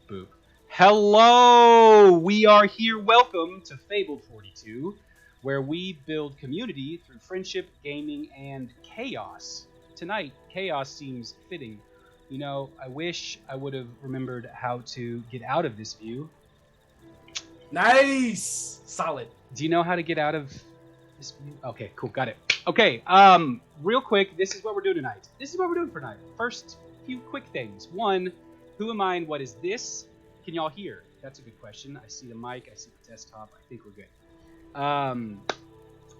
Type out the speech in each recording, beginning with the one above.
Boop. Hello! We are here. Welcome to Fabled 42, where we build community through friendship, gaming, and chaos. Tonight, chaos seems fitting. You know, I wish I would have remembered how to get out of this view. Nice! Solid. Do you know how to get out of this view? Okay, cool, got it. Okay, real quick, this is what we're doing tonight. This is what we're doing for tonight. First, few quick things. One, who am I and what is this? Can y'all hear? That's a good question. I see the mic, I see the desktop. I think we're good.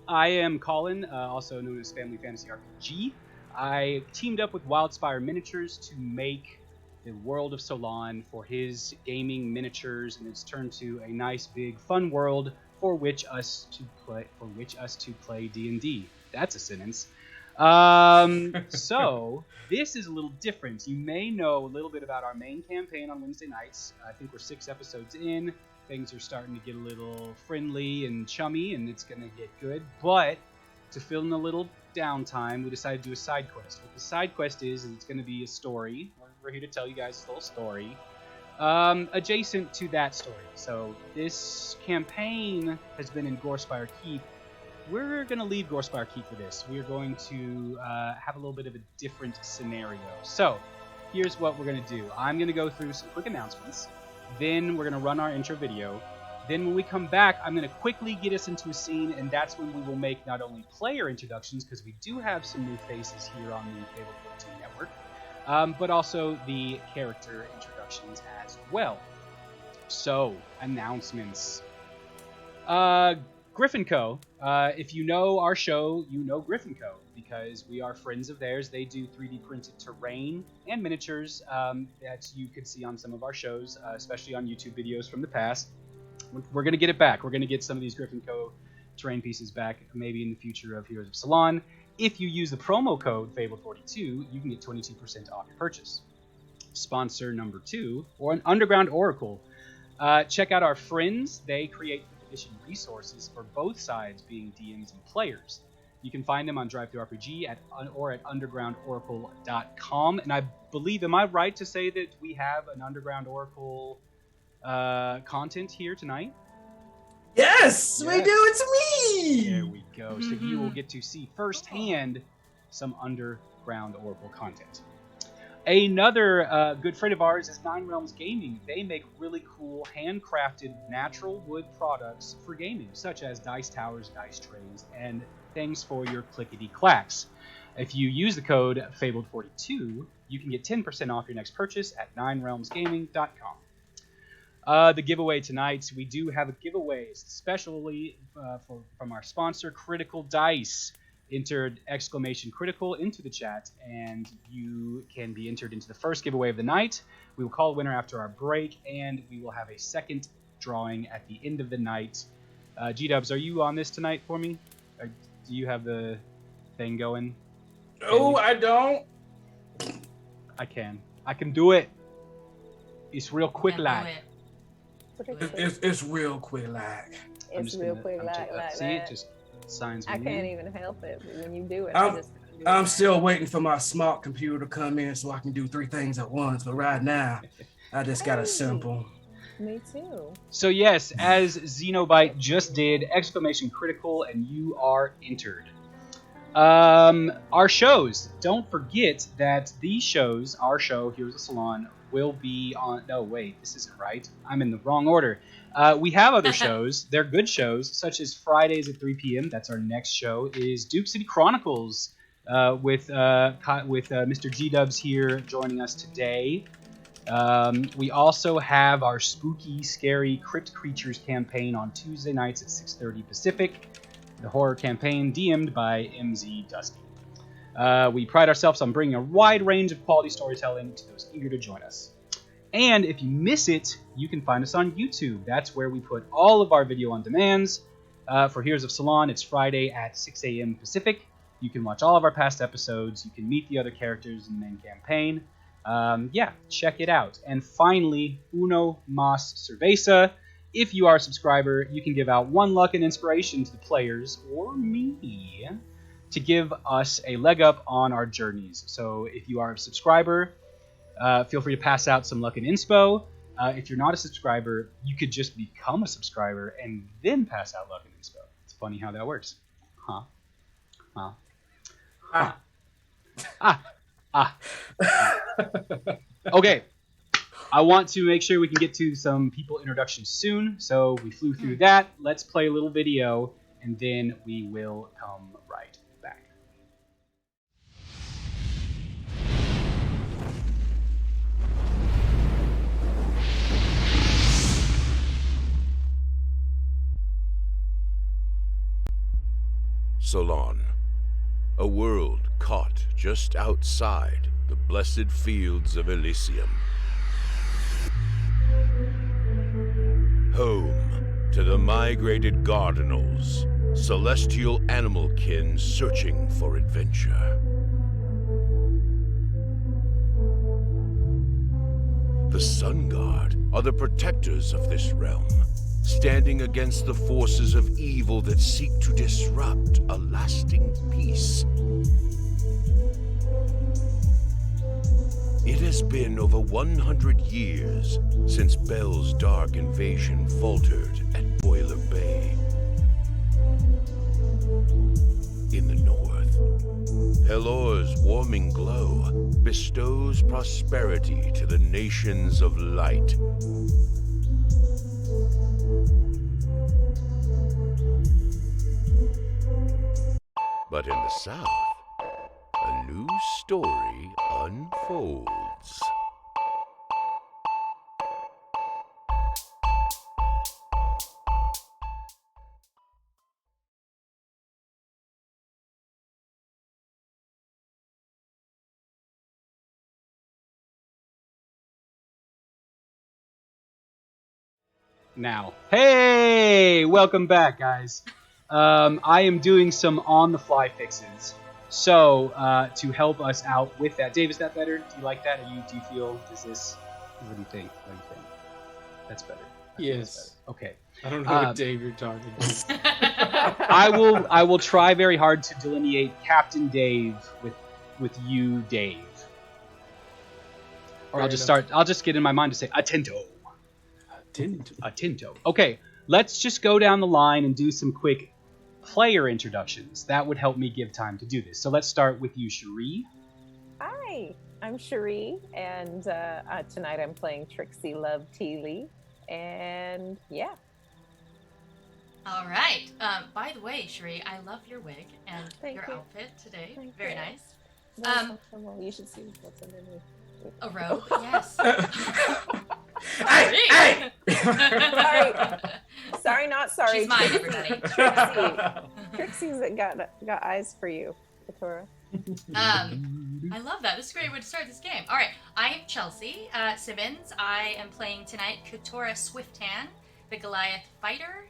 I am Colin, also known as Family Fantasy RPG. I teamed up with Wildspire Miniatures to make the world of Solon for his gaming miniatures, and it's turned to a nice, big, fun world for which us to play D&D. That's a sentence. So this is a little different. You may know a little bit about our main campaign on Wednesday nights. I think we're 6 episodes in. Things are starting to get a little friendly and chummy, and it's going to get good. But to fill in a little downtime, we decided to do a side quest. What the side quest is it's going to be a story. We're here to tell you guys a little story adjacent to that story. So this campaign has been in Gorespire Keep. We're going to leave Gorespire Keep for this. We're going to have a little bit of a different scenario. So here's what we're going to do. I'm going to go through some quick announcements. Then we're going to run our intro video. Then when we come back, I'm going to quickly get us into a scene, and that's when we will make not only player introductions, because we do have some new faces here on the Fable 14 network, but also the character introductions as well. So, announcements. Griffin Co. If you know our show, you know Griffin Co. because we are friends of theirs. They do 3D printed terrain and miniatures that you could see on some of our shows, especially on YouTube videos from the past. We're going to get it back. We're going to get some of these Griffin Co. terrain pieces back, maybe in the future of Heroes of Solon. If you use the promo code Fable42, you can get 22% off your purchase. Sponsor number 2, or an Underground Oracle. Check out our friends. They create edition resources for both sides, being DMs and players. You can find them on DriveThruRPG or at undergroundoracle.com. And I believe, am I right to say that we have an Underground Oracle content here tonight? Yes, we do. It's me. There we go. So you will get to see firsthand some Underground Oracle content. Another good friend of ours is Nine Realms Gaming. They make really cool handcrafted natural wood products for gaming, such as dice towers, dice trays, and things for your clickety-clacks. If you use the code Fabled42, you can get 10% off your next purchase at ninerealmsgaming.com. The giveaway tonight, we do have a giveaway, especially from our sponsor, Critical Dice. Entered !critical into the chat, and you can be entered into the first giveaway of the night. We will call a winner after our break, and we will have a second drawing at the end of the night. G-Dubs, are you on this tonight for me? Do you have the thing going? No, I don't. I can do it. It's real quick like. It's real quick like. It's real quick like see that. It just signs me. I can't even help it when you do it. I'm still waiting for my smart computer to come in so I can do 3 things at once. But right now, I just got a simple. Me too. So yes, as Xenobite just did, !critical, and you are entered. Our shows. Don't forget that these shows, our show, Heroes of Solon, will be on... No, wait, this isn't right. I'm in the wrong order. We have other shows. They're good shows, such as Fridays at 3 p.m. That's our next show, is Duke City Chronicles with Mr. G-Dubs here joining us today. We also have our spooky, scary Crypt Creatures campaign on Tuesday nights at 6:30 Pacific. The horror campaign DM'd by MZ Dusty. We pride ourselves on bringing a wide range of quality storytelling to those eager to join us. And if you miss it, you can find us on YouTube. That's where we put all of our video on demands. For Heroes of Solon, it's Friday at 6 a.m. Pacific. You can watch all of our past episodes. You can meet the other characters in the main campaign. Yeah, check it out. And finally, Uno Mas Cerveza. If you are a subscriber, you can give out 1 luck and inspiration to the players, or me, to give us a leg up on our journeys. So if you are a subscriber, feel free to pass out some luck and inspo. If you're not a subscriber, you could just become a subscriber and then pass out luck and inspo. It's funny how that works. Huh? Huh? Huh? Ah. Ah. Okay. I want to make sure we can get to some people introductions soon, so we flew through that. Let's play a little video, and then we will come right back. Solon, a world caught just outside the blessed fields of Elysium. Home to the migrated Gardenals, celestial animal kin searching for adventure. The Sun Guard are the protectors of this realm, standing against the forces of evil that seek to disrupt a lasting peace. It has been over 100 years since Bel's dark invasion faltered at Boiler Bay. In the north, Pelor's warming glow bestows prosperity to the nations of light. But in the south, a new story unfolds. Now, hey, welcome back, guys. I am doing some on-the-fly fixes, so to help us out with that. Dave, is that better? Do you like that? Do you feel? Is this? What do you think? What do you think? That's better. Yes. Okay. I don't know what Dave you're talking to. I will try very hard to delineate Captain Dave with you, Dave. Or I'll just get in my mind to say attento. Attento. Okay, let's just go down the line and do some quick player introductions. That would help me give time to do this. So let's start with you, Cherie. Hi, I'm Cherie, and tonight I'm playing Trixie Love Teely, and yeah. All right. By the way, Cherie, I love your wig and Thank your you. outfit today. Thank Very you. nice. Very comfortable. You should see what's underneath. A robe, yes. Hey! Sorry, not sorry. She's mine, everybody. Trixie's got eyes for you, Katora. I love that. This is a great way to start this game. All right, I am Chelsea Simmons. I am playing tonight Katora Swifthand, the Goliath fighter.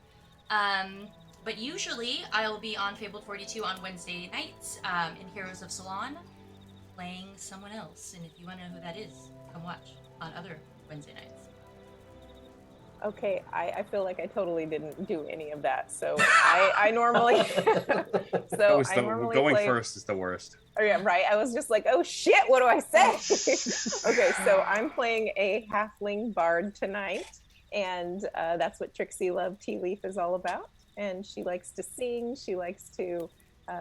But usually I'll be on Fabled 42 on Wednesday nights in Heroes of Solon, playing someone else. And if you want to know who that is, come watch on other Wednesday nights. Okay, I feel like I totally didn't do any of that. So I normally Going play... first is the worst. Oh yeah, right. I was just like, oh shit, what do I say? Okay, so I'm playing a halfling bard tonight, and that's what Trixie Love Tea Leaf is all about. And she likes to sing, she likes to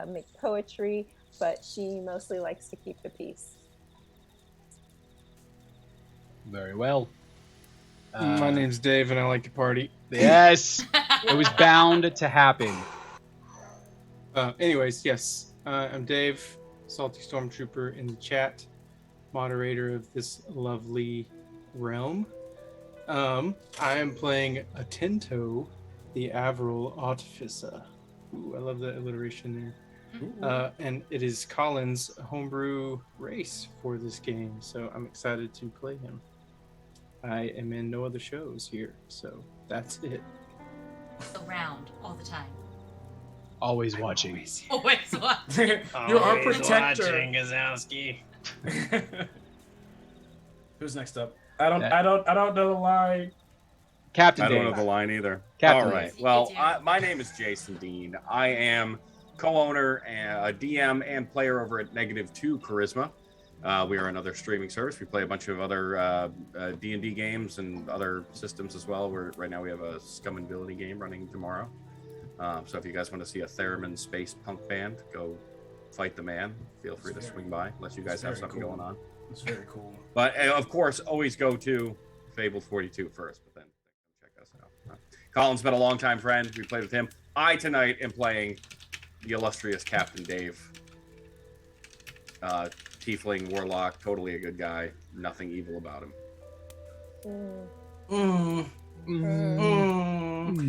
make poetry, but she mostly likes to keep the peace. Very well. My name's Dave, and I like to party. Yes, it was bound to happen. Anyways, yes, I'm Dave, Salty Stormtrooper in the chat, moderator of this lovely realm. I am playing Attento, the Averill Artificer. Ooh, I love the alliteration there. And it is Colin's homebrew race for this game, so I'm excited to play him. I am in no other shows here, so that's it. Around all the time. Always watching. Always watching. You're our protector. Watching, Gazowski. Who's next up? I don't know the line. Captain I Dave. don't know the line either. Captain All right. Dave. Well, You do. my name is Jason Dean. I am co-owner, a DM, and player over at -2 Charisma. We are another streaming service. We play a bunch of other D&D games and other systems as well. Right now we have a Scum and Villainy game running tomorrow. So if you guys want to see a theremin space punk band, go fight the man. Feel free to swing by, unless you guys have something going on. It's very cool. But of course, always go to Fabled 42 first, but then check us out. Colin's been a long-time friend. We played with him. I tonight am playing the illustrious Captain Dave. Tiefling warlock, totally a good guy. Nothing evil about him.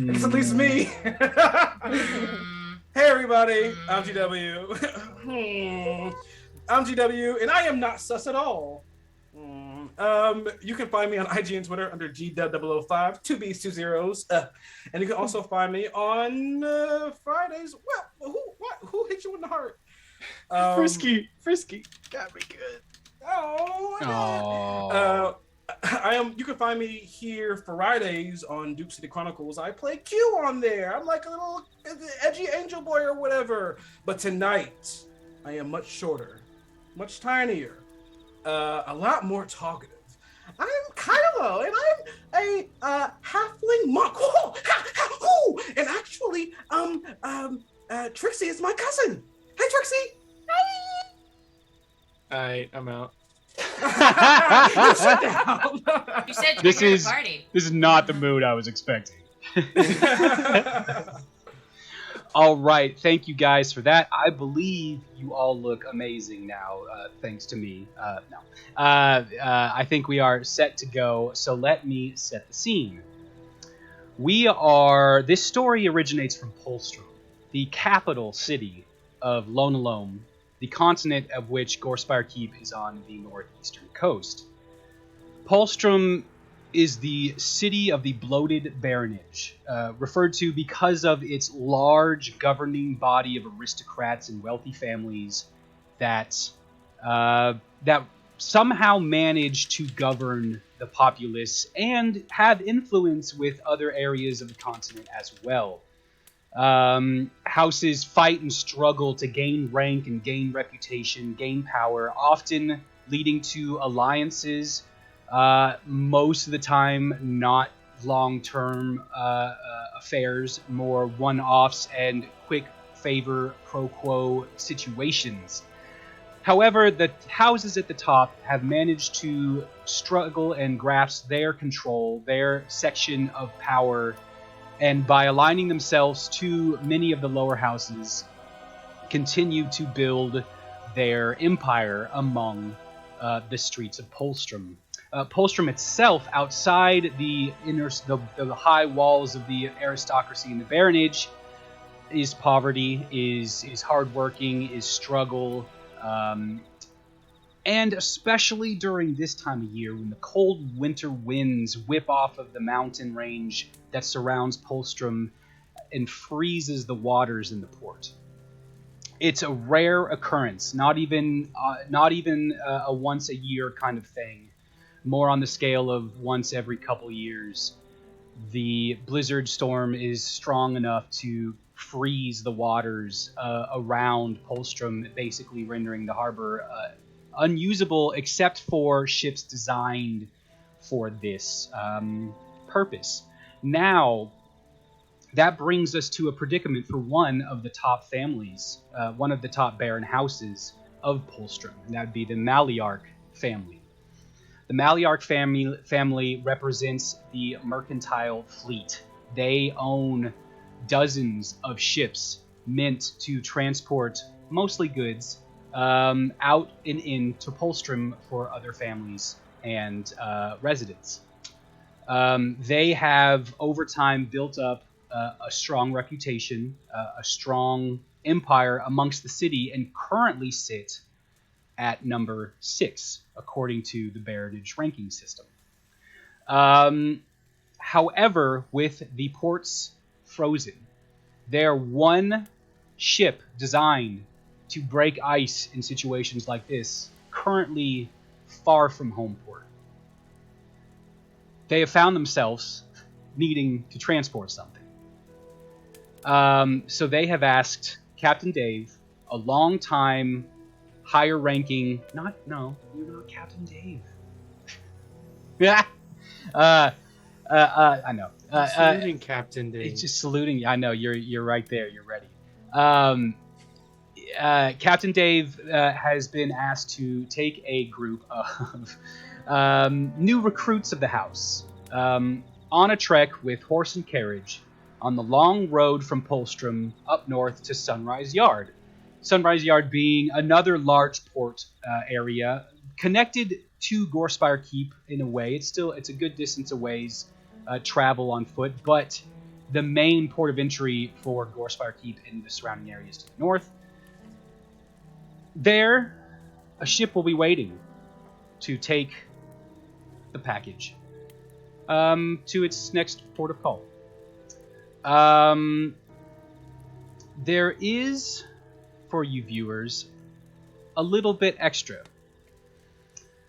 It's at least me. Hey everybody, I'm GW. I'm GW, and I am not sus at all. You can find me on IG and Twitter under GW005, 2 B's, 2 zeros. And you can also find me on Fridays. Well, who hit you in the heart? Frisky got me good. You can find me here Fridays on Duke City Chronicles. I play Q on there. I'm like a little edgy angel boy or whatever. But tonight, I am much shorter, much tinier, a lot more talkative. I'm Kylo, and I'm a halfling monk. And actually, Trixie is my cousin. Hey, Trixie. Alright, I'm out. You sit down. You said you This were here is to party. this is not the mood I was expecting. All right, thank you guys for that. I believe you all look amazing now, thanks to me. I think we are set to go, so let me set the scene. This story originates from Pulstram, the capital city of Lonalome, the continent of which Gorespire Keep is on the northeastern coast. Pulstram is the city of the bloated baronage, referred to because of its large governing body of aristocrats and wealthy families that somehow manage to govern the populace and have influence with other areas of the continent as well. Houses fight and struggle to gain rank and gain reputation, gain power, often leading to alliances, most of the time not long-term affairs, more one-offs and quick favor pro quo situations. However, the houses at the top have managed to struggle and grasp their control, their section of power, and by aligning themselves to many of the lower houses, continue to build their empire among the streets of Pulstram. Pulstram itself, outside the high walls of the aristocracy and the baronage, is poverty, is hardworking, is struggle, and especially during this time of year when the cold winter winds whip off of the mountain range that surrounds Pulstram and freezes the waters in the port. It's a rare occurrence, not even a once a year kind of thing, more on the scale of once every couple years. The blizzard storm is strong enough to freeze the waters around Pulstram, basically rendering the harbor unusable except for ships designed for this purpose. Now, that brings us to a predicament for one of the top families, one of the top baron houses of Pulstram, and that would be the Maliarch family. The Maliarch family represents the mercantile fleet. They own dozens of ships meant to transport mostly goods out and into Pulstram for other families and residents. They have, over time, built up a strong reputation, a strong empire amongst the city, and currently sit at number 6, according to the baronage ranking system. However, with the ports frozen, they're one ship designed to break ice in situations like this, currently far from home port. They have found themselves needing to transport something. So they have asked Captain Dave, a long-time higher ranking. No, you're not Captain Dave. Yeah. I know. Saluting Captain Dave. It's just saluting. I know you're right there. You're ready. Captain Dave has been asked to take a group of new recruits of the house on a trek with horse and carriage on the long road from Pulstram up north to Sunrise Yard. Sunrise Yard being another large port area connected to Gorspire Keep in a way. It's a good distance away travel on foot, but the main port of entry for Gorspire Keep in the surrounding areas to the north. There, a ship will be waiting to take the package to its next port of call. There is, for you viewers, a little bit extra.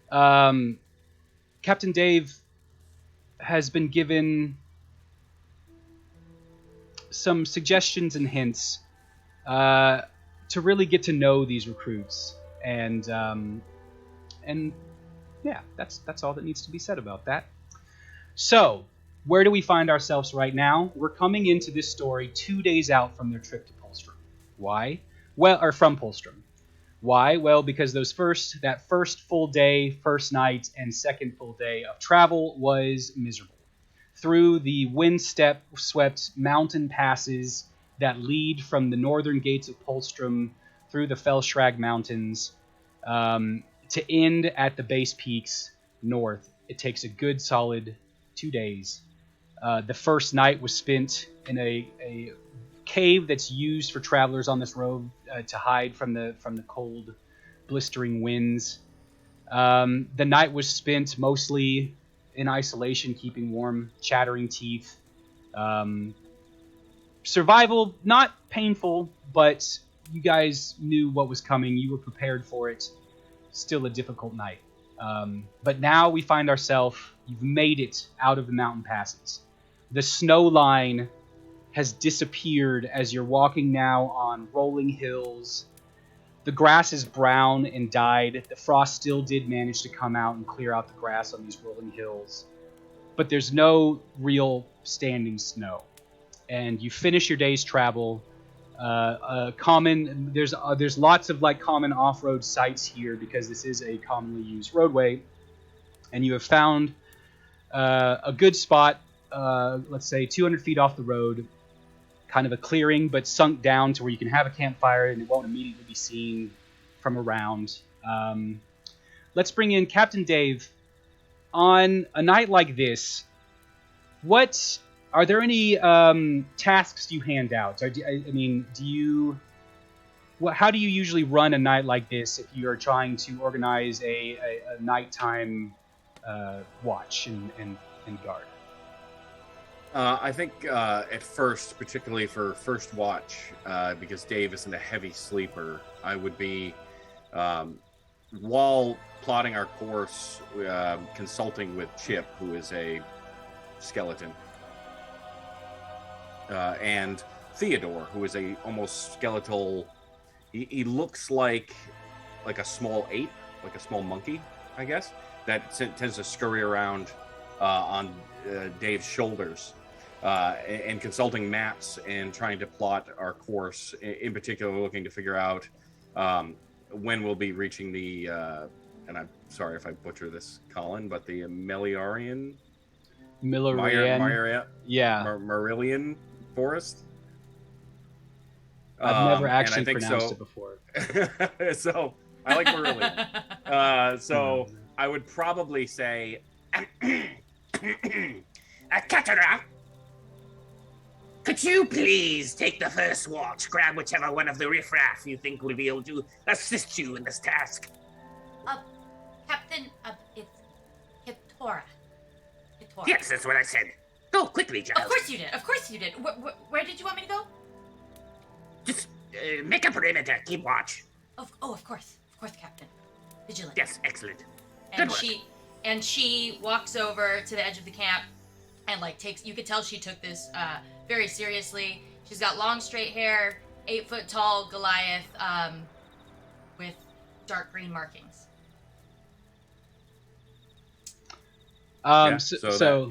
Captain Dave has been given some suggestions and hints to really get to know these recruits, and yeah, that's all that needs to be said about that. So, where do we find ourselves right now? We're coming into this story 2 days out from their trip to Pulstram. Why? Well, or from Pulstram. Why? Well, because that first full day, first night, and second full day of travel was miserable. Through the wind-swept mountain passes that lead from the northern gates of Pulstram through the Fellshrag Mountains to end at the base peaks north, it takes a good solid 2 days. The first night was spent in a cave that's used for travelers on this road to hide from the cold, blistering winds. The night was spent mostly in isolation, keeping warm, chattering teeth. Survival, not painful, but you guys knew what was coming. You were prepared for it. Still a difficult night. But now we find ourselves, you've made it out of the mountain passes. The snow line has disappeared as you're walking now on rolling hills. The grass is brown and dyed. The frost still did manage to come out and clear out the grass on these rolling hills. But there's no real standing snow. And you finish your day's travel. There's lots of common off-road sites here because this is a commonly used roadway. And you have found a good spot, let's say 200 feet off the road, kind of a clearing, but sunk down to where you can have a campfire and it won't immediately be seen from around. Let's bring in Captain Dave. On a night like this, are there any tasks you hand out? How do you usually run a night like this if you are trying to organize a nighttime watch and guard? I think at first, particularly for first watch, because Dave isn't a heavy sleeper, I would be, while plotting our course, consulting with Chip, who is a skeleton, and Theodore, who is a almost skeletal. He looks like a small ape, like a small monkey, I guess, that tends to scurry around on Dave's shoulders. And consulting maps and trying to plot our course, in particular looking to figure out when we'll be reaching the, and I'm sorry if I butcher this, Colin, but the Millarian Forest. I've never actually pronounced it before. So, I like Marillion. So, I would probably say... Katara, could you please take the first watch, grab whichever one of the riffraff you think will be able to assist you in this task? Captain, it's Kitora. Yes, that's what I said. Go quickly, Giles. Of course you did. Where did you want me to go? Just make a perimeter, keep watch. Of course, Captain. Vigilant. Yes, excellent. And she walks over to the edge of the camp and you could tell she took this very seriously. She's got long straight hair, 8 foot tall Goliath with dark green markings. So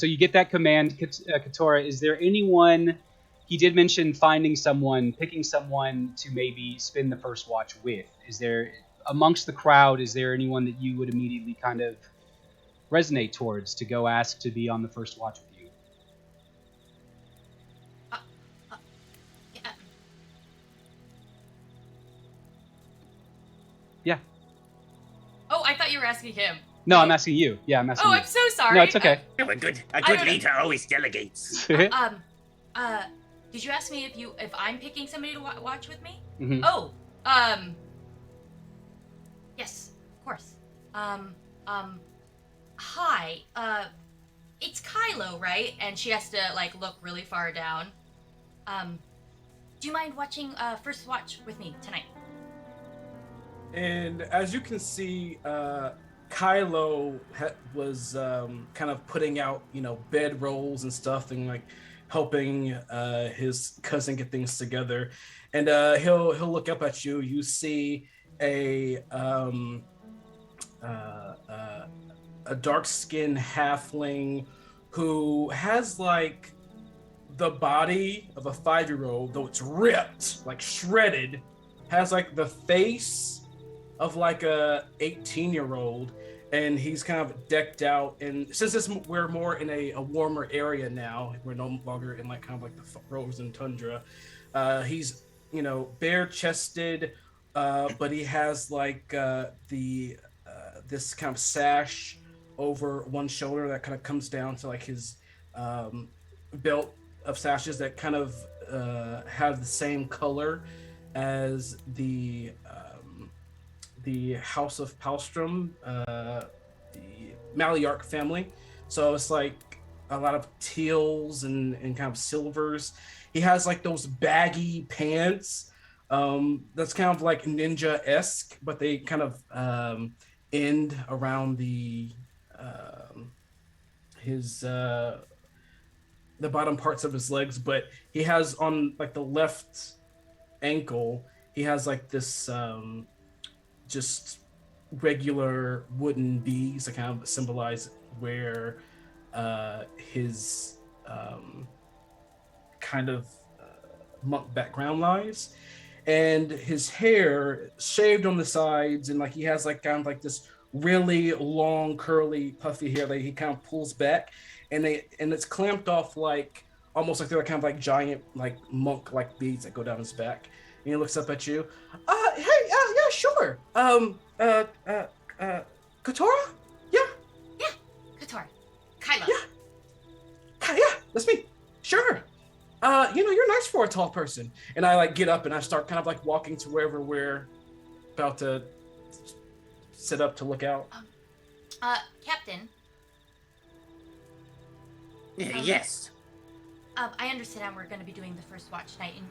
you get that command, Katora. Is there anyone? He did mention finding someone, picking someone to maybe spend the first watch with. Is there amongst the crowd? Is there anyone that you would immediately kind of resonate towards to go ask to be on the first watch with you? Yeah. Yeah. Oh, I thought you were asking him. No, I'm asking you. Yeah, I'm asking Oh, you. I'm so sorry. No, it's okay. A good leader always delegates. Did you ask me if I'm picking somebody to watch with me? Mhm. Oh, yes, of course. Hi, it's Kylo, right? And she has to like look really far down. Do you mind watching First Watch with me tonight? And as you can see, Kylo was kind of putting out, bed rolls and stuff, and like helping his cousin get things together. And he'll look up at you. You see a dark-skinned halfling who has like the body of a 5-year-old, though it's ripped, like shredded, has like the face of like a 18-year-old, and he's kind of decked out. And since we're more in a warmer area now, we're no longer in like kind of like the frozen tundra. He's bare-chested, but he has like this kind of sash over one shoulder that kind of comes down to like his belt of sashes that kind of have the same color as the House of Pulstram, the Malyark family. So it's like a lot of teals and kind of silvers. He has like those baggy pants that's kind of like ninja-esque, but they kind of end around the bottom parts of his legs. But he has on like the left ankle, he has like this just regular wooden beads that kind of symbolize where his kind of monk background lies. And his hair shaved on the sides, and like he has like kind of like this really long curly puffy hair that he kind of pulls back, and it's clamped off like almost like they're kind of like giant like monk like beads that go down his back. And he looks up at you. Hey, yeah, sure. Katora? Yeah, Katora. Kylo. yeah, that's me. Sure. You're nice for a tall person. And I like get up and I start kind of like walking to wherever we're about to sit up to look out. Captain. Yes. I understand we're going to be doing the first watch tonight, and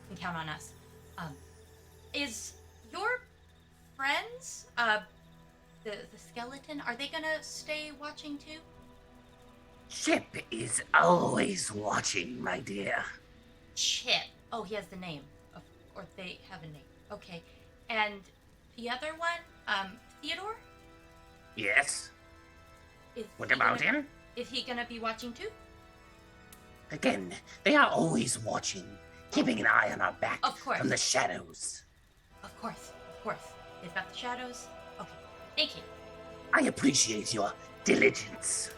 you can count on us. Is your friends, the skeleton, are they going to stay watching too? Chip is always watching, my dear. Chip. Oh, he has the name. Or they have a name. Okay. And the other one, Theodore? Yes. What about him? Is he gonna be watching too? Again, they are always watching, keeping an eye on our back. Of course. From the shadows. Of course. They've got the shadows. Okay. Thank you. I appreciate your diligence.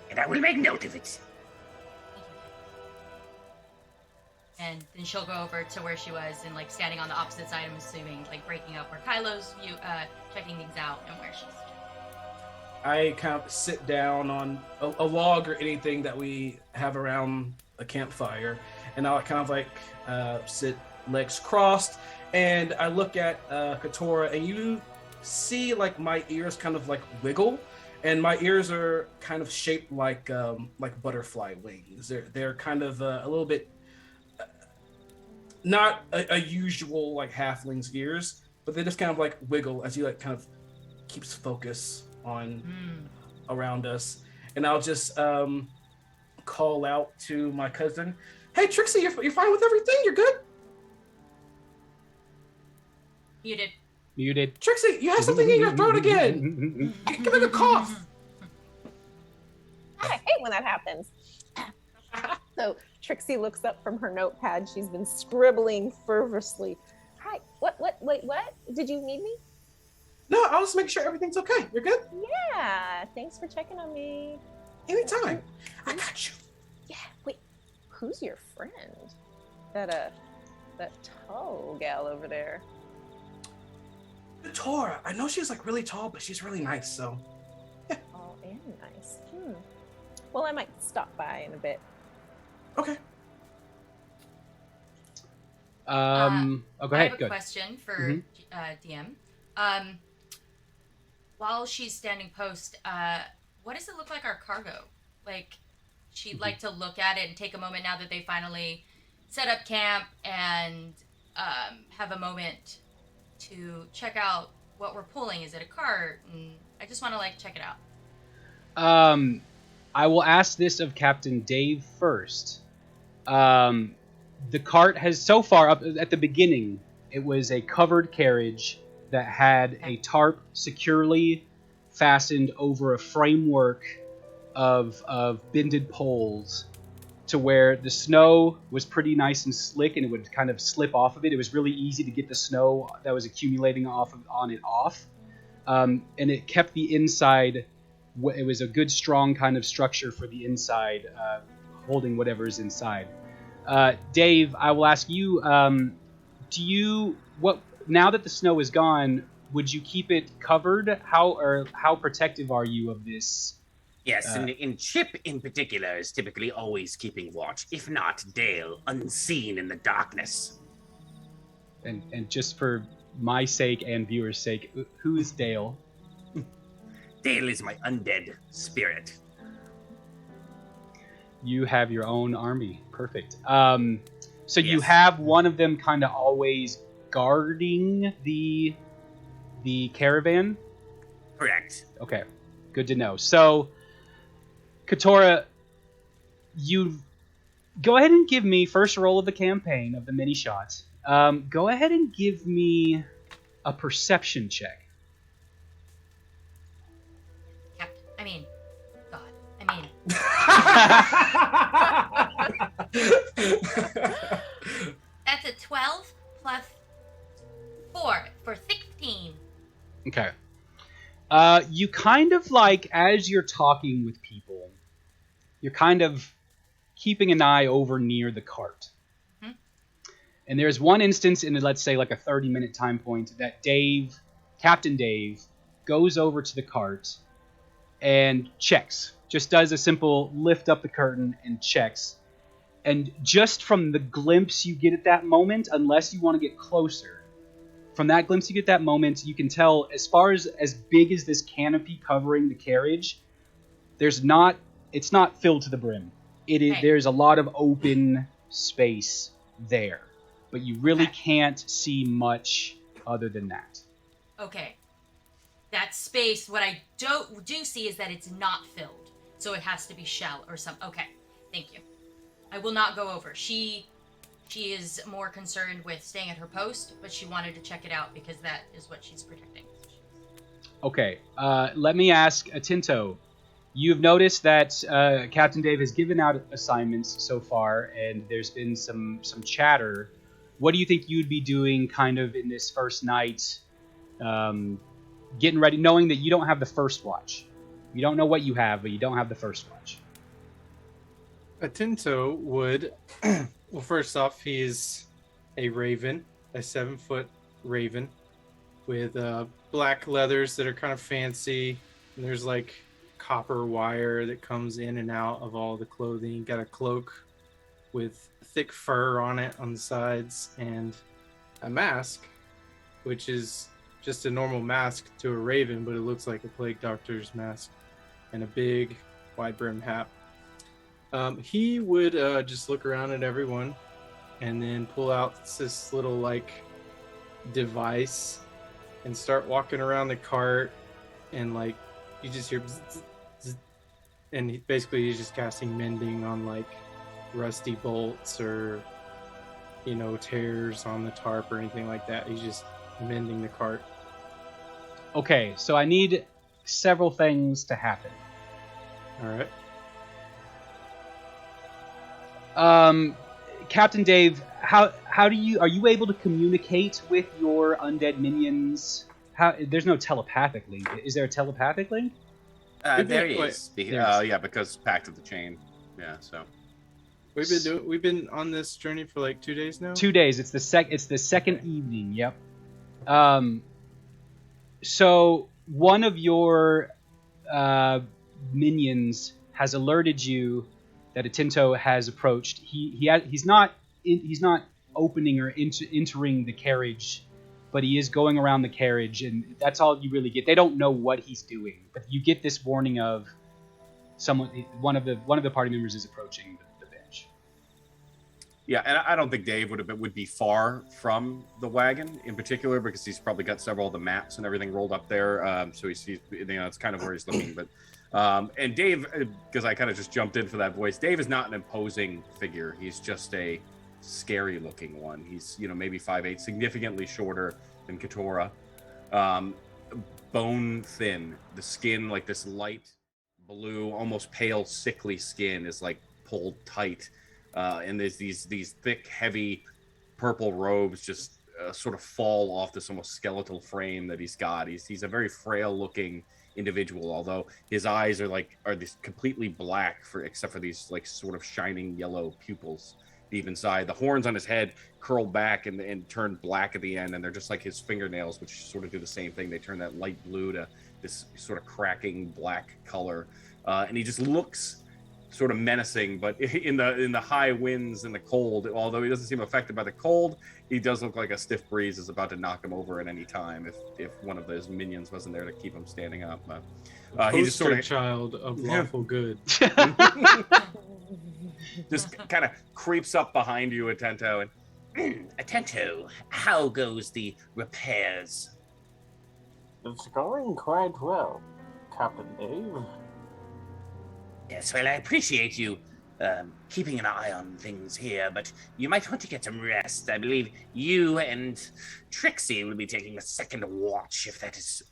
And I will make note of it. And then she'll go over to where she was and like standing on the opposite side, I'm assuming, like breaking up where Kylo's checking things out and where she's. I kind of sit down on a log or anything that we have around a campfire, and I'll kind of like sit legs crossed, and I look at Katora, and you see like my ears kind of like wiggle, and my ears are kind of shaped like butterfly wings. They're kind of a little bit not a usual like halfling's ears, but they just kind of like wiggle as you like kind of keeps focus on around us. And I'll just call out to my cousin, "Hey Trixie, you're fine with everything? You're good?" Muted. Muted. Trixie, you have something in your throat again. Give it a cough. I hate when that happens. So Trixie looks up from her notepad. She's been scribbling fervently. Hi, wait, what? Did you need me? No, I was making sure everything's okay. You're good? Yeah, thanks for checking on me. Anytime. I got you. Yeah, wait, who's your friend? That tall gal over there. Tora. I know she's like really tall, but she's really nice, so. Tall and nice. Well, I might stop by in a bit. Okay. Go ahead. I have a Good. question for DM. While she's standing post, what does it look like our cargo? Like, she'd like to look at it and take a moment now that they finally set up camp and have a moment to check out what we're pulling. Is it a cart? And I just want to like check it out. I will ask this of Captain Dave first. The cart has so far up at the beginning. It was a covered carriage that had a tarp securely fastened over a framework of bended poles, to where the snow was pretty nice and slick, and it would kind of slip off of it. It was really easy to get the snow that was accumulating on it off, and it kept the inside. It was a good, strong kind of structure for the inside, holding whatever is inside. Dave, I will ask you: now that the snow is gone, would you keep it covered? How protective are you of this? Yes, and Chip in particular is typically always keeping watch. If not, Dale, unseen in the darkness. And just for my sake and viewers' sake, who is Dale? Dale is my undead spirit. You have your own army. Perfect. So you Yes. have one of them kind of always guarding the caravan? Correct. Okay. Good to know. So, Katora, you go ahead and give me first roll of the campaign of the mini shot. Go ahead and give me a perception check. That's a 12 plus 4 for 16. Okay. You kind of like, as you're talking with people, you're kind of keeping an eye over near the cart. Hmm? And there's one instance in, let's say, like a 30-minute time point that Captain Dave, goes over to the cart and checks. Just does a simple lift up the curtain and checks. And just from the glimpse you get at that moment, unless you want to get closer, from that glimpse you get that moment, you can tell as far as big as this canopy covering the carriage, it's not filled to the brim. There's a lot of open space there, but you really can't see much other than that. Okay. That space, what I do see is that it's not filled. So it has to be shell or something. Okay. Thank you. I will not go over. She is more concerned with staying at her post, but she wanted to check it out because that is what she's protecting. Okay, let me ask Tinto. You've noticed that Captain Dave has given out assignments so far, and there's been some chatter. What do you think you'd be doing kind of in this first night, getting ready, knowing that you don't have the first watch? You don't know what you have, but you don't have the first watch. Atinto would, well, first off, he's a raven, a 7-foot raven with black leathers that are kind of fancy. And there's like copper wire that comes in and out of all the clothing. Got a cloak with thick fur on it on the sides, and a mask, which is just a normal mask to a raven, but it looks like a plague doctor's mask, and a big wide brim hat. He would just look around at everyone and then pull out this little like device and start walking around the cart, and like you just hear bzz, bzz, bzz, and he's just casting mending on like rusty bolts or tears on the tarp or anything like that. He's just mending the cart. Okay, so I need several things to happen. All right. Captain Dave, how are you able to communicate with your undead minions? There's no telepathic link. Is there a telepathic link? There Wait, is. there is. Yeah, because Pact of the Chain. Yeah, so. We've been on this journey for like 2 days now. 2 days. It's the second evening. Yep. So one of your minions has alerted you that a Tinto has approached. He's not opening or entering the carriage, but he is going around the carriage, and that's all you really get. They don't know what he's doing, but you get this warning of one of the party members is approaching the bench. Yeah, and I don't think Dave would be far from the wagon in particular, because he's probably got several of the maps and everything rolled up there. So he's it's kind of where he's looking. But and Dave, because I kind of just jumped in for that voice, Dave is not an imposing figure. He's just a scary looking one. He's maybe 5'8", significantly shorter than Katora, bone thin. The skin, like this light blue, almost pale, sickly skin, is like pulled tight. And there's these thick, heavy purple robes just sort of fall off this almost skeletal frame that he's got. He's a very frail looking individual, although his eyes are this completely black except for these like sort of shining yellow pupils deep inside. The horns on his head curl back and turn black at the end, and they're just like his fingernails, which sort of do the same thing. They turn that light blue to this sort of cracking black color, and he just looks sort of menacing, but in the high winds and the cold, although he doesn't seem affected by the cold, he does look like a stiff breeze is about to knock him over at any time if one of those minions wasn't there to keep him standing up. He just sort of child of lawful good. just kind of creeps up behind you, Atento, and Atento, how goes the repairs? It's going quite well, Captain Dave. Yes, well, I appreciate you keeping an eye on things here, but you might want to get some rest. I believe you and Trixie will be taking a second watch, if that is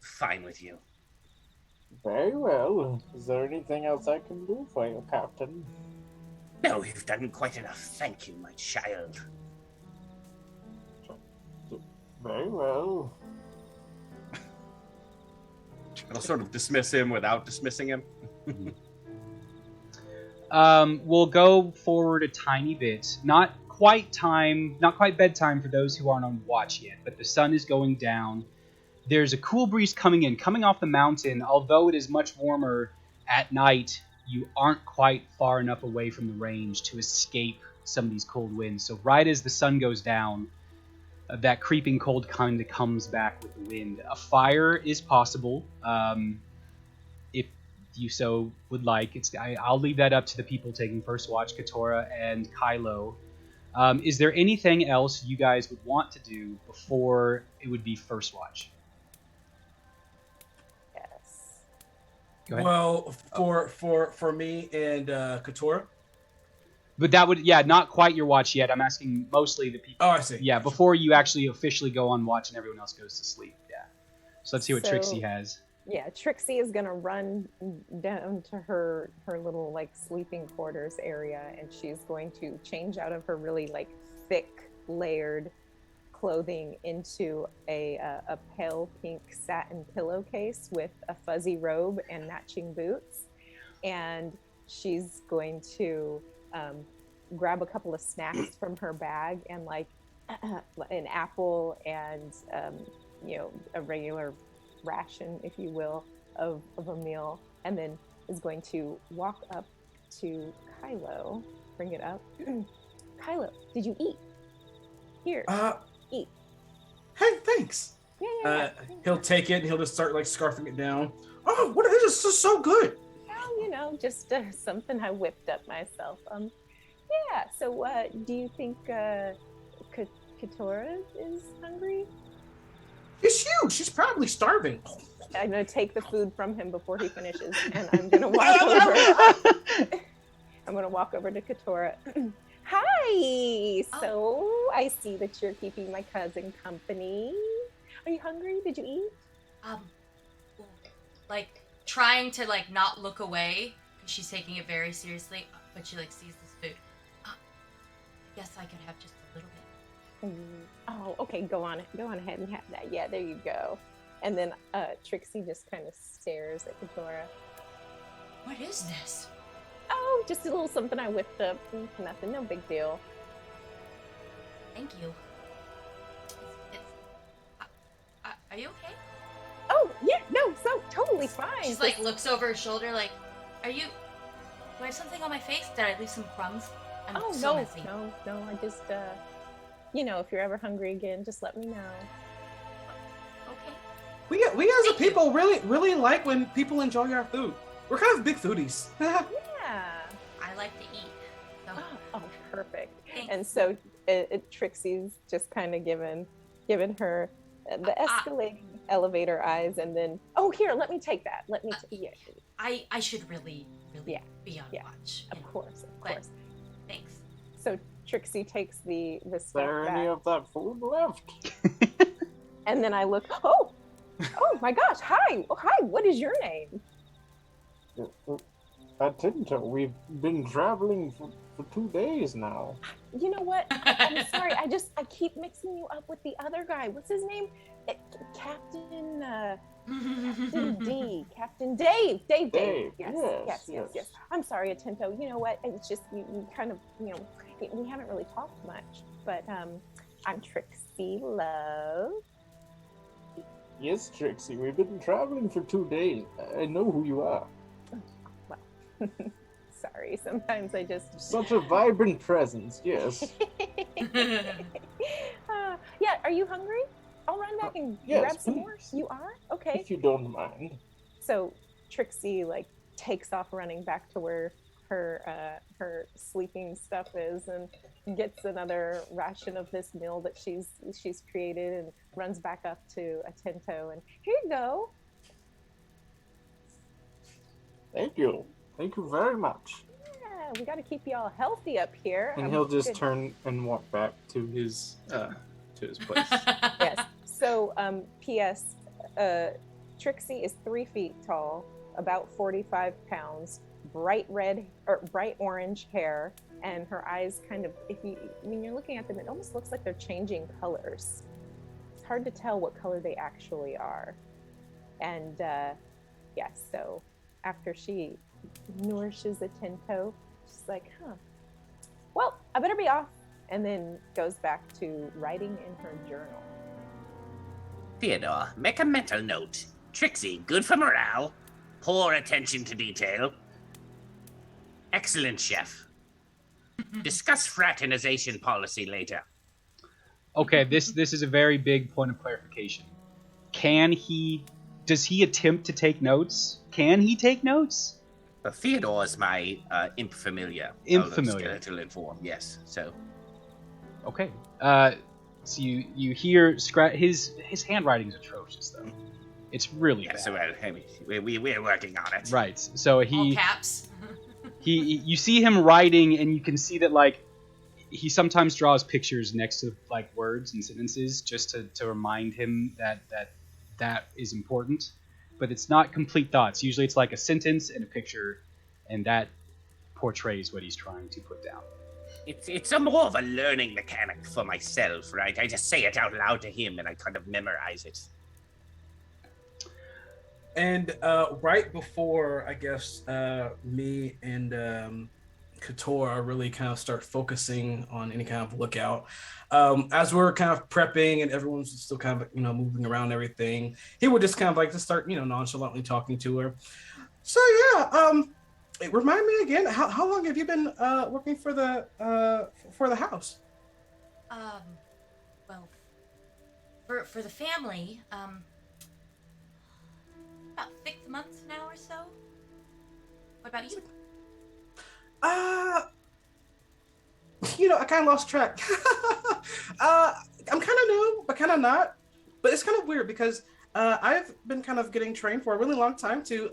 fine with you. Very well. Is there anything else I can do for you, Captain? No, you've done quite enough. Thank you, my child. Very well. I'll sort of dismiss him without dismissing him. We'll go forward a tiny bit. Not quite bedtime for those who aren't on watch yet, but the sun is going down. There's a cool breeze coming off the mountain. Although it is much warmer at night, you aren't quite far enough away from the range to escape some of these cold winds. So right as the sun goes down, that creeping cold kind of comes back with the wind. A fire is possible, if you so would like. I'll leave that up to the people taking first watch, Katora and Kylo. Is there anything else you guys would want to do before it would be first watch? Yes. Go ahead. Well, for me and Katora. But that would, not quite your watch yet. I'm asking mostly the people. Oh, I see. Yeah, before you actually officially go on watch and everyone else goes to sleep. Yeah. So let's see what So- Trixie has. Yeah, Trixie is gonna run down to her little like sleeping quarters area, and she's going to change out of her really like thick layered clothing into a pale pink satin pillowcase with a fuzzy robe and matching boots, and she's going to grab a couple of snacks from her bag and like an apple and a regular ration, if you will, of a meal, and then is going to walk up to Kylo, bring it up. Kylo, did you eat? Here, eat. Hey, thanks. Yeah. He'll take it and he'll just start like scarfing it down. Oh, what is this? This is so good. Well, just something I whipped up myself. Yeah. So, do you think Katora is hungry? It's huge. She's probably starving. I'm gonna take the food from him before he finishes, and I'm gonna walk over. I'm gonna walk over to Katora. Hi. So I see that you're keeping my cousin company. Are you hungry? Did you eat? Like trying to like not look away because she's taking it very seriously, but she like sees this food. I guess I could have just a little bit. Oh, okay. Go on ahead and have that. Yeah, there you go. And then Trixie just kind of stares at Katora. What is this? Oh, just a little something I whipped up. Nothing, no big deal. Thank you. Are you okay? Oh, yeah, no, so totally fine. She's like looks over her shoulder like, do I have something on my face? Did I leave some crumbs? I'm so messy. No, I just, if you're ever hungry again, just let me know. Okay. We as a people really like when people enjoy our food. We're kind of big foodies. Yeah. I like to eat. So. Oh, perfect. Thanks. And so Trixie's just kind of given her the escalating elevator eyes, and then, oh, here, let me take that. Yeah. I should really be on watch. Of course. Thanks. So Trixie takes the stuff Is there back. any of that food left? And then I look, oh my gosh, hi, what is your name? Atinto, we've been traveling for 2 days now. You know what? I'm sorry, I keep mixing you up with the other guy. What's his name? Captain Dave. Dave. Yes. I'm sorry, Atinto. You know what? It's just you kind of, we haven't really talked much, but I'm Trixie Love. Yes, Trixie, we've been traveling for 2 days. I know who you are. Well, sorry, sometimes I just... Such a vibrant presence, yes. Yeah, are you hungry? I'll run back and grab some more. You are? Okay. If you don't mind. So Trixie takes off running back to where her sleeping stuff is, and gets another ration of this meal that she's created, and runs back up to Atento, and here you go. Thank you very much. Yeah, we got to keep y'all healthy up here. And he'll just turn and walk back to his place. Yes. So, P.S. Trixie is 3 feet tall, about 45 pounds, bright orange hair, and her eyes kind of, when you're looking at them, it almost looks like they're changing colors. It's hard to tell what color they actually are. And so after she nourishes Atento, she's like, well, I better be off. And then goes back to writing in her journal. Theodore, make a mental note. Trixie, good for morale. Poor attention to detail. Excellent chef. Discuss fraternization policy later. Okay, this is a very big point of clarification. Does he attempt to take notes? Can he take notes? Theodore is my imp familiar. Imp familiar. Skeletal in form, yes. So. Okay. So you hear his handwriting is atrocious though. It's really bad. So we're working on it. Right. So All caps. you see him writing, and you can see that he sometimes draws pictures next to words and sentences just to remind him that is important. But it's not complete thoughts. Usually it's like a sentence and a picture, and that portrays what he's trying to put down. It's a more of a learning mechanic for myself, right? I just say it out loud to him, and I kind of memorize it. And right before, I guess, me and Katora really kind of start focusing on any kind of lookout, as we're kind of prepping and everyone's still kind of, moving around and everything, he would just kind of just start, nonchalantly talking to her. So, yeah, remind me again, how long have you been working for the house? Well, for the family, about 6 months now or so. What about you? I kind of lost track. I'm kind of new, but kind of not. But it's kind of weird because I've been kind of getting trained for a really long time to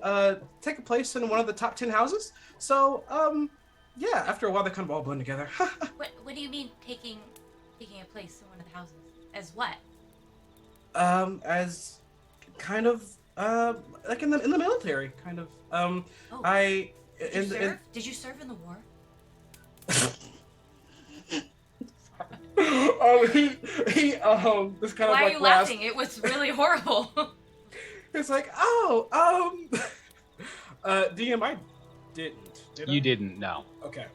take a place in one of the top 10 houses. So, yeah, after a while, they kind of all blend together. What do you mean taking a place in one of the houses? As what? as kind of like in the military, kind of. Oh, I did you serve? Did you serve in the war? This kind Why of are like you last. laughing? It was really horrible. It's like, DM, I didn't. Did You I? didn't know. Okay.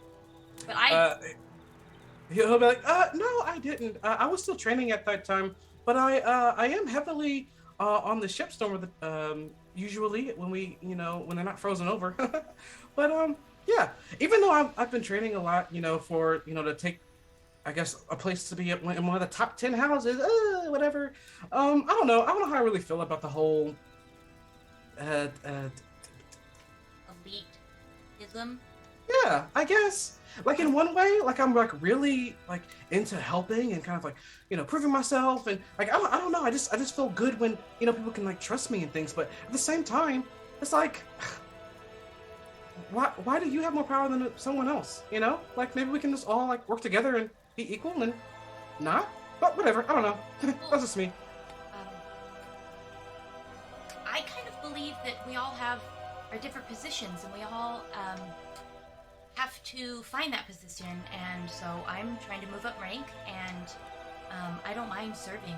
But I He'll be like, no, I didn't. I was still training at that time, but I am heavily on the shipstorm with usually when we, when they're not frozen over. But yeah, even though I've been training a lot, for to take, I guess, a place to be in one of the top 10 houses, whatever. I don't know how I really feel about the whole elitism. yeah, I guess. Like in one way, like I'm like really like into helping and kind of like proving myself and like I don't know. I just feel good when people can like trust me and things. But at the same time, it's like why do you have more power than someone else? Like maybe we can just all like work together and be equal and not. But whatever. I don't know. That's just me. I kind of believe that we all have our different positions and we all have to find that position, and so I'm trying to move up rank, and I don't mind serving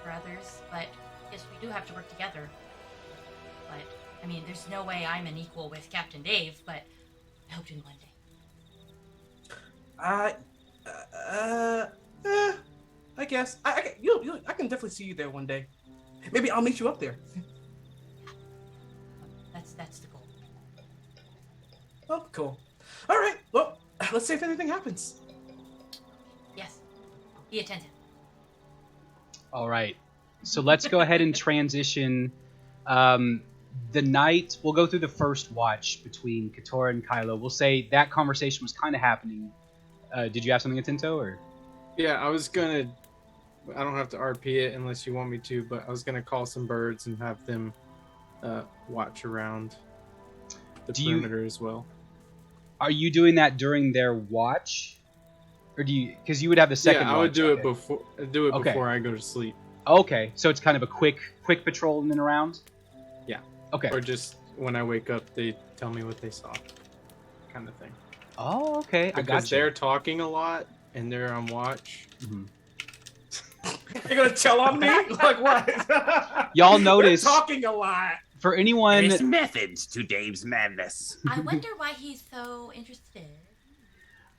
for others, but yes, we do have to work together. But I mean, there's no way I'm an equal with Captain Dave, but I hope to one day. I guess I can definitely see you there one day. Maybe I'll meet you up there. That's the goal. Oh, cool. All right. Well, let's see if anything happens. Yes. Be attentive. All right. So let's go ahead and transition. The night, we'll go through the first watch between Katora and Kylo. We'll say that conversation was kind of happening. Did you have something, Atento, or? Yeah, I don't have to RP it unless you want me to, but I was gonna call some birds and have them watch around the perimeter as well. Are you doing that during their watch, or do you? Because you would have the second. Yeah, I would watch, do okay. it before. Okay. Before I go to sleep. Okay, so it's kind of a quick patrol in and around. Yeah. Okay. Or just when I wake up, they tell me what they saw, kind of thing. Oh, okay. Because I got you. they're talking a lot and they're on watch. Mm-hmm. You're gonna tell on me? Like what? Y'all notice They're talking a lot. For anyone, There's methods to Dave's madness. I wonder why he's so interested.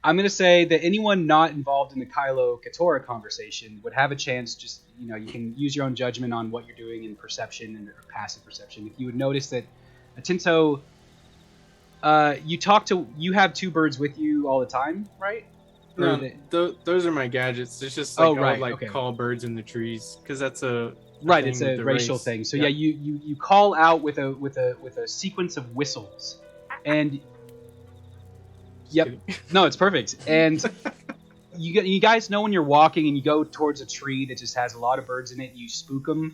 I'm going to say that anyone not involved in the Kylo Katora conversation would have a chance. Just you can use your own judgment on what you're doing in perception and or passive perception. If you would notice that Atinto, you have two birds with you all the time, right? No, those are my gadgets. It's just like I'll call birds in the trees because that's a right. It's a racial thing. So yeah, you call out with a sequence of whistles, and yep, no, it's perfect. And you guys know when you're walking and you go towards a tree that just has a lot of birds in it, you spook them.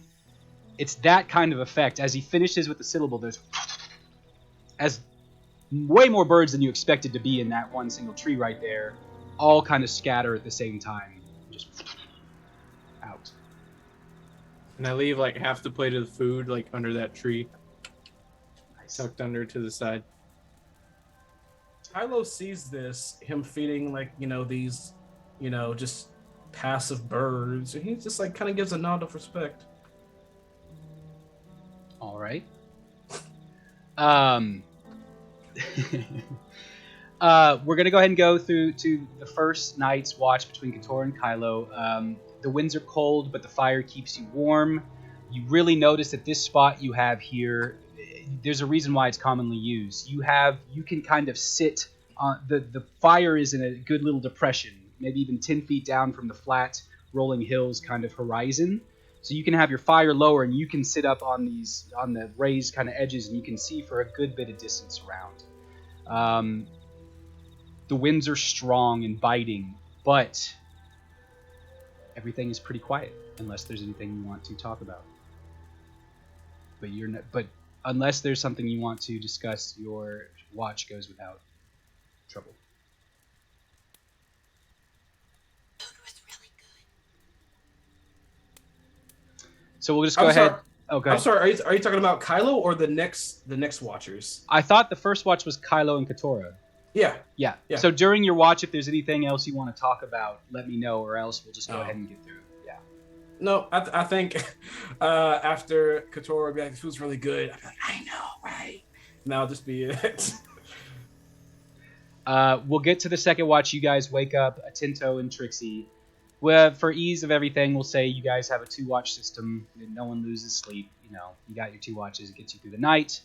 It's that kind of effect. As he finishes with the syllable, there's as way more birds than you expected to be in that one single tree right there. All kind of scatter at the same time, just out. And I leave like half the plate of the food like under that tree, nice. Tucked under to the side. Kylo sees this, him feeding like these, just passive birds, and he just like kind of gives a nod of respect. All right. We're gonna go ahead and go through to the first night's watch between Katora and Kylo. The winds are cold, but the fire keeps you warm. You really notice that this spot you have here, there's a reason why it's commonly used. You can kind of sit on the fire is in a good little depression, maybe even 10 feet down from the flat rolling hills kind of horizon. So you can have your fire lower, and you can sit up on the raised kind of edges, and you can see for a good bit of distance around. The winds are strong and biting, but everything is pretty quiet unless there's anything you want to talk about. But unless there's something you want to discuss, your watch goes without trouble. Food was really So we'll just go I'm ahead. sorry. Oh, go I'm ahead. sorry. Are you talking about Kylo or the next watchers? I thought the first watch was Kylo and Katora. Yeah. Yeah. Yeah. So during your watch, if there's anything else you want to talk about, let me know, or else we'll just go ahead and get through. Yeah. No, I think after Katora be like, this was really good. I'm like, I know, right? And that'll just be it. We'll get to the second watch. You guys wake up, Atento and Trixie. Well, for ease of everything, we'll say you guys have a 2-watch system. And no one loses sleep. You know, you got your 2 watches. It gets you through the night.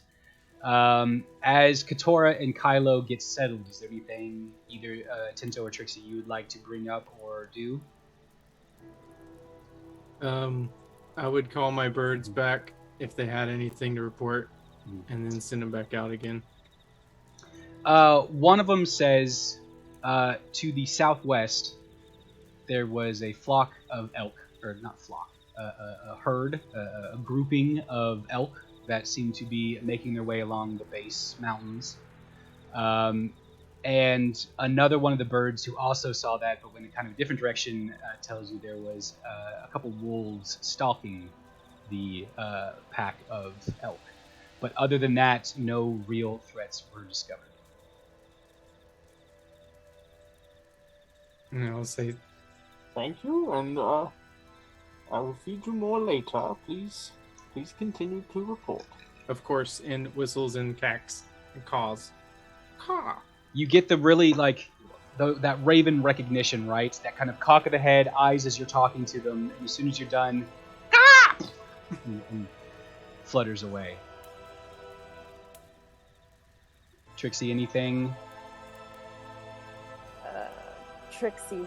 As Katora and Kylo get settled, is there anything either Atento or Trixie you would like to bring up or do? I would call my birds back if they had anything to report, and then send them back out again. One of them says, to the southwest, there was a flock of elk, or not flock, a herd, a grouping of elk that seemed to be making their way along the base mountains. And another one of the birds who also saw that, but went in kind of a different direction, tells you there was a couple wolves stalking the pack of elk. But other than that, no real threats were discovered. And I'll say, Thank you, and I will feed you more later. Please continue to report. of course, in whistles and cacks and caws. Caw. You get the really, that raven recognition, right? That kind of cock of the head, eyes as you're talking to them, and as soon as you're done, and flutters away. Trixie, anything? Trixie's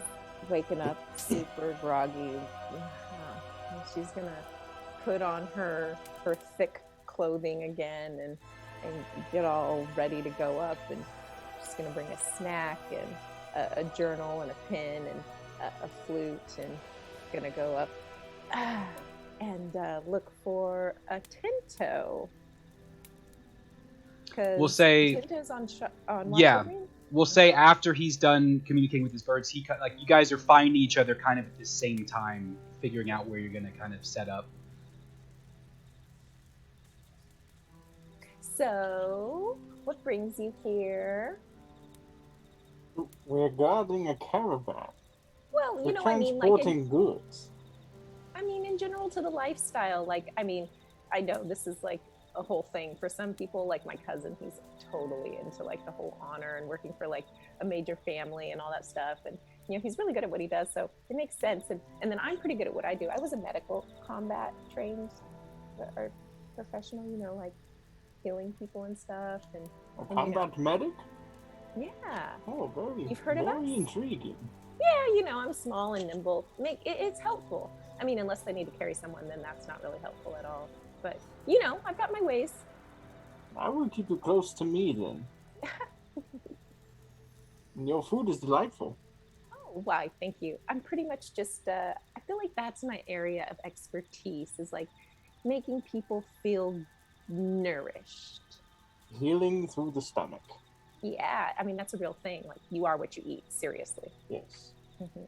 waking up super groggy. And she's gonna put on her thick clothing again and get all ready to go up, and she's gonna bring a snack and a journal and a pen and a flute, and gonna go up and look for a Tinto. We'll say Tinto's on watch yeah. with me? We'll say after he's done communicating with his birds, you guys are finding each other kind of at the same time, figuring out where you're going to kind of set up. So, what brings you here? We're guarding a caravan. Well, you We're know, I mean, transporting goods. in general to the lifestyle. I know this is like a whole thing for some people. Like my cousin, he's totally into like the whole honor and working for like a major family and all that stuff. And you know, he's really good at what he does, so it makes sense. And then I'm pretty good at what I do. I was a medical combat trained or professional, you know, like healing people and stuff. And Combat medic? Yeah. Oh, very. You've heard of us? Very intriguing. Yeah, you know, I'm small and nimble. It's helpful. I mean, unless they need to carry someone, then that's not really helpful at all. But, you know, I've got my ways. I will keep you close to me then. And your food is delightful. Oh, why, thank you. I'm pretty much just, I feel like that's my area of expertise, is like making people feel nourished. Healing through the stomach. Yeah, I mean, that's a real thing. Like, you are what you eat, seriously. Yes. Mm-hmm.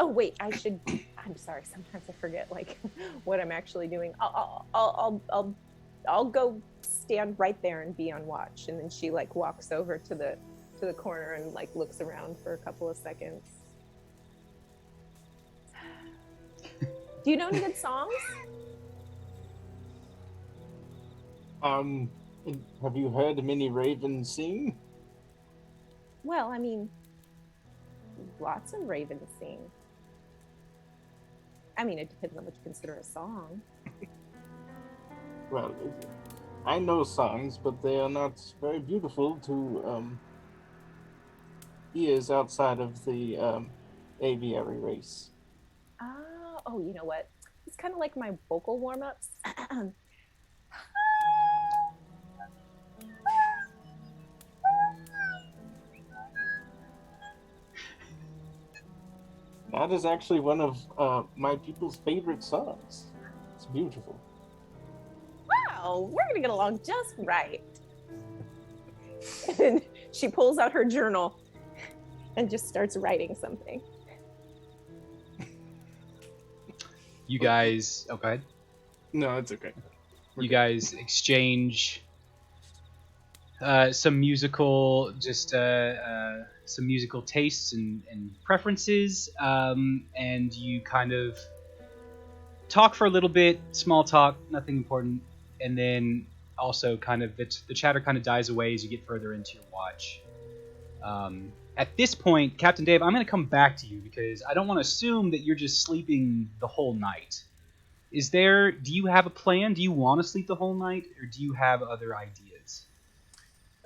Oh, wait, I'm sorry, sometimes I forget, like, what I'm actually doing. I'll go stand right there and be on watch. And then she, like, walks over to the corner and, like, looks around for a couple of seconds. Do you know any good songs? Have you heard many ravens sing? Well, I mean, lots of ravens sing. I mean, it depends on what you consider a song. Well, I know songs, but they are not very beautiful to ears outside of the aviary race. Oh, you know what? It's kind of like my vocal warm-ups. That is actually one of my people's favorite songs. It's beautiful. Wow, we're gonna get along just right. And she pulls out her journal and just starts writing something. You guys, oh, go ahead. No, it's okay. You guys exchange some musical, some musical tastes and preferences, and you kind of talk for a little bit, small talk, nothing important, and then also kind of the chatter kind of dies away as you get further into your watch. At this point, Captain Dave, I'm going to come back to you because I don't want to assume that you're just sleeping the whole night. Do you have a plan? Do you want to sleep the whole night, or do you have other ideas?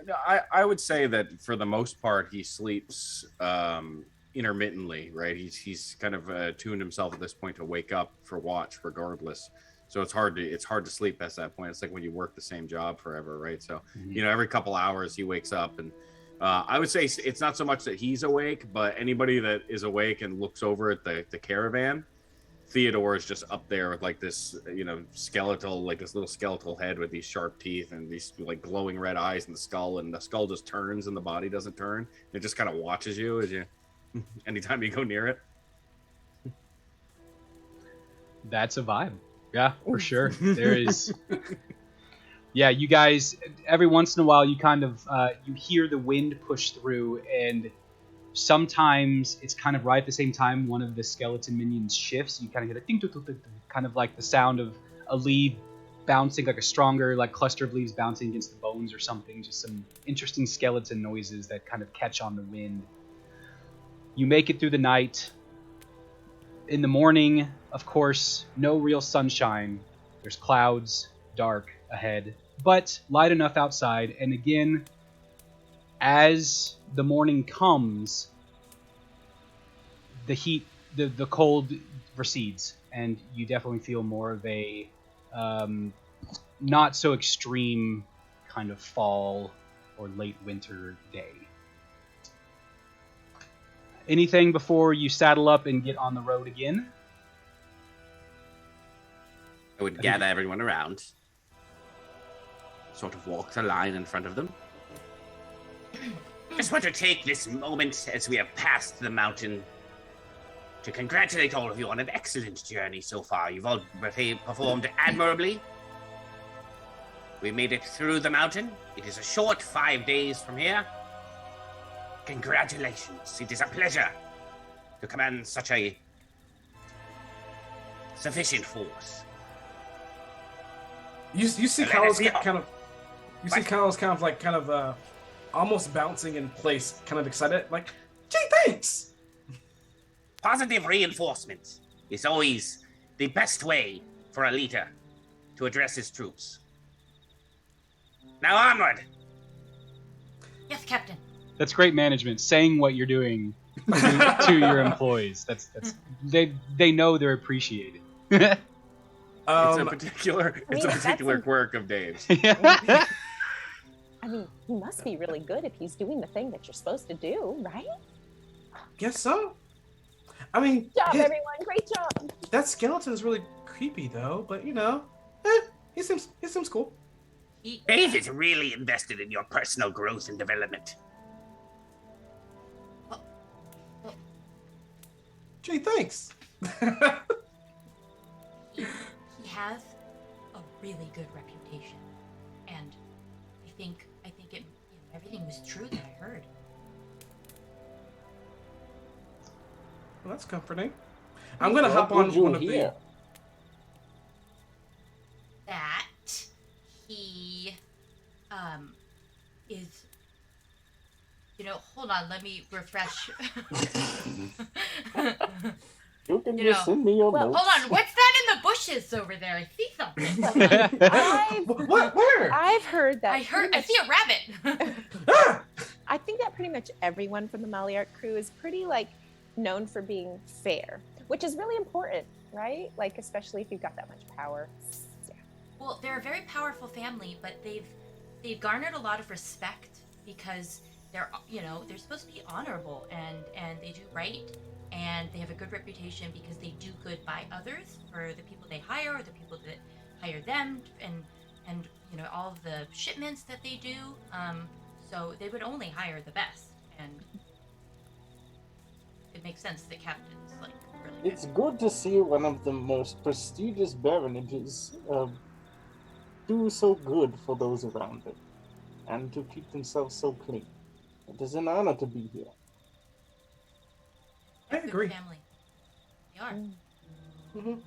No, I would say that for the most part he sleeps intermittently, right? He's kind of tuned himself at this point to wake up for watch regardless. So it's hard to sleep past that point. It's like when you work the same job forever, right? So every couple hours he wakes up, and I would say it's not so much that he's awake, but anybody that is awake and looks over at the caravan, Theodore is just up there with like this, skeletal, like this little skeletal head with these sharp teeth and these like glowing red eyes in the skull, and the skull just turns and the body doesn't turn. It just kind of watches you as you, anytime you go near it. That's a vibe. Yeah, for sure. There is. Yeah, you guys, every once in a while, you kind of, you hear the wind push through, and sometimes it's kind of right at the same time one of the skeleton minions shifts. You kind of get a ding, ding, ding, ding, kind of like the sound of a leaf bouncing, like a stronger like cluster of leaves bouncing against the bones or something. Just some interesting skeleton noises that kind of catch on the wind. You make it through the night. In the morning, of course, no real sunshine. There's clouds, dark ahead, but light enough outside. And again, as the morning comes, the heat, the cold recedes, and you definitely feel more of a not so extreme kind of fall or late winter day. Anything before you saddle up and get on the road again? I would gather everyone around, sort of walk the line in front of them. Just want to take this moment as we have passed the mountain to congratulate all of you on an excellent journey so far. You've all performed admirably. We made it through the mountain. It is a short 5 days from here. Congratulations. It is a pleasure to command such a sufficient force. You see Kyle's kind of almost bouncing in place, kind of excited, like, gee, thanks! Positive reinforcement is always the best way for a leader to address his troops. Now onward! Yes, Captain. That's great management, saying what you're doing to your employees. That's they know they're appreciated. It's a particular quirk of Dave's. I mean, he must be really good if he's doing the thing that you're supposed to do, right? Guess so. I mean, Good job, everyone. Great job. That skeleton is really creepy, though. But he seems cool. Dave is really invested in your personal growth and development. Gee, thanks. He has a really good reputation, and I think it, everything was true that I heard. Well, that's comforting. I'm gonna hop on one of the. That he is. Hold on. Let me refresh. You can just send me your notes. Hold on. What's that in the bushes over there? I see something. What? Where? I've heard that. I see a rabbit. I think that pretty much everyone from the Maliart crew is pretty known for being fair, which is really important, right? Especially if you've got that much power. Yeah. Well, they're a very powerful family, but they've garnered a lot of respect because they're supposed to be honorable and they do right, and they have a good reputation because they do good by others, for the people they hire, or the people that hire them, and all of the shipments that they do. So they would only hire the best, and it makes sense that captains Really good. It's good to see one of the most prestigious baronages do so good for those around them, and to keep themselves so clean. It is an honor to be here. I Good agree. family. They are. Mhm.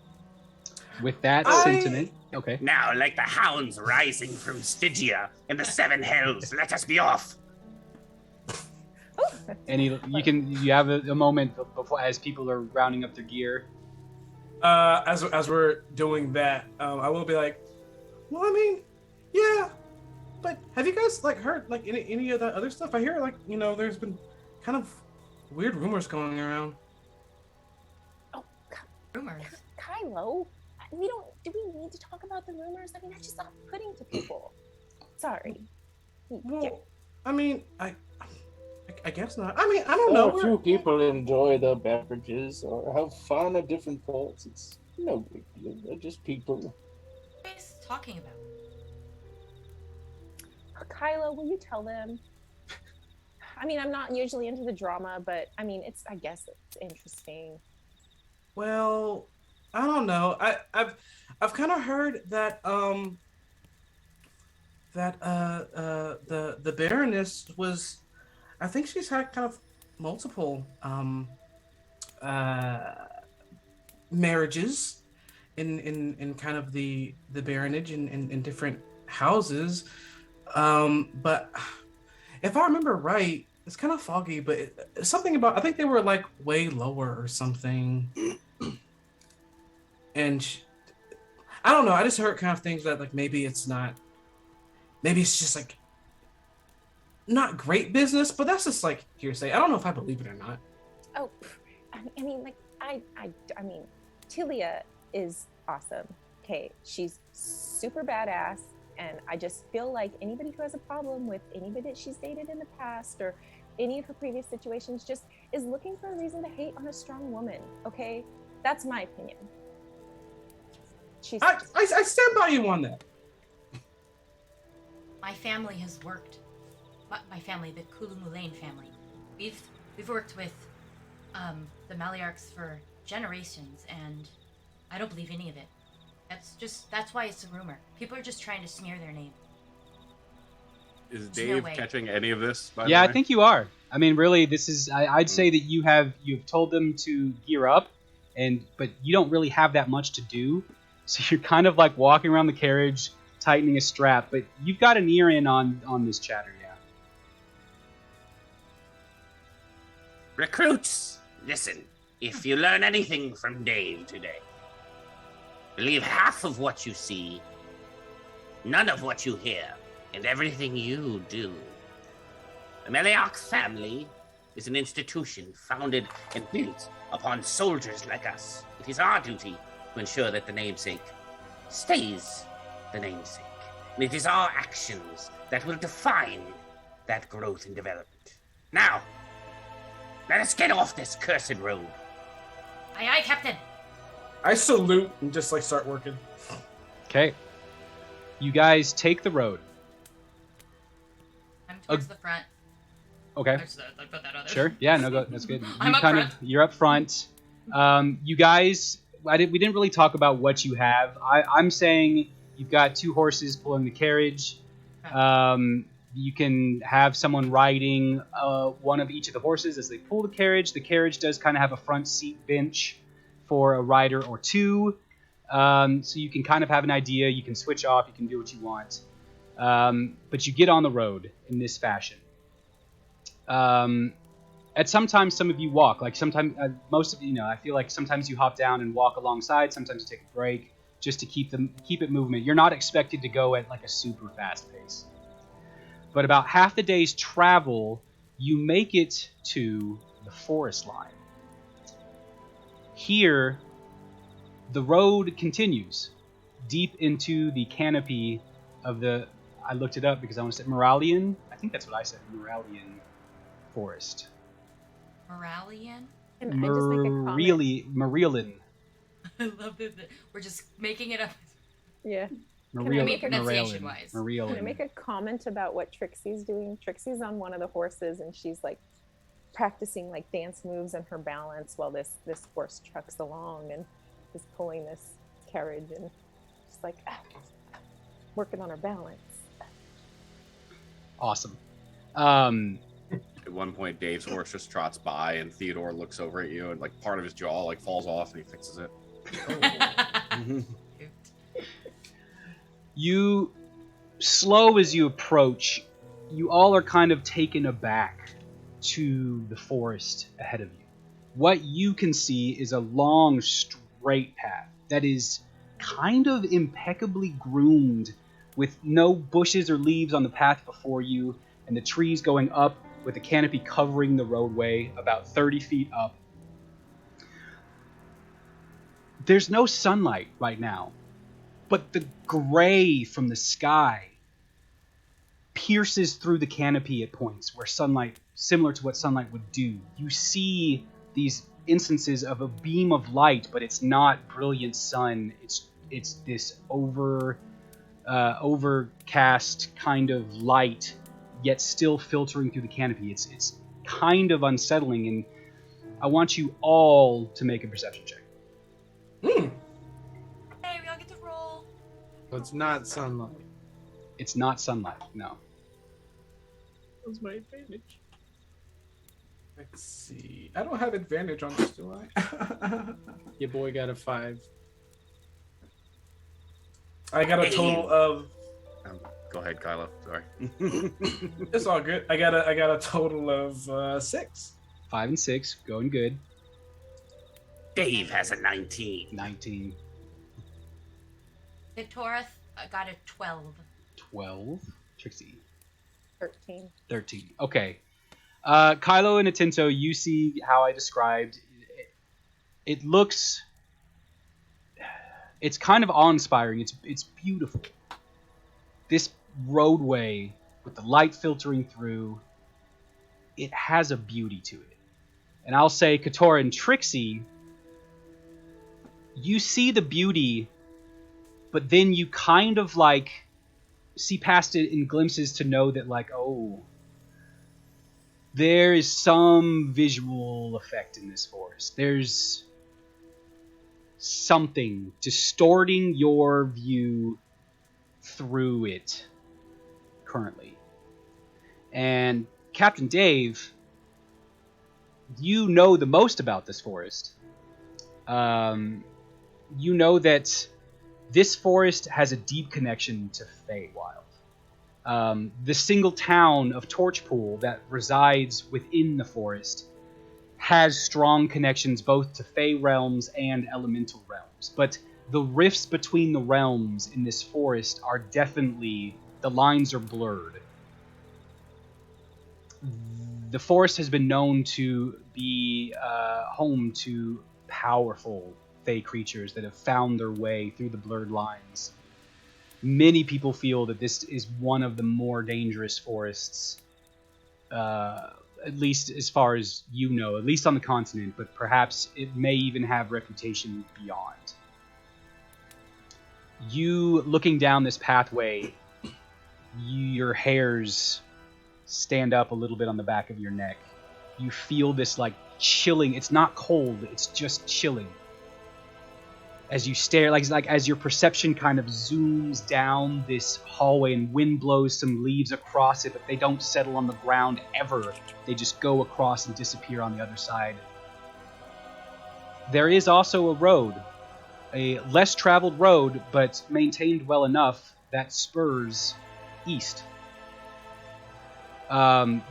With that I- sentiment, okay. Now, like the hounds rising from Stygia in the seven hells, let us be off. And you have a moment before as people are rounding up their gear. As we're doing that, I will be like, well, I mean, yeah, but have you guys like heard like any of that other stuff? I hear like there's been kind of weird rumors going around. Rumors. Kylo, do we need to talk about the rumors? I mean, that's just off-putting to people. Sorry. Well, I mean, I guess not. I mean, I don't know. A few people enjoy the beverages or have fun at different points. It's no big deal. They're just people. What are you guys talking about? Kylo, will you tell them? I mean, I'm not usually into the drama, but I mean, I guess it's interesting. Well, I don't know. I've kind of heard that the Baroness was, I think she's had kind of multiple marriages in kind of the baronage in different houses. But if I remember right, it's kind of foggy, but it's something about, I think they were like way lower or something. And I don't know. I just heard kind of things that like maybe it's just like not great business, but that's just like hearsay. I don't know if I believe it or not. Oh, I mean, like I mean, Tilia is awesome. Okay, she's super badass, and I just feel like anybody who has a problem with anybody that she's dated in the past or any of her previous situations just is looking for a reason to hate on a strong woman. Okay, that's my opinion. I stand by you on that. My family has worked. My family, the Kulumulain family, we've worked with the Matriarchs for generations, and I don't believe any of it. That's why it's a rumor. People are just trying to smear their name. Is There's no Dave way. catching any of this? By Yeah, the I way? think you are. I mean, really, this is. I'd say that you've told them to gear up, but you don't really have that much to do. So you're kind of like walking around the carriage, tightening a strap. But you've got an ear in on this chatter, yeah. Recruits, listen. If you learn anything from Dave today, believe half of what you see, none of what you hear, and everything you do. The Meliarch family is an institution founded and built upon soldiers like us. It is our duty to ensure that the namesake stays the namesake. And it is our actions that will define that growth and development. Now, let us get off this cursed road. Aye, aye, Captain. I salute and just like start working. Okay. You guys take the road. I'm towards the front. Okay. I put that on there. Sure. Yeah. No. That's good. I'm up front. You're up front. You guys. We didn't really talk about what you have. I'm saying you've got 2 horses pulling the carriage. You can have someone riding one of each of the horses as they pull the carriage. The carriage does kind of have a front seat bench for a rider or 2. So you can kind of have an idea. You can switch off. You can do what you want. But you get on the road in this fashion. At sometimes some of you walk. Like sometimes most of you, I feel like sometimes you hop down and walk alongside. Sometimes you take a break just to keep it movement. You're not expected to go at like a super fast pace. But about half the day's travel, you make it to the forest line. Here, the road continues deep into the canopy of the. I looked it up because I want to say Moralian. I think that's what I said. Moralian forest. Moralian? Can I just make a comment? Moralian. I love that we're just making it up. Yeah. pronunciation-wise. Can I make a comment about what Trixie's doing? Trixie's on one of the horses, and she's like practicing like dance moves and her balance while this horse trucks along and is pulling this carriage, and just like working on her balance. Awesome. At one point, Dave's horse just trots by, and Theodore looks over at you, and like part of his jaw like falls off, and he fixes it. You, slow as you approach, you all are kind of taken aback to the forest ahead of you. What you can see is a long, straight path that is kind of impeccably groomed, with no bushes or leaves on the path before you, and the trees going up with a canopy covering the roadway about 30 feet up. There's no sunlight right now, but the gray from the sky pierces through the canopy at points where sunlight, similar to what sunlight would do. You see these instances of a beam of light, but it's not brilliant sun. It's this overcast kind of light, yet still filtering through the canopy. It's kind of unsettling, and I want you all to make a perception check. Hey, we all get to roll. So it's not sunlight. It's not sunlight, no. That's my advantage. Let's see. I don't have advantage on this, do I? Your boy got a 5. I got a total of. Go ahead, Kylo. Sorry. It's all good. I got a total of 6. 5 and 6, going good. Dave has a 19. 19. Victoria got a 12. 12. Trixie. 13. 13. Okay. Kylo and Atinto, you see how I described. It looks... It's kind of awe-inspiring. It's beautiful. This roadway, with the light filtering through, it has a beauty to it. And I'll say, Katora and Trixie, you see the beauty, but then you kind of like see past it in glimpses to know that, like, oh, there is some visual effect in this forest. There's something distorting your view through it currently. And Captain Dave, you know the most about this forest. You know that this forest has a deep connection to Feywild. The single town of Torchpool that resides within the forest has strong connections both to Fey realms and elemental realms. But the rifts between the realms in this forest are definitely, the lines are blurred. The forest has been known to be home to powerful Fey creatures that have found their way through the blurred lines. Many people feel that this is one of the more dangerous forests, at least as far as you know, at least on the continent, but perhaps it may even have reputation beyond. You, looking down this pathway, your hairs stand up a little bit on the back of your neck. You feel this like chilling, it's not cold, it's just chilling. As you stare, like as your perception kind of zooms down this hallway and wind blows some leaves across it, but they don't settle on the ground ever. They just go across and disappear on the other side. There is also a road, a less traveled road, but maintained well enough, that spurs east.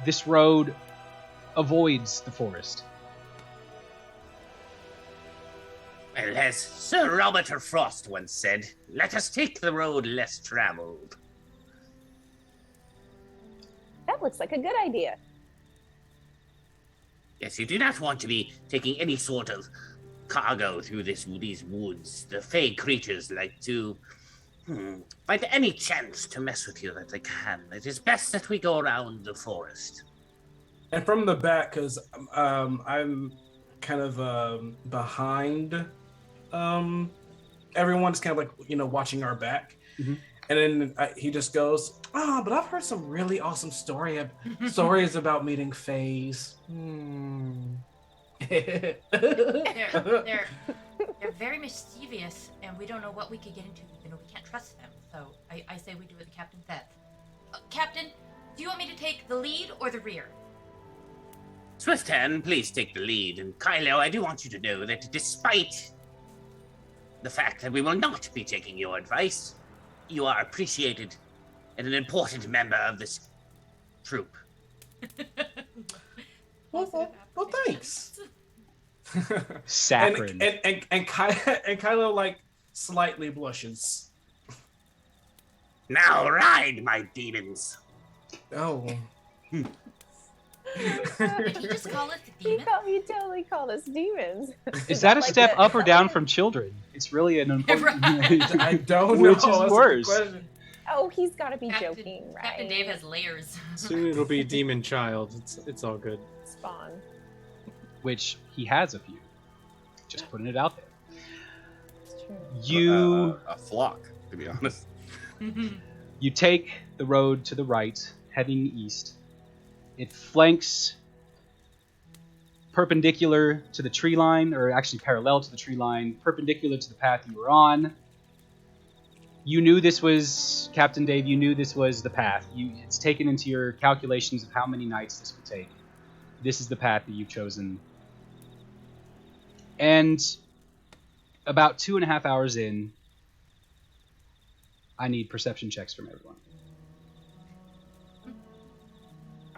This road avoids the forest. Well, as Sir Robert of Frost once said, let us take the road less traveled. That looks like a good idea. Yes, you do not want to be taking any sort of cargo through these woods. The Fey creatures like to find any chance to mess with you that they can. It is best that we go around the forest. And from the back, because I'm kind of behind everyone's kind of like, watching our back. Mhm. And then he just goes, But I've heard some really awesome stories about meeting fays. They're very mischievous, and we don't know what we could get into. You know, we can't trust them. So I say we do what the captain says. Captain, do you want me to take the lead or the rear? Swifthand, please take the lead. And Kylo, I do want you to know that despite the fact that we will not be taking your advice, you are appreciated and an important member of this troop. Well, thanks. Saccharine. And Kylo like slightly blushes. Now ride, my demons. Oh. Did he just call us the demon? He totally called us demons. Is that a Like step the- up or down from children? It's really an important. Right. I don't know. Which is That's a good worse? question. Oh, he's got to be Captain, joking, right? Captain Dave has layers. Soon it'll be demon child. It's all good. Spawn. Which he has a few. Just putting it out there. It's true. You a flock, to be honest. you take the road to the right, heading east. It flanks perpendicular to the tree line, or actually parallel to the tree line, perpendicular to the path you were on. You knew this was, Captain Dave, you knew this was the path. It's taken into your calculations of how many nights this would take. This is the path that you've chosen. And about 2.5 hours in, I need perception checks from everyone.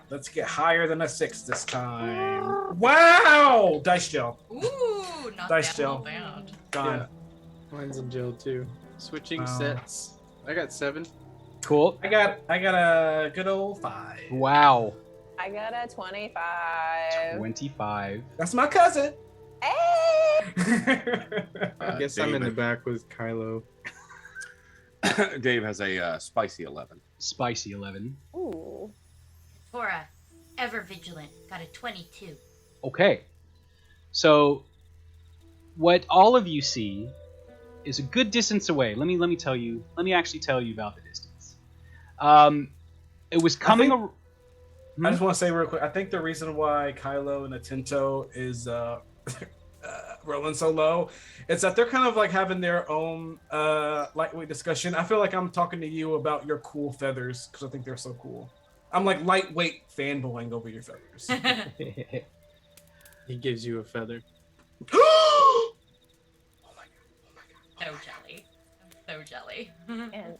Let's get higher than a 6 this time. Wow! Dice gel. Ooh, not Dice bad, gel. not bad. Gone. Yeah. Mine's in jail too. Switching Oh. sets. I got 7. Cool. I got a good old 5. Wow. I got a 25. 25. That's my cousin. Hey! I guess I'm in the back with Kylo. Dave has a spicy 11. Spicy 11. Ooh. Tora, ever vigilant, got a 22. Okay. So, what all of you see is a good distance away. Let me tell you. Let me actually tell you about the distance. It was coming. I just want to say real quick. I think the reason why Kylo and Atento is rolling so low, it's that they're kind of like having their own lightweight discussion. I feel like I'm talking to you about your cool feathers because I think they're so cool. I'm like lightweight fanboying over your feathers. He gives you a feather. Oh my god! So jelly. I'm so jelly. And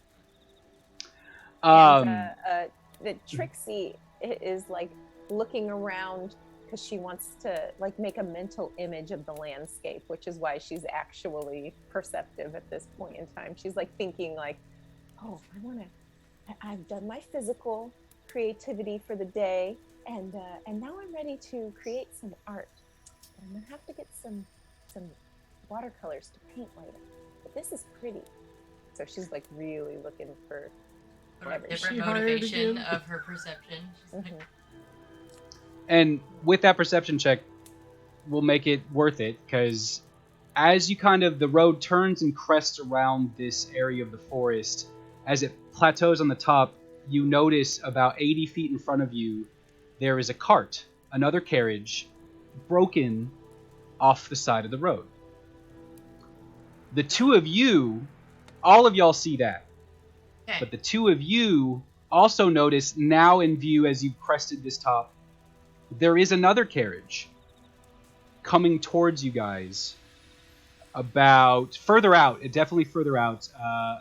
the Trixie is like looking around because she wants to like make a mental image of the landscape, which is why she's actually perceptive at this point in time. She's like thinking like, oh, I've done my physical creativity for the day, and now I'm ready to create some art. I'm gonna have to get some watercolors to paint later. But this is pretty. So she's like really looking for whatever. Different She hired motivation again? of her perception. She's like, Mhm. And with that perception check, we'll make it worth it, because as you the road turns and crests around this area of the forest, as it plateaus on the top, you notice about 80 feet in front of you, there is a cart, another carriage, broken off the side of the road. The two of you, all of y'all see that, okay. but the two of you also notice, now in view as you've crested this top, there is another carriage coming towards you guys about further out, definitely further out,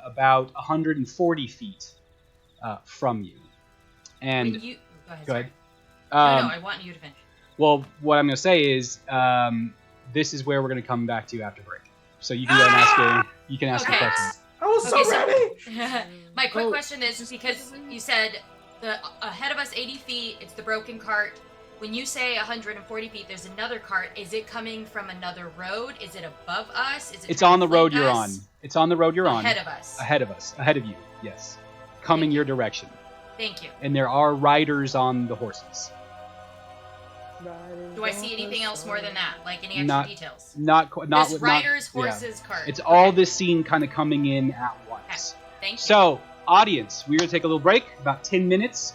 about 140 feet from you. And When you, go ahead. go Sorry. ahead. No, I want you to finish. Well, what I'm going to say is this is where we're going to come back to after break. So you can go and ask your Okay. questions. I was so Okay, ready. My quick question is, because you said the ahead of us 80 feet, it's the broken cart. When you say 140 feet, there's another cart. Is it coming from another road? Is it above us? Is it It's on the road flank you're us? on. It's on the road you're on. Ahead of us. Ahead of us. Ahead of you. Yes. Coming your direction. Thank you. And there are riders on the horses. Do I see anything else more than that? Like any extra Not- details? Not This riders, yeah. horses, cart. It's all Okay. this scene kind of coming in at once. Thank you. So, audience, we're going to take a little break, about 10 minutes.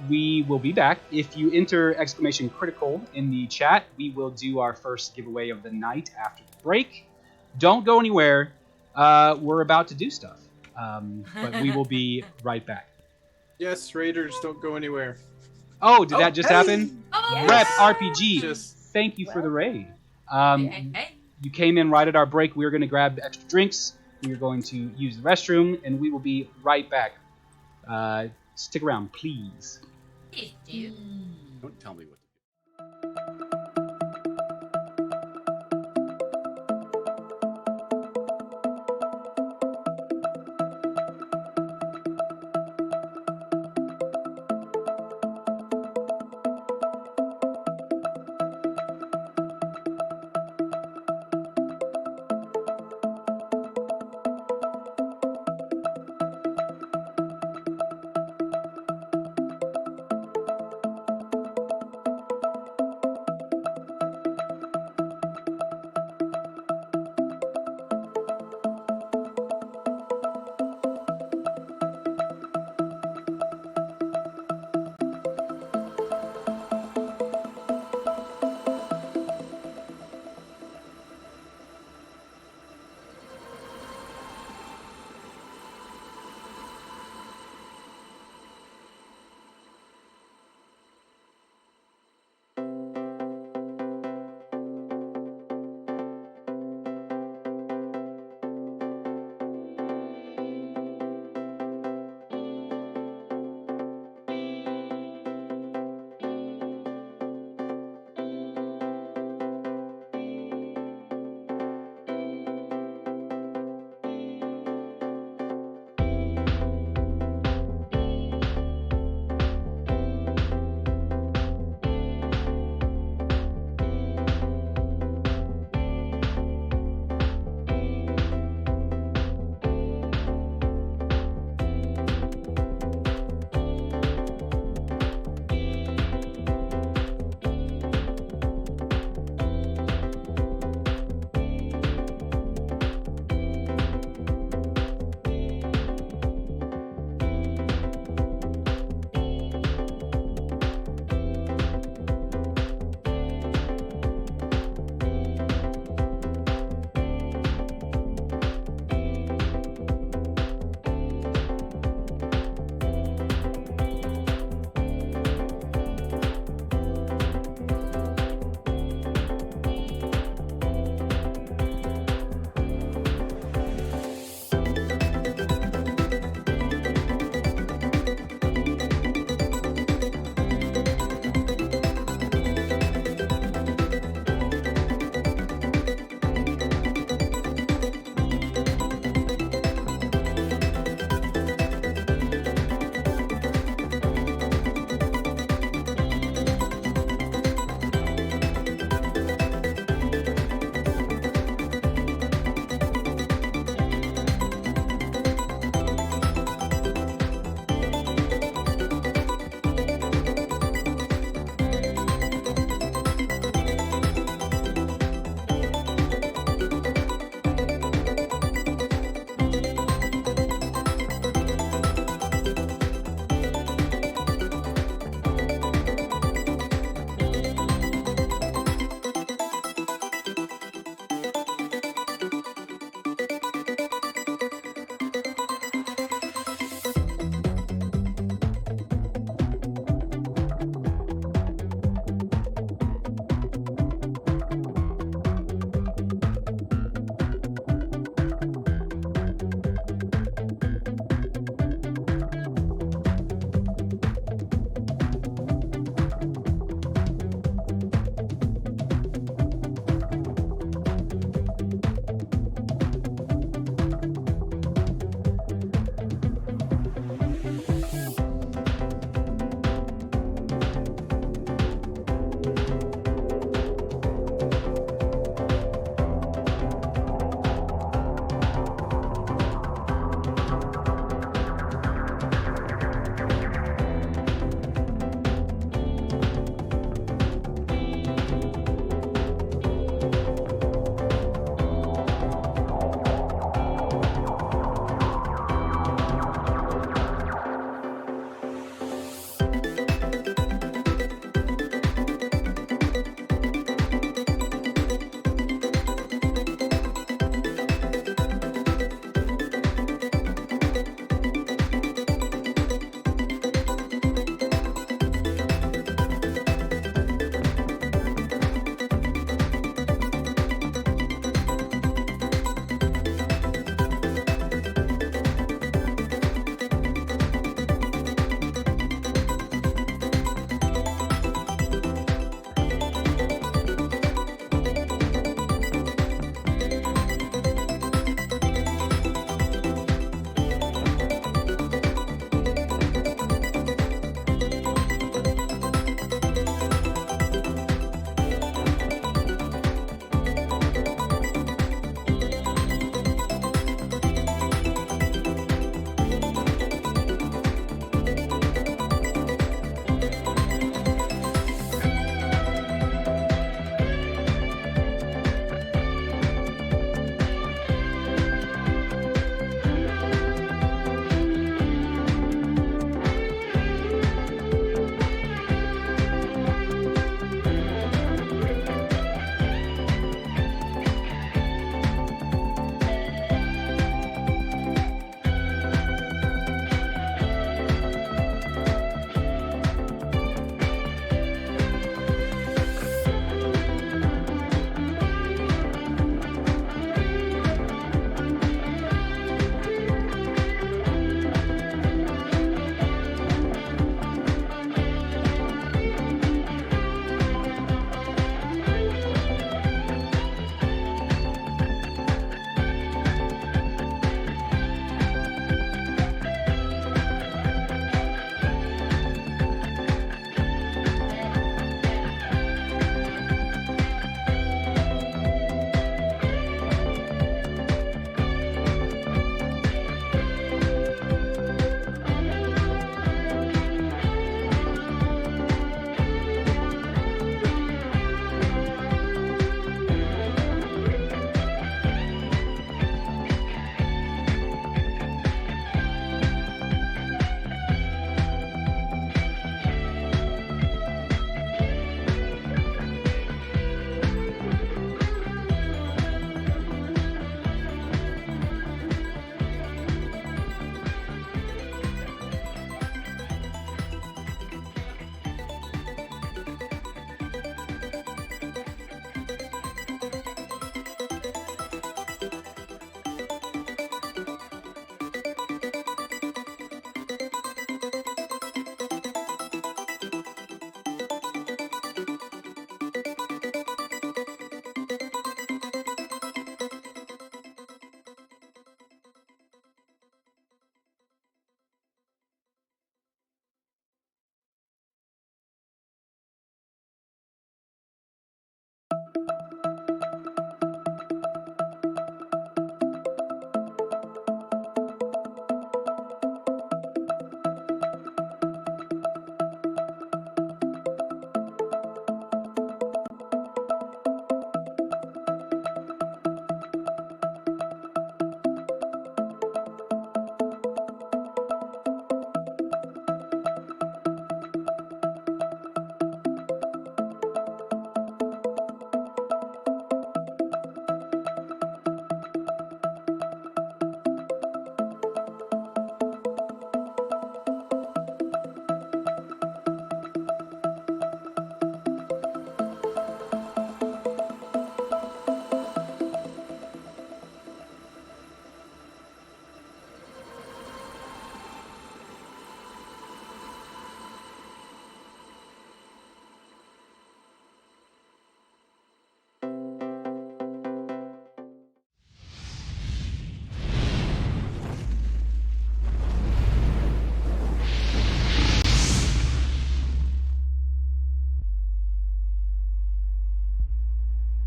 We will be back. If you enter exclamation critical in the chat, we will do our first giveaway of the night after the break. Don't go anywhere. We're about to do stuff. But we will be right back. Yes, Raiders, don't go anywhere. Oh, did that just happen? Oh, Rep Yes. RPG. Just- Thank you for the raid. Hey. You came in right at our break. We are going to grab extra drinks. We are going to use the restroom, and we will be right back. Stick around, please. Please do. Don't tell me what to do.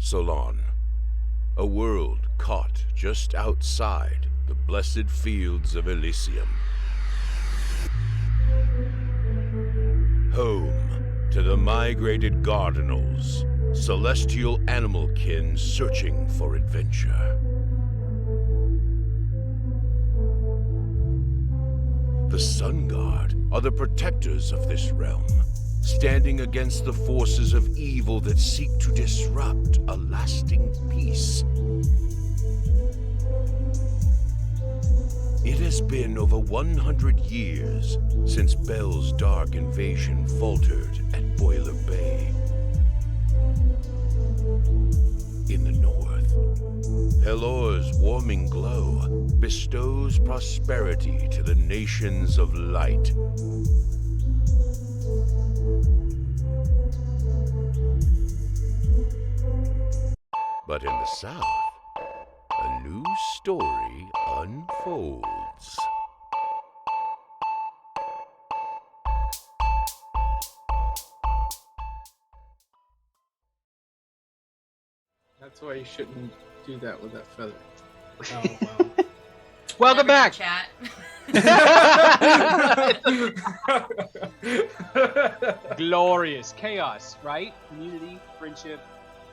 Solon, a world caught just outside the blessed fields of Elysium. Home to the migrated Gardenals, celestial animal kin searching for adventure. The Sun Guard are the protectors of this realm, standing against the forces of evil that seek to disrupt a lasting peace. It has been over 100 years since Bell's dark invasion faltered at Boiler Bay. In the north, Pelor's warming glow bestows prosperity to the nations of light. But in the south, a new story unfolds. That's why you shouldn't do that with that feather. Oh, wow. Welcome Never back. Chat. Glorious chaos, right? Community, friendship,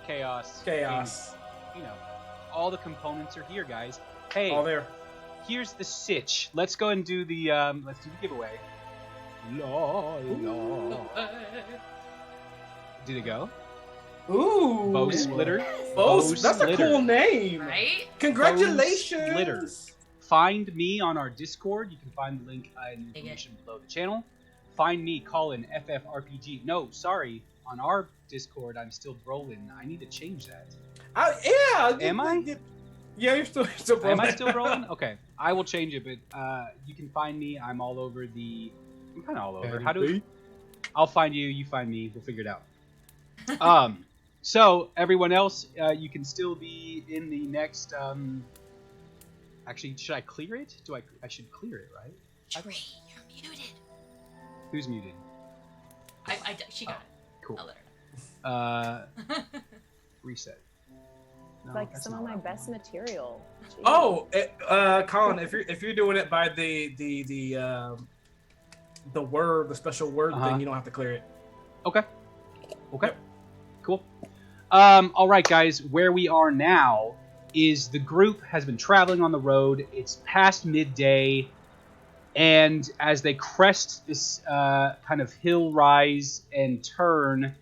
chaos, Chaos. and, you know, all the components are here, guys. Hey, All there. here's the sitch. Let's go and do the giveaway. La, la. Did it go? Ooh. Bow Splitter. Bow, Bow that's a Splitter. cool name. Right? Congratulations. Bow Splitter. Find me on our Discord. You can find the link in the Dig it. information below the channel. Find me, Colin, FFRPG. No, sorry. On our Discord, I'm still Brolin. I need to change that. Yeah. Am I? Yeah, you're still Am I rolling. still Brolin? Okay. I will change it, but you can find me. I'm all over the... I'm kind of all over. How do we... I'll find you. You find me. We'll figure it out. So, everyone else, you can still be in the next... Actually, should I clear it? I should clear it, right? Tree, you're muted. Who's muted? She got it. Cool. I'll let her know. Reset. No, Like that's some of not my what I best material. Jeez. Oh, Colin, if you're doing it by the word, the special word Uh-huh. thing, you don't have to clear it. want. Okay. Yep. Cool. All right, guys. Where we are now is the group has been traveling on the road. It's past midday, and as they crest this kind of hill rise and turn,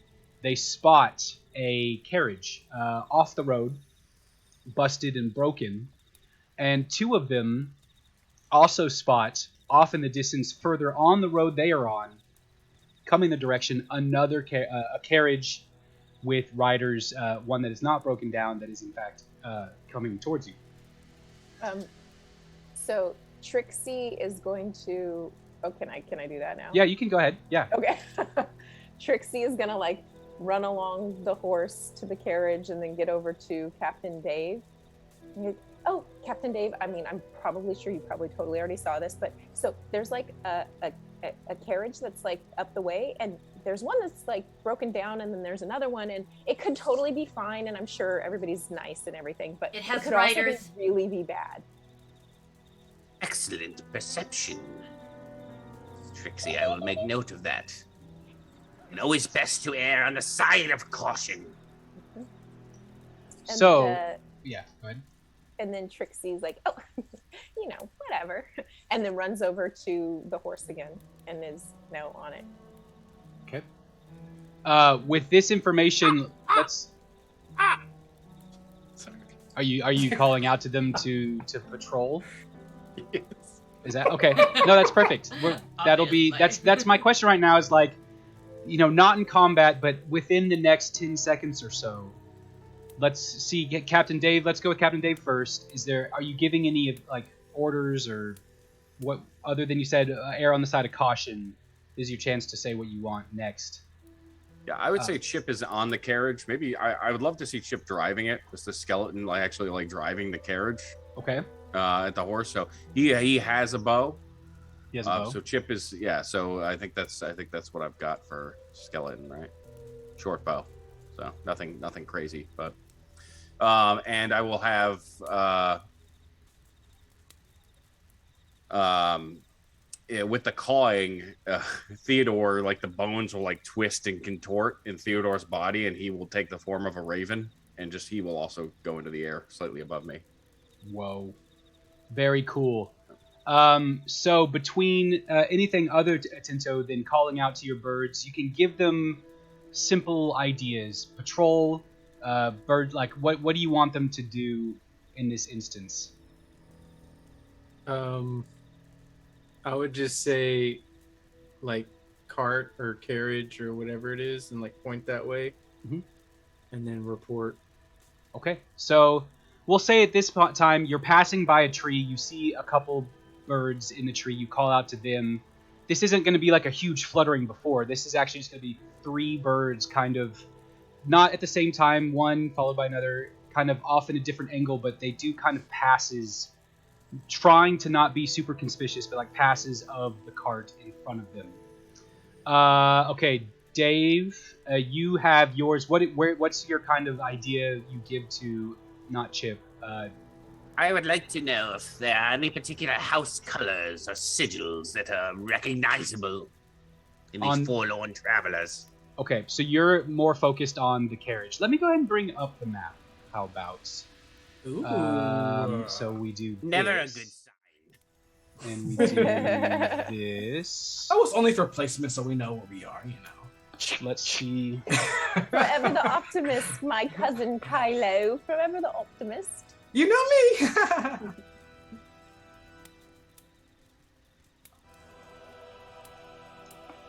they spot a carriage off the road, busted and broken, and two of them also spot off in the distance, further on the road they are on, coming the direction, another a carriage with riders, one that is not broken down, that is in fact coming towards you. So Trixie is going to. Oh, can I do that now? Yeah, you can go ahead. Yeah. Okay. Trixie is gonna like run along the horse to the carriage and then get over to Captain Dave. Oh, Captain Dave. I mean, I'm probably sure you probably totally already saw this, but so there's like a carriage that's like up the way, and there's one that's like broken down, and then there's another one, and it could totally be fine, and I'm sure everybody's nice and everything, but It has could riders. also really be bad. Excellent perception. Trixie, I will make note of that. And always best to err on the side of caution. And, So, uh, yeah, go ahead. and then Trixie's like, oh, whatever, and then runs over to the horse again and is now on it. Okay. With this information, let's. Sorry. Are you calling out to them to patrol? Yes. Is that okay? No, that's perfect. That'll be that's my question right now. Is like, not in combat, but within the next 10 seconds or so. Let's see. Get Captain Dave. Let's go with Captain Dave first. Are you giving any like orders or what other than you said err on the side of caution? Is your chance to say what you want next? Yeah, I would say Chip is on the carriage. Maybe I would love to see Chip driving it. Just the skeleton actually driving the carriage Okay. at the horse. So he has a bow. He has a bow. So Chip is So I think that's what I've got for skeleton, right? Short bow. So nothing crazy, but And I will have with the clawing, Theodore, like the bones will like twist and contort in Theodore's body, and he will take the form of a raven, and just he will also go into the air slightly above me. Whoa. Very cool. So between anything other Tinto than calling out to your birds, you can give them simple ideas. Patrol, bird, like what do you want them to do in this instance? I would just say, like, cart or carriage or whatever it is, and like point that way, and then report. Okay, so we'll say at this time you're passing by a tree, you see a couple birds in the tree, you call out to them. This isn't going to be like a huge fluttering before. This is actually just going to be 3 birds kind of not at the same time, one followed by another, kind of off in a different angle, but they do kind of passes, trying to not be super conspicuous, but like passes of the cart in front of them. Okay, Dave, you have yours. What's your kind of idea you give to not Chip? I would like to know if there are any particular house colors or sigils that are recognizable in these forlorn travelers. Okay, so you're more focused on the carriage. Let me go ahead and bring up the map. How about? Ooh. So we do Never this, a good sign. and we do this. That was only for placement, so we know where we are. Let's see. Forever the optimist, my cousin Kylo. Forever the optimist. You know me.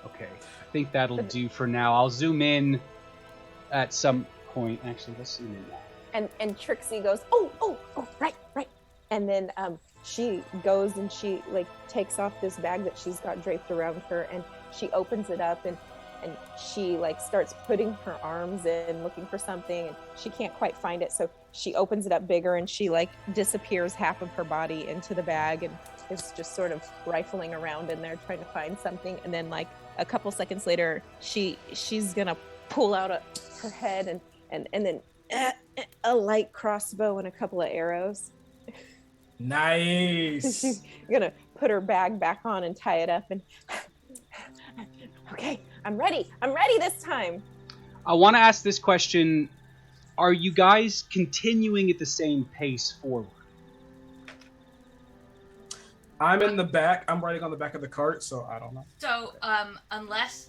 Okay, I think that'll do for now. I'll zoom in at some point. Actually, let's zoom in. And Trixie goes, oh, right. And then she goes and she like takes off this bag that she's got draped around her, and she opens it up and she like starts putting her arms in looking for something, and she can't quite find it, so she opens it up bigger and she like disappears half of her body into the bag and is just sort of rifling around in there trying to find something. And then like a couple seconds later she's gonna pull out her head and then a light crossbow and a couple of arrows. Nice. She's gonna put her bag back on and tie it up and okay, I'm ready this time. I want to ask this question. Are you guys continuing at the same pace forward? I'm in the back. I'm riding on the back of the cart, so I don't know. So, unless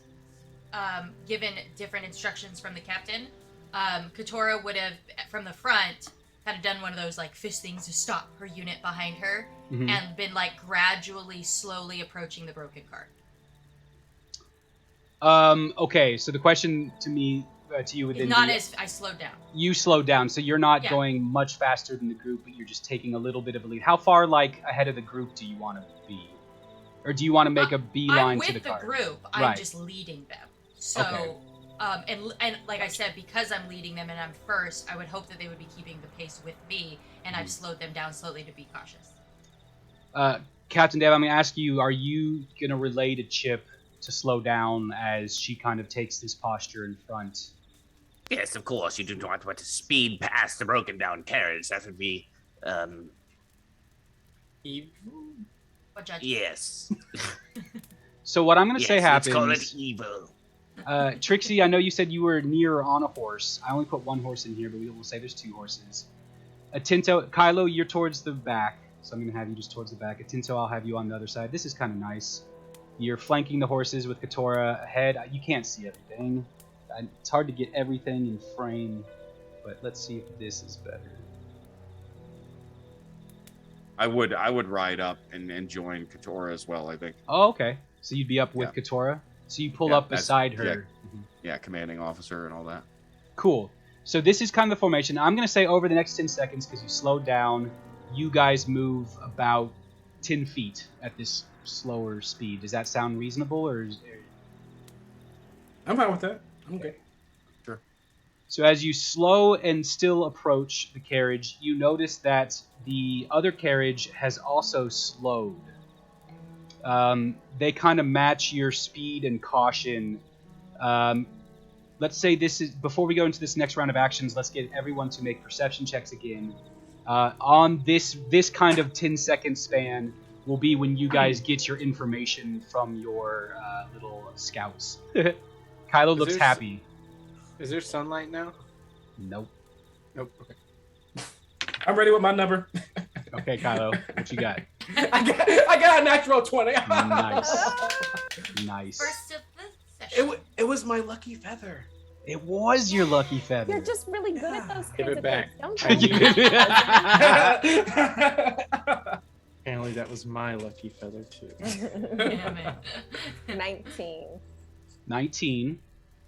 given different instructions from the captain, Katora would have, from the front, kind of done one of those like fist things to stop her unit behind her, and been like gradually, slowly approaching the broken cart. Okay, so the question to me, to you would then not be, as I slowed down. You slowed down, so you're not going much faster than the group, but you're just taking a little bit of a lead. How far, like, ahead of the group do you want to be? Or do you want to make a beeline to the cart? I'm with the group. Right. I'm just leading them. So, okay. And like I said, because I'm leading them and I'm first, I would hope that they would be keeping the pace with me, and I've slowed them down slowly to be cautious. Captain Dave, I'm going to ask you, are you going to relay to Chip to slow down as she kind of takes this posture in front? Yes, of course. You do not want to speed past the broken down carriage. That would be, evil. What judge? Yes. So what I'm going to say happens. Let's call it evil. Trixie, I know you said you were near or on a horse. I only put 1 horse in here, but we will say there's 2 horses. Tinto, Kylo, you're towards the back, so I'm going to have you just towards the back. Tinto, I'll have you on the other side. This is kind of nice. You're flanking the horses with Katora ahead. You can't see everything. It's hard to get everything in frame, but let's see if this is better. I would ride up and join Katora as well, I think. Oh, okay. So you'd be up with Katora? So you pull up beside her. Yeah, commanding officer and all that. Cool. So this is kind of the formation. I'm going to say over the next 10 seconds, because you slowed down, you guys move about 10 feet at this slower speed. Does that sound reasonable, or I'm fine with that. I'm okay. Sure. So as you slow and still approach the carriage, you notice that the other carriage has also slowed. They kind of match your speed and caution. let's say this is before we go into this next round of actions. Let's get everyone to make perception checks again. On this kind of 10-second span will be when you guys get your information from your little scouts. Kylo looks happy. Is there sunlight now? Nope. Nope. Okay. I'm ready with my number. Okay, Kylo, what you got? I got a natural 20. Nice. First of the session. It was my lucky feather. It was your lucky feather. You're just really good at those Give kinds it of back. things. Don't you? Apparently that was my lucky feather too. Damn it. 19. 19.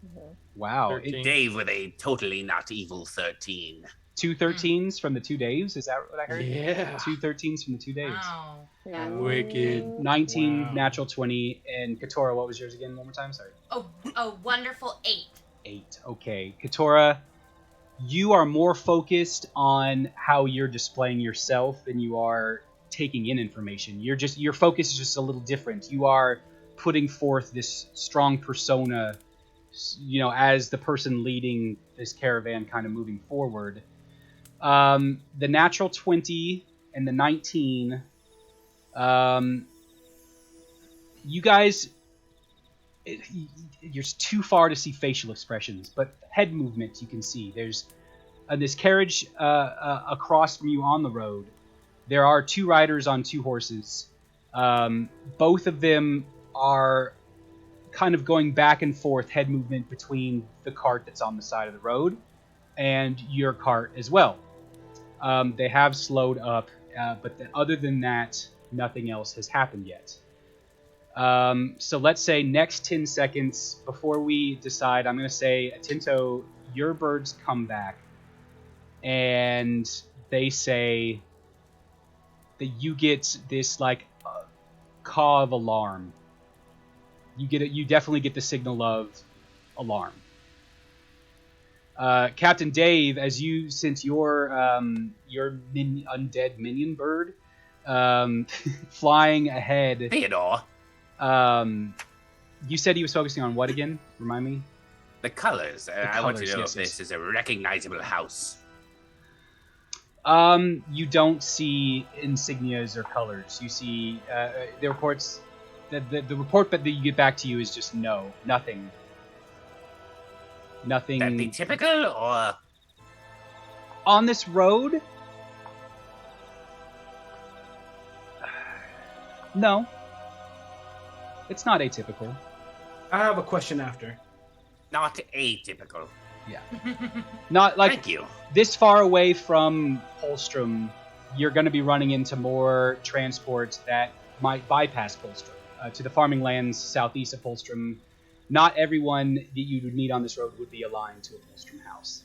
Mhm. Wow. 13. Dave with a totally not evil 13. 2 13s from the 2 Daves. Is that what I heard? Yeah. 2 13s from the 2 Daves. Wow. Wicked. 19, Wow. natural 20, and Katora, what was yours again? One more time, sorry. Oh, a wonderful 8. 8. Okay, Katora, you are more focused on how you're displaying yourself than you are taking in information. Your focus is just a little different. You are putting forth this strong persona, as the person leading this caravan, kind of moving forward. The natural 20 and the 19. You guys, you're too far to see facial expressions, but head movement you can see. There's this carriage across from you on the road. There are 2 riders on 2 horses. Both of them are kind of going back and forth, head movement between the cart that's on the side of the road and your cart as well. They have slowed up, but other than that, nothing else has happened yet. So let's say next 10 seconds before we decide, I'm going to say, Tinto, your birds come back, and they say that you get this caw of alarm. You definitely get the signal of alarm. Captain Dave, as you sense your undead minion bird flying ahead. Theodore, You said he was focusing on what again? Remind me. the colors. I want to colours, know yes, if this is a recognizable house. You don't see insignias or colors. You see the reports. The report that you get back to you is just nothing. Nothing. That be typical, or On this road? No. It's not atypical. I have a question after. not atypical? Not like Thank you. this far away from Pulstram, you're going to be running into more transports that might bypass Pulstram. To the farming lands southeast of Pulstram, not everyone that you would meet on this road would be aligned to a Pulstram house.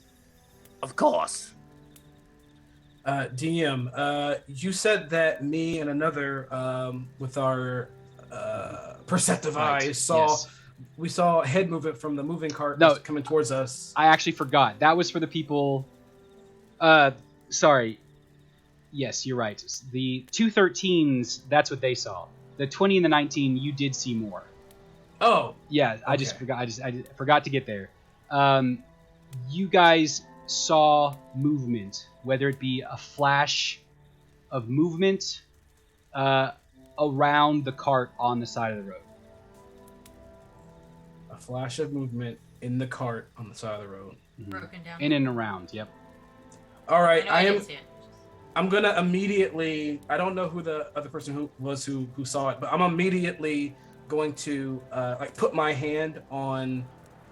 Of course. DM, you said that me and another with our perceptive Right, eyes saw yes. we saw head movement from the moving cart No. that's coming towards us. I actually forgot. That was for the people... sorry. Yes, you're right. The 2 13s, that's what they saw. The 20 and the 19, you did see more. Oh, Yeah, I just Okay. forgot. I forgot to get there. You guys saw movement, whether it be a flash of movement around the cart on the side of the road. a flash of movement in the cart on the side of the road. Broken down. In and around. Yep. All right, I didn't see it. I'm gonna immediately. I don't know who the other person who saw it, but I'm immediately going to put my hand on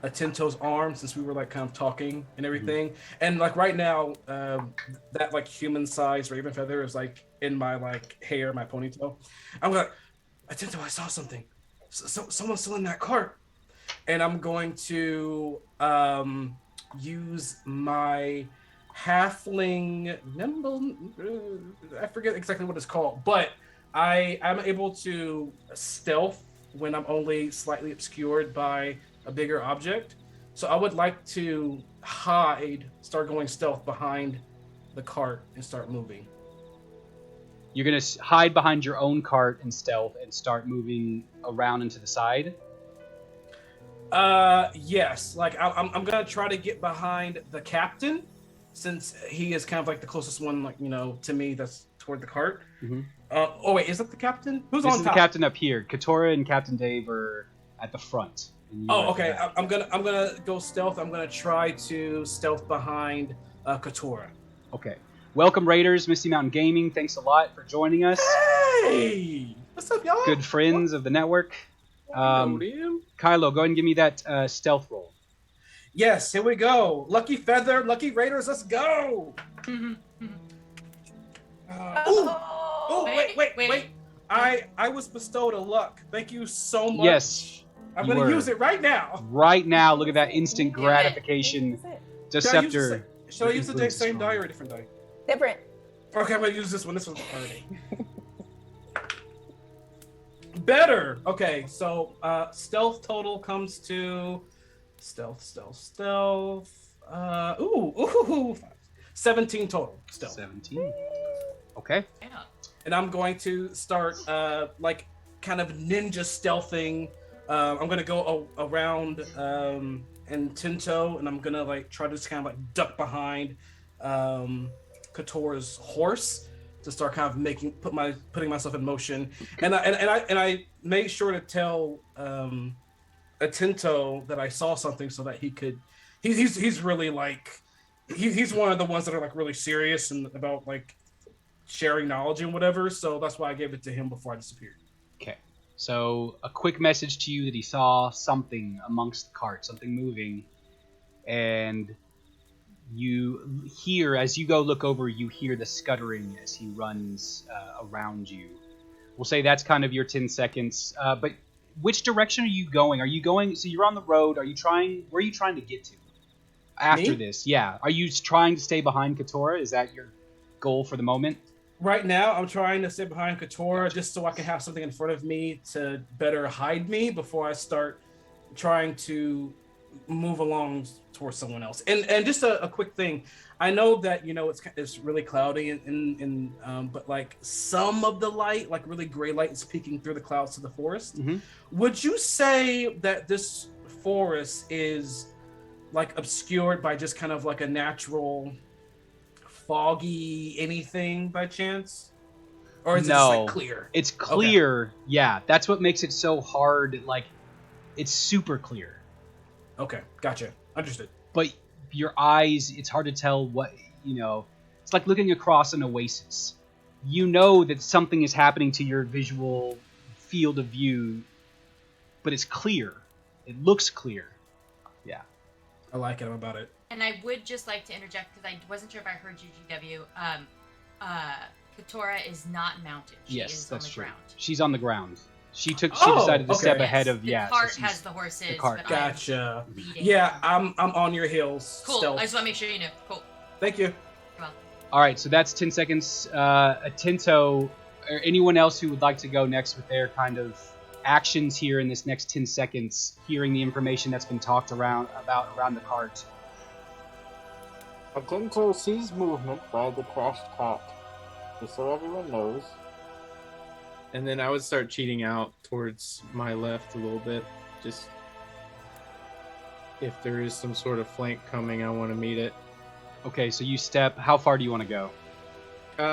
Atinto's arm since we were kind of talking and everything. And right now, that human-sized raven feather is in my hair, my ponytail. I'm like, Atinto, I saw something. Someone's still in that cart, and I'm going to use my halfling nimble. I forget exactly what it's called, but I'm able to stealth when I'm only slightly obscured by a bigger object. So I would like to start going stealth behind the cart and start moving. You're going to hide behind your own cart and stealth and start moving around into the side? Yes. Like I'm gonna try to get behind the captain, since he is kind of like the closest one, like to me that's toward the cart. Mm-hmm. Oh wait, is that the captain? Who's This on is top? the captain up here. Katora and Captain Dave are at the front. And you are Oh, at the okay. back. I'm gonna go stealth. I'm gonna try to stealth behind Katora. Okay. Welcome, Raiders. Misty Mountain Gaming. Thanks a lot for joining us. Hey, what's up, y'all? Good friends of the network. Kylo, go ahead and give me that stealth roll. Yes, here we go. Lucky feather, lucky Raiders. Let's go. Oh, wait. I was bestowed a luck. Thank you so much. Yes, I'm you going to were. use it right now. Right now, look at that instant Do it. gratification. Deceptor. Should I use the Influence same strong. die or a different die? Different. Okay, I'm going to use this one. This one's already. Better. Okay, so stealth total comes to stealth. 17 total stealth. 17. Okay. Yeah. And I'm going to start like kind of ninja stealthing. I'm gonna go around and Tinto, and I'm gonna like try to just kind of like duck behind Katora's horse to start kind of putting myself in motion. And I made sure to tell Tinto that I saw something so that he could. He's really like he's one of the ones that are like really serious and about like sharing knowledge and whatever, so that's why I gave it to him before I disappeared. Okay. So a quick message to you that he saw something amongst the cart, something moving, and you hear, as you go look over, you hear the scuttering as he runs around you. We'll say that's kind of your 10 seconds. But which direction are you going? Are you going? So you're on the road. Where are you trying to get to after Me? this? Yeah. Are you trying to stay behind Katora? Is that your goal for the moment? Right now, I'm trying to sit behind Katora just so I can have something in front of me to better hide me before I start trying to move along towards someone else. And just a quick thing, I know that it's really cloudy and but like some of the light, like really gray light, is peeking through the clouds to the forest. Mm-hmm. Would you say that this forest is like obscured by just kind of like a natural foggy anything by chance, or is it just like clear? It's clear. Okay. Yeah, that's what makes it so hard. Like, it's super clear. Okay, gotcha, understood. But your eyes, it's hard to tell what it's like looking across an oasis. You know that something is happening to your visual field of view, but it's clear. It looks clear. Yeah, I like it. I'm about it. And I would just like to interject because I wasn't sure if I heard you, GW. Katora is not mounted. She is on the ground. She's on the ground. She decided to step ahead of the cart has the horses. The cart. Gotcha. Yeah, I'm on your heels. Cool. Stealth. I just want to make sure you know. Cool. Thank you. You're welcome. All right, so that's 10 seconds. Atento, or anyone else who would like to go next with their kind of actions here in this next 10 seconds, hearing the information that's been talked around the cart. Atento sees movement by the crashed cart, just so everyone knows. And then I would start cheating out towards my left a little bit. Just if there is some sort of flank coming, I want to meet it. Okay, so you step. How far do you want to go?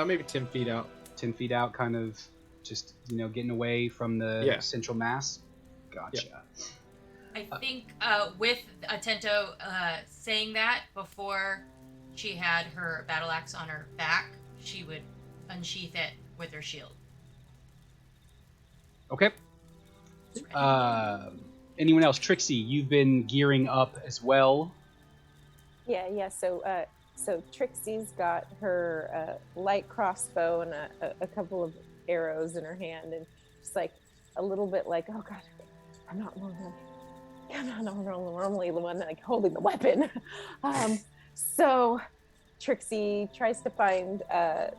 Maybe 10 feet out. 10 feet out, kind of just, getting away from the central mass? Gotcha. Yeah. I think with Atento saying that before she had her battle axe on her back, she would unsheath it with her shield. Okay. Anyone else? Trixie, you've been gearing up as well. Yeah. So Trixie's got her light crossbow and a couple of arrows in her hand, and just like a little bit like, oh god, I'm not normally the one like holding the weapon. So Trixie tries to find a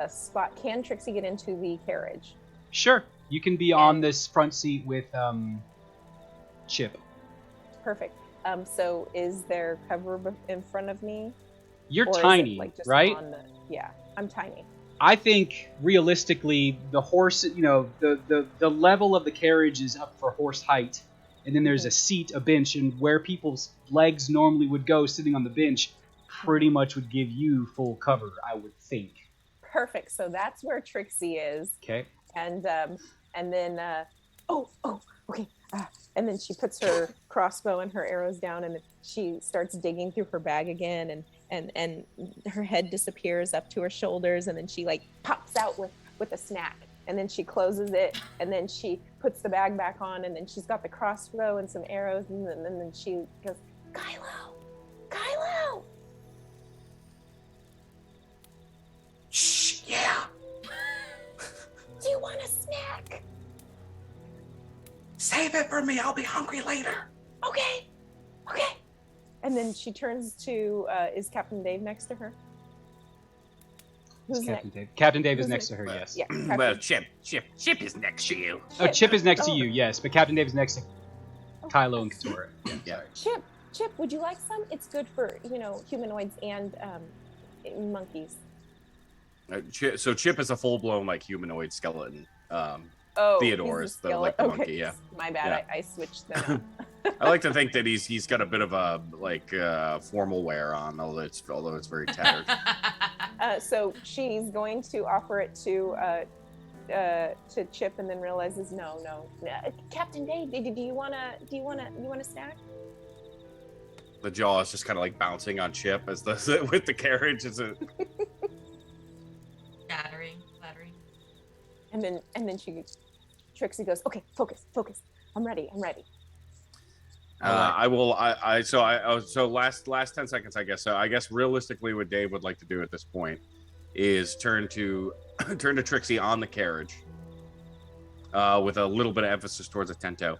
spot. Can Trixie get into the carriage? Sure. You can be on this front seat with Chip. Perfect. So is there cover in front of me? You're or tiny, is it like just right? Yeah, I'm tiny. I think realistically, the horse, the level of the carriage is up for horse height, and then there's a seat, a bench, and where people's legs normally would go sitting on the bench pretty much would give you full cover, I would think. Perfect. So that's where Trixie is. Okay. And then okay. And then she puts her crossbow and her arrows down, and she starts digging through her bag again, and her head disappears up to her shoulders, and then she like pops out with a snack, and then she closes it, and then she puts the bag back on, and then she's got the crossbow and some arrows, and then she goes, Kylo. Shh, yeah. Do you want a snack? Save it for me. I'll be hungry later. Okay. And then she turns to, is Captain Dave next to her? Who's Captain next? Dave. Captain Dave is Who's next to next? her, yes. Yeah. Well, Chip is next to you. Oh, Chip is next to Oh. you, yes, but Captain Dave is next to Kylo and Katora. Yeah. Chip, would you like some? It's good for, humanoids and monkeys. So Chip is a full-blown like humanoid skeleton. Oh, Theodore he's is a the like the skeleton. monkey. Yeah. My bad. I switched them up. I like to think that he's got a bit of a like formal wear on, although it's very tattered. So she's going to offer it to Chip, and then realizes no. Captain Dave, do you want a snack? The jaw is just kind of like bouncing on Chip as the with the carriage. Flattering. And then Trixie goes, okay, focus. I'm ready. So last 10 seconds, I guess. So I guess realistically, what Dave would like to do at this point is turn to Trixie on the carriage, with a little bit of emphasis towards a Tento.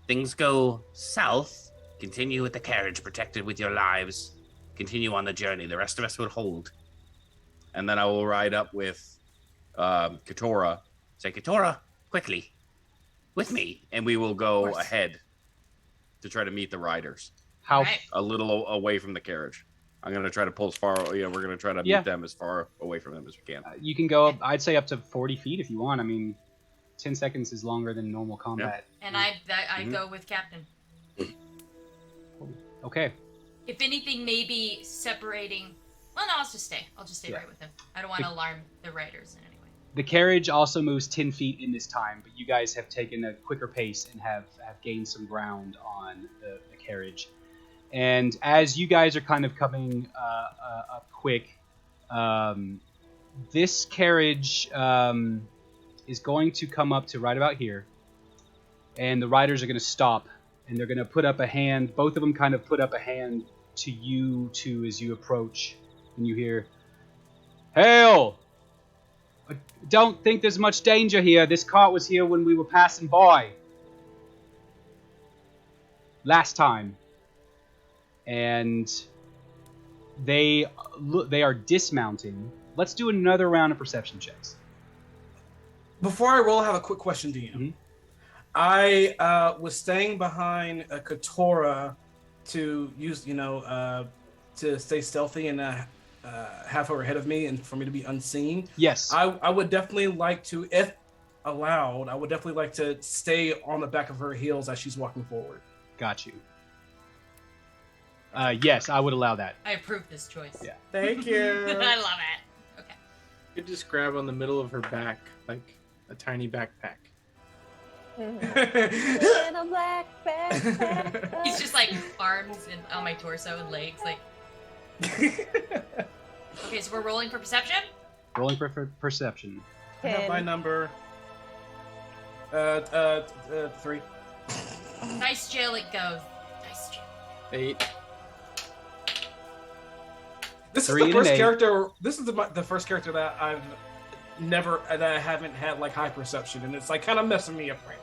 Things go south. Continue with the carriage, protected with your lives. Continue on the journey. The rest of us will hold. And then I will ride up with Katora. Say, Katora, quickly, with me. And we will go ahead to try to meet the riders. How? Right. A little away from the carriage. I'm going to try to pull as far, we're going to try to meet them as far away from them as we can. You can go up, I'd say up to 40 feet if you want. I mean, 10 seconds is longer than normal combat. And I go with Captain. Okay. If anything, maybe separating. Well, no, I'll just stay right with him. I don't want to alarm the riders in any way. The carriage also moves 10 feet in this time, but you guys have taken a quicker pace and have gained some ground on the carriage. And as you guys are kind of coming up quick, this carriage is going to come up to right about here, and the riders are going to stop, and they're going to put up a hand. Both of them kind of put up a hand to you two as you approach, and you hear, "Hail! I don't think there's much danger here. This cart was here when we were passing by last time." And they are dismounting. Let's do another round of perception checks. Before I roll, I have a quick question, DM. Mm-hmm. I was staying behind a Katora to use, to stay stealthy and half her ahead of me, and for me to be unseen. Yes. I would definitely like to, if allowed, I would definitely like to stay on the back of her heels as she's walking forward. Got you. Yes, I would allow that. I approve this choice. Yeah. Thank you. I love it. Okay. You could just grab on the middle of her back like a tiny backpack. Little black backpack. He's just like arms and on my torso and legs, like. Okay, so we're rolling for perception. Rolling for perception. I have my number. 3. Dice jail it goes. Dice jail. 8. This is 3 the and first 8. character. This is the first character that I haven't had like high perception, and it's like kind of messing me up right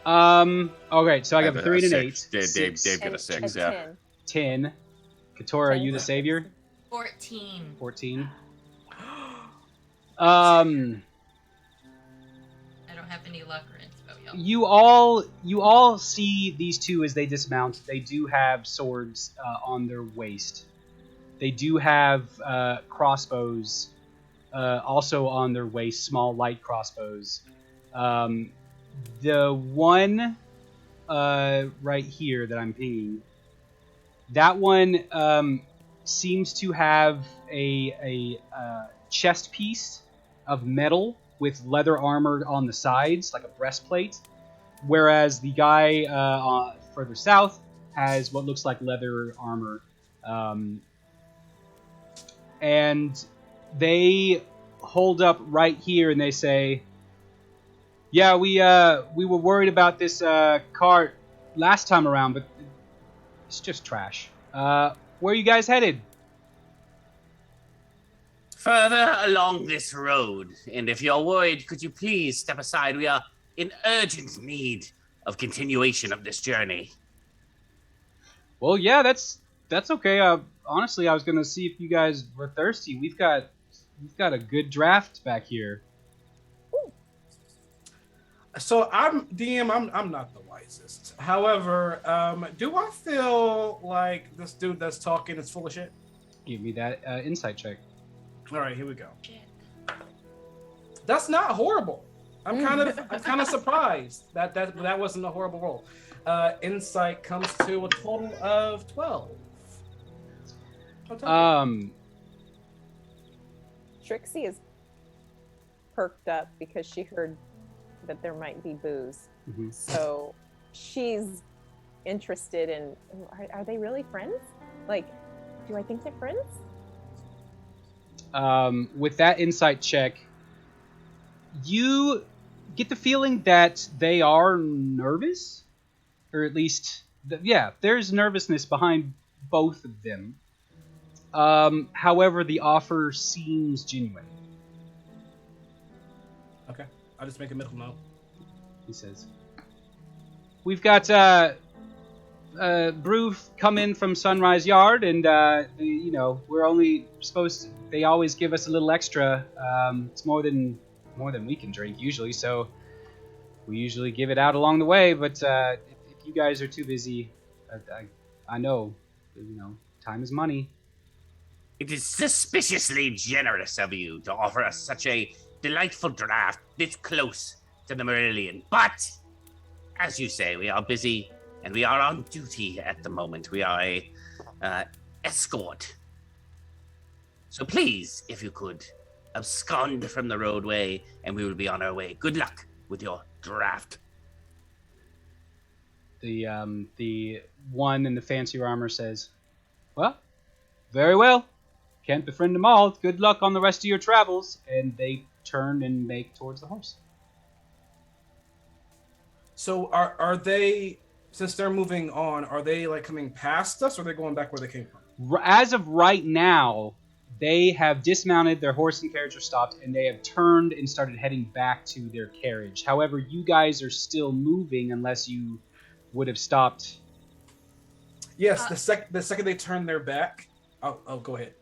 now. Okay, so I got a 3 and an 8. Dave got a 6, yeah. 10. Katora, are you the savior? 14. 14. I don't have any luck or info, y'all. You all see these two as they dismount. They do have swords on their waist. They do have crossbows also on their waist, small light crossbows. The one right here that I'm pinging, that one seems to have a chest piece of metal with leather armor on the sides, like a breastplate, whereas the guy further south has what looks like leather armor. And they hold up right here and they say, "Yeah, we were worried about this cart last time around, but it's just trash. Where are you guys headed?" Further along this road, and if you're worried, could you please step aside? We are in urgent need of continuation of this journey. Well, yeah, that's okay. Honestly, I was gonna see if you guys were thirsty. We've got a good draft back here. So I'm DM. I'm not the wisest. However, do I feel like this dude that's talking is full of shit? Give me that insight check. All right, here we go. Shit. That's not horrible. I'm kind of surprised that wasn't a horrible roll. Insight comes to a total of 12. Trixie is perked up because she heard that there might be booze. Mm-hmm. So she's interested in, are they really friends? Like, do I think they're friends? With that insight check, you get the feeling that they are nervous, or at least, there's nervousness behind both of them. However, the offer seems genuine. Okay, I'll just make a middle note. He says, "We've got brew come in from Sunrise Yard, and we're only supposed to, they always give us a little extra. It's more than we can drink usually, so we usually give it out along the way. But if you guys are too busy, I know, time is money." It is suspiciously generous of you to offer us such a delightful draft this close to the Meridian. But, as you say, we are busy and we are on duty at the moment. We are a escort. So please, if you could, abscond from the roadway and we will be on our way. Good luck with your draft. The one in the fancier armor says, "Well, very well. Can't befriend them all. Good luck on the rest of your travels." And they turn and make towards the horse. So are they, since they're moving on, are they like coming past us or are they going back where they came from? As of right now, they have dismounted, their horse and carriage are stopped, and they have turned and started heading back to their carriage. However, you guys are still moving unless you would have stopped. Yes, the second they turn their back, I'll go ahead.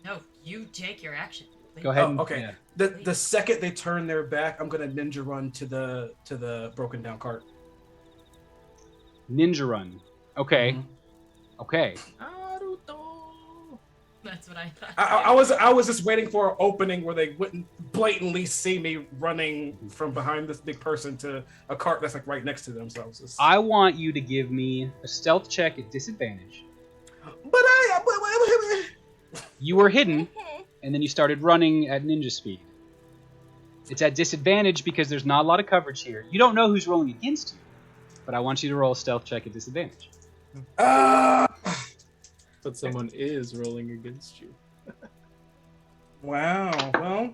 No, you take your action. Please. Go ahead. Okay. Yeah. The second they turn their back, I'm gonna ninja run to the broken down cart. Ninja run. Okay. Mm-hmm. Okay. That's what I thought. I was just waiting for an opening where they wouldn't blatantly see me running from behind this big person to a cart that's like right next to them. So I want you to give me a stealth check at disadvantage. But You were hidden, and then you started running at ninja speed. It's at disadvantage because there's not a lot of coverage here. You don't know who's rolling against you, but I want you to roll a stealth check at disadvantage. But someone is rolling against you. Wow. Well,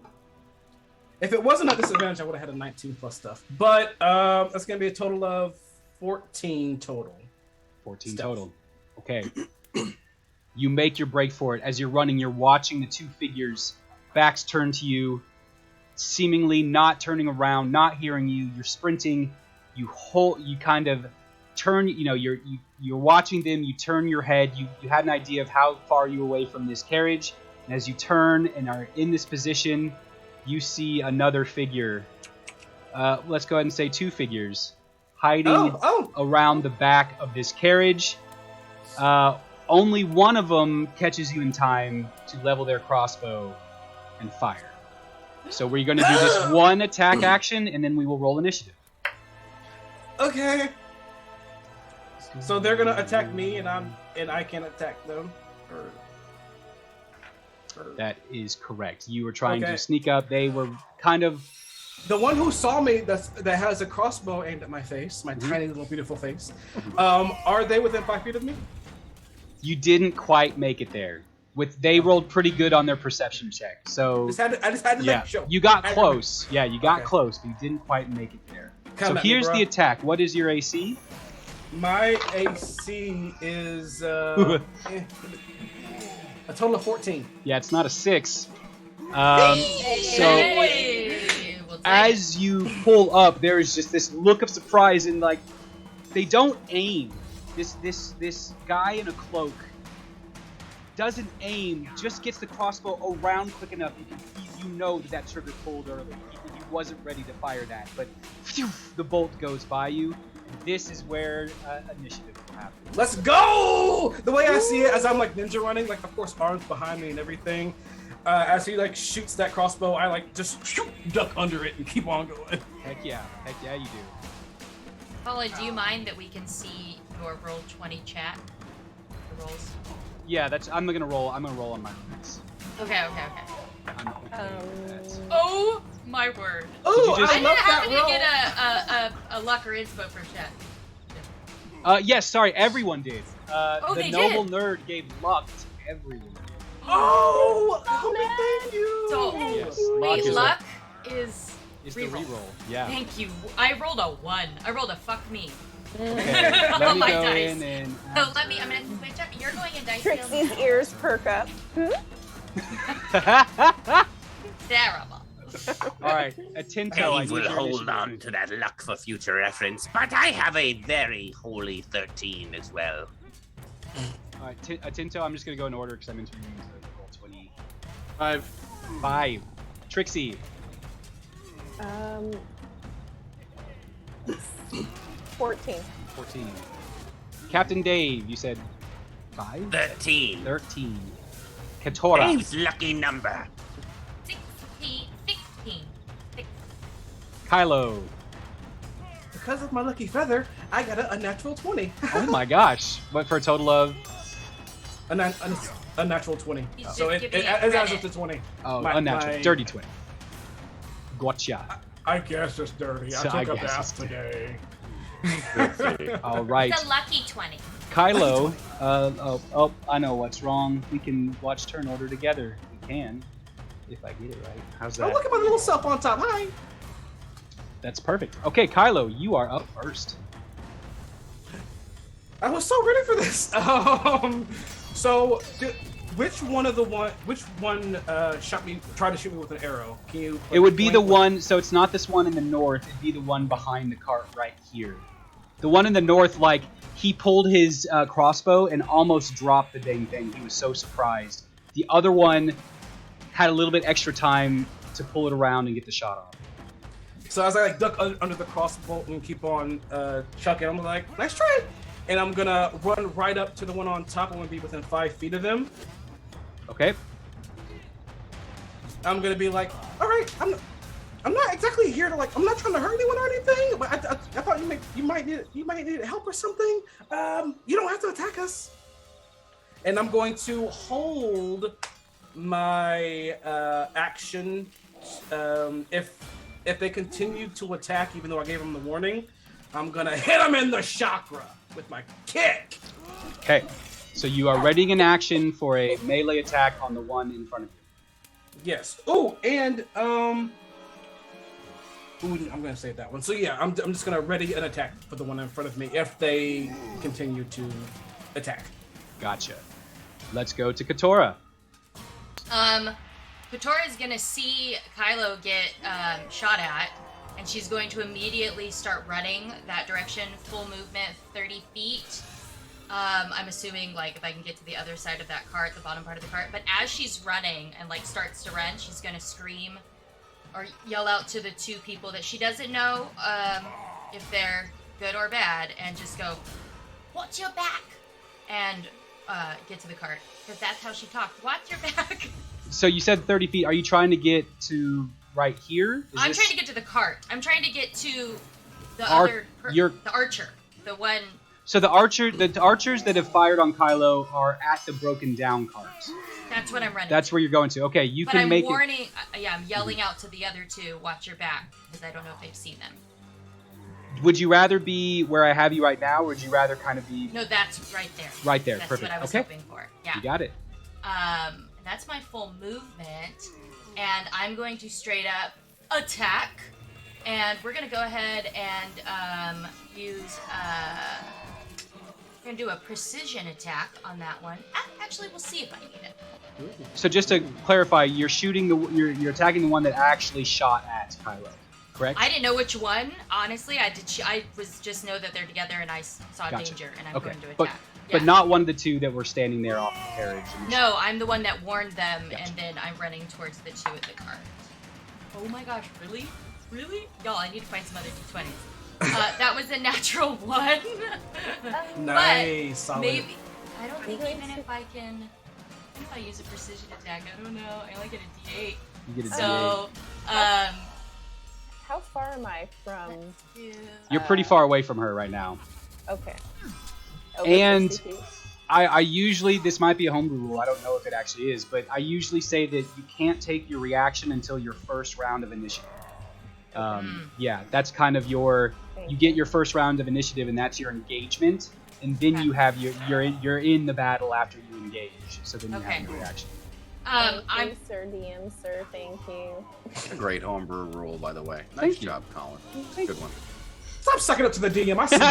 if it wasn't at disadvantage, I would have had a 19 plus stuff. But that's gonna be a total of 14 total. 14 Stealth. total. Okay. You make your break for it. As you're running, you're watching the two figures, backs turned to you, seemingly not turning around, not hearing you. You're sprinting. You kind of turn. You're watching them. You turn your head. You had an idea of how far you were away from this carriage, and as you turn and are in this position, you see another figure. Let's go ahead and say two figures hiding around the back of this carriage. only one of them catches you in time to level their crossbow and fire. So we're going to do this one attack action, and then we will roll initiative. Okay. So they're gonna attack me, and I can't attack them. That is correct. You were trying Okay. to sneak up. They were kind of... The one who saw me that has a crossbow aimed at my face, my tiny little beautiful face. Are they within 5 feet of me? You didn't quite make it there. They rolled pretty good on their perception check. So I just had to yeah, make sure. you got close. Yeah, you got Okay. close, but you didn't quite make it there. Come So at me, here's bro. the attack. What is your AC? My AC is a total of 14. Yeah, it's not a 6. So Hey, we'll take it. as you pull up, there is just this look of surprise, and like they don't aim. This guy in a cloak doesn't aim, just gets the crossbow around quick enough. You know that trigger pulled early. He wasn't ready to fire that, but phew, the bolt goes by you. And this is where initiative will happen. Let's go! The way I see it, as I'm like ninja running, like of course arms behind me and everything. As he like shoots that crossbow, I like just duck under it and keep on going. Heck yeah you do. Paula, do you mind that we can see your roll 20 chat? The rolls. Yeah, I'm gonna roll on my own. Okay. I'm okay with that. Oh my word! Oh, Did you just- I I didn't love happen that to get a luck or inspo for chat. Yes, sorry, everyone did. The they noble did? nerd gave luck to everyone. Oh, thank you. So Yes, wait, is luck is Is the reroll. reroll. Yeah. Thank you. I rolled a 1. I rolled a fuck me. Okay, Oh, let me my go dice. in and... So let me. I'm gonna switch up. You're going in dice. Trixie's ears perk up. Terrible. Alright, Atento, I Dave need will your hold initiative. on to that luck for future reference, but I have a very holy 13 as well. Alright, Atento, I'm just gonna go in order because I'm interviewing to roll 20. 5. 5. Trixie. 14. 14. Captain Dave, you said 5? 13. 13. Katora. Dave's lucky number. 16. Kylo. Because of my lucky feather, I got a natural 20. Oh my gosh. What for a total of... a natural 20. He's So just it giving you adds up credit. to 20. Oh, My- unnatural. my- Dirty 20. Gotcha. I guess it's dirty. So I I took a guess bath it's today. Alright. It's a lucky 20. Kylo, I know what's wrong. We can watch turn order together. We can, if I get it right. How's Oh, that? look at my little self on top. Hi. That's perfect. Okay, Kylo, you are up first. I was so ready for this. So, which one tried to shoot me with an arrow? Can you? It would be point the what- one, so it's not this one in the north, it'd be the one behind the cart right here. The one in the north, like, he pulled his crossbow and almost dropped the dang thing. He was so surprised. The other one had a little bit extra time to pull it around and get the shot off. So as I like duck under the crossbow and keep on chucking, I'm like, nice try. And I'm gonna run right up to the one on top. I'm gonna be within 5 feet of them. Okay? I'm gonna be like, all right, I'm not exactly here to like, I'm not trying to hurt anyone or anything, but I thought you might need help or something. You don't have to attack us. And I'm going to hold my action. If they continue to attack, even though I gave them the warning, I'm gonna hit them in the chakra with my kick. Okay. So you are readying an action for a melee attack on the one in front of you. Yes. Oh, and I'm gonna save that one. So yeah, I'm just gonna ready an attack for the one in front of me if they continue to attack. Gotcha. Let's go to Katora. Katora is gonna see Kylo get shot at, and she's going to immediately start running that direction, full movement, 30 feet. I'm assuming, like, if I can get to the other side of that cart, the bottom part of the cart. But as she's running and, like, starts to run, she's gonna scream or yell out to the two people that she doesn't know if they're good or bad, and just go, "Watch your back!" And get to the cart, because that's how she talked. Watch your back. So you said 30 feet. Are you trying to get to right here? I'm trying to get to the cart. I'm trying to get to the the archer, the one. So the archers that have fired on Kylo are at the broken down cart. That's what I'm running. That's where you're going to. Okay, you but can I'm make warning, it. I'm yelling out to the other two. Watch your back, because I don't know if they've seen them. Would you rather be where I have you right now, or would you rather kind of be? No, that's right there. Right there, that's perfect. What I was okay. hoping for. Yeah. You got it. That's my full movement, and I'm going to straight up attack, and we're gonna go ahead and use. We're gonna do a precision attack on that one. Actually, we'll see if I need it. So just to clarify, you're shooting you're attacking the one that actually shot at Kylo, correct? I didn't know which one. Honestly, I did. I was just know that they're together, and I saw Gotcha. danger, and I'm Okay. going to attack. But not one of the two that were standing there off the carriage. No, I'm the one that warned them, Gotcha. and then I'm running towards the two at the cart. Oh my gosh, really? Really? Y'all, I need to find some other D20s. That was a natural 1. Nice. Solid. Maybe. I don't think even if I can. If I use a precision attack, I don't know. I only get a D8. You get a D8. So, How far am I from? You're pretty far away from her right now. Okay. And 60 feet. I usually, this might be a homebrew rule, I don't know if it actually is, but I usually say that you can't take your reaction until your first round of initiative. Yeah, that's kind of you get your first round of initiative, and that's your engagement, and then you have you're in the battle after you engage, so then you have your reaction. Thank you, Sir DM, sir. Thank you. A great homebrew rule, by the way. Nice job, Colin. Good one. Stop sucking up to the DM. I see you.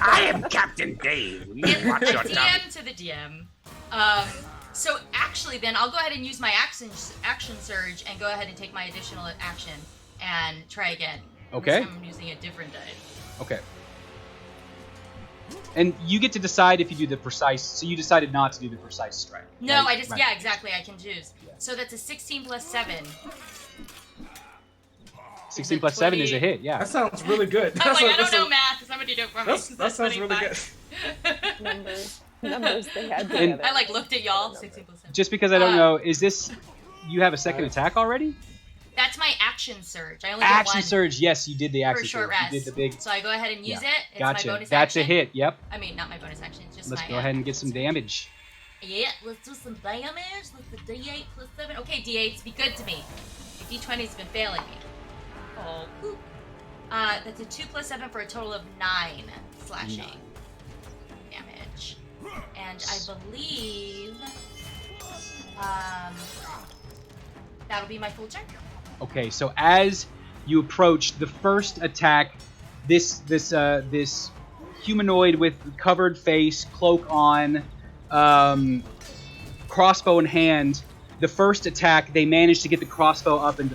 I am Captain Dave. You watch The your tongue. DM to the DM. So actually, then I'll go ahead and use my action surge and go ahead and take my additional action and try again. Okay. This time I'm using a different die. Okay. And you get to decide if you do the precise. So you decided not to do the precise strike. No, right? I just Right. yeah, exactly. I can choose. So that's a 16 plus 7. 16 plus 7 is a hit. Yeah. That sounds really good. I'm like, I don't know math. Somebody do it for me. That sounds really good. Numbers they had And- together. I like looked at y'all. 16 plus 7. Just because I don't know, is this? You have a second attack already? That's my action surge. I only get Action one surge. Yes, you did the for action a short surge. rest. You did the big. So I go ahead and use Yeah. it. It's Gotcha. my bonus That's action. a hit. Yep. I mean, not my bonus action. It's just Let's my go ahead and get some damage. Yeah, let's do some damage. Let's the D8 plus 7. Okay, D8s, be good to me. The D20's been failing me. Oh, poop. That's a 2 plus 7 for a total of 9 slashing damage. And I believe that'll be my full turn. Okay, so as you approach the first attack, this humanoid with covered face, cloak on, crossbow in hand, the first attack, they manage to get the crossbow up and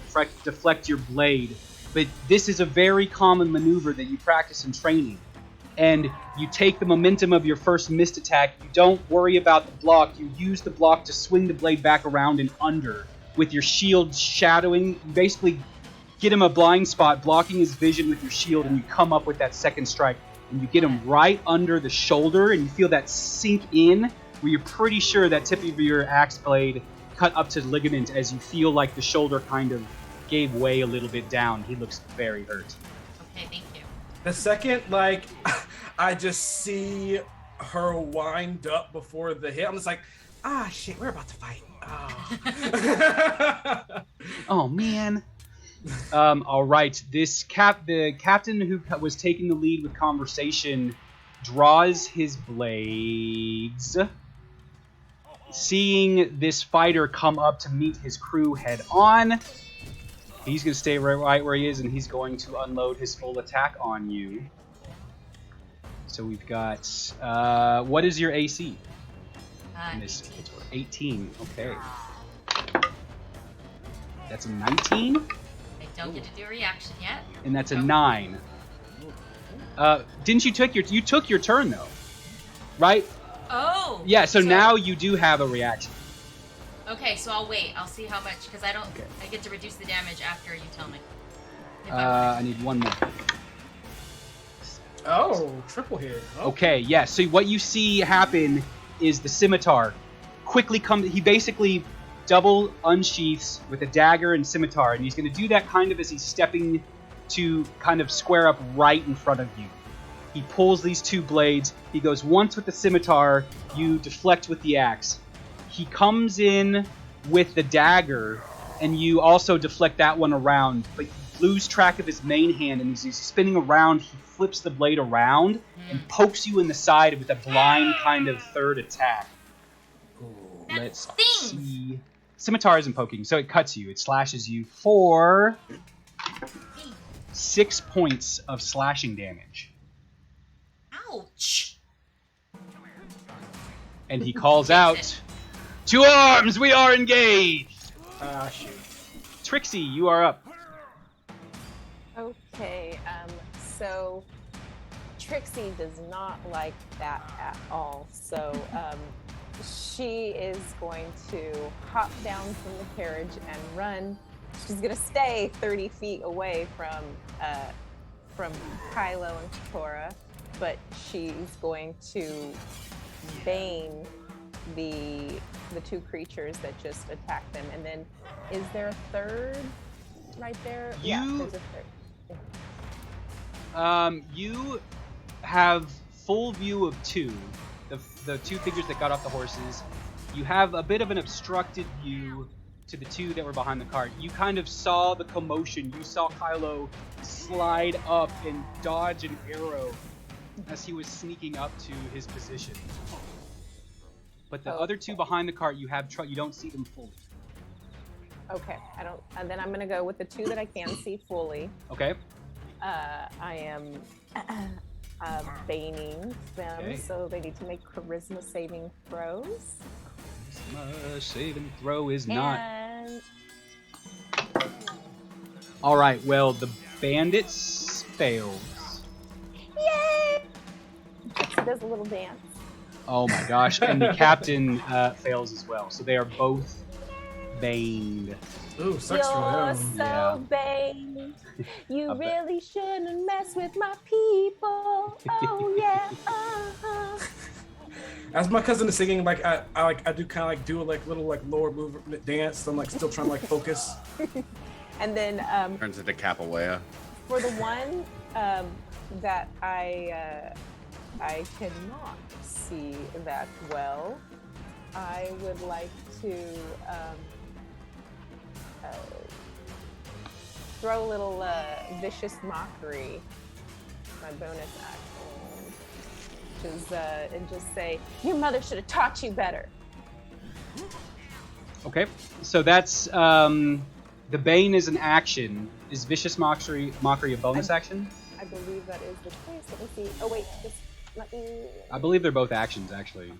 deflect your blade. But this is a very common maneuver that you practice in training. And you take the momentum of your first missed attack, you don't worry about the block, you use the block to swing the blade back around and under. With your shield shadowing, you basically get him a blind spot, blocking his vision with your shield, and you come up with that second strike. And you get him right under the shoulder, and you feel that sink in, where you're pretty sure that tip of your axe blade cut up to the ligament as you feel like the shoulder kind of gave way a little bit down. He looks very hurt. Okay, thank you. The second, I just see her wind up before the hit. I'm just like, shit, we're about to fight. Oh, Oh man. All right. The captain who was taking the lead with conversation draws his blades. Seeing this fighter come up to meet his crew head on, he's going to stay right where he is, and he's going to unload his full attack on you. So we've got what is your AC? In this 18. Okay. That's a 19. I don't get to do a reaction yet. And that's a 9. Didn't you took your turn though, right? Oh. Yeah. So now you do have a reaction. Okay, so I'll wait. I'll see how much because I don't. Okay. I get to reduce the damage after you tell me. I need one more. Oh, triple hit. Okay, yeah. So what you see happen is the scimitar quickly comes. He basically double unsheaths with a dagger and scimitar, and he's going to do that kind of as he's stepping to kind of square up right in front of you. He pulls these two blades. He goes once with the scimitar. You deflect with the axe. He comes in with the dagger, and you also deflect that one around, but you lose track of his main hand, and as he's spinning around, he flips the blade around and pokes you in the side with a blind kind of third attack. Let's see. Scimitar isn't poking, so it cuts you. It slashes you for 6 points of slashing damage. Ouch. And he calls out, "To arms! We are engaged!" Ah, shoot. Trixie, you are up. Okay, so Trixie does not like that at all. So she is going to hop down from the carriage and run. She's going to stay 30 feet away from Kylo and Tora, but she's going to bane the two creatures that just attacked them. And then, is there a third right there? Yeah, there's a third. You have full view of two, the two figures that got off the horses. You have a bit of an obstructed view to the two that were behind the cart. You kind of saw the commotion. You saw Kylo slide up and dodge an arrow as he was sneaking up to his position. But the other two behind the cart, you don't see them fully. Okay, I don't. And then I'm gonna go with the two that I can see fully. Okay. I am baning them, Okay. so they need to make charisma saving throws. Charisma saving throw is not. And All right. Well, the bandits fails. yay! She does a little dance. Oh my gosh! And the captain fails as well. So they are both baned. Ooh, sucks for You're them. so Yeah. baned. You I bet. really shouldn't mess with my people. Oh yeah. As my cousin is singing, like I do kind of like do a little lower movement dance. So I'm like still trying to focus. And then Turns into capoeira. for the one that I cannot see that well, I would like to throw a little vicious mockery, my bonus action, which is and just say, "Your mother should have taught you better." Okay. So that's the bane is an action. Is vicious mockery a bonus action? I believe that is the case. Let me see. Oh wait, just let me. I believe they're both actions actually.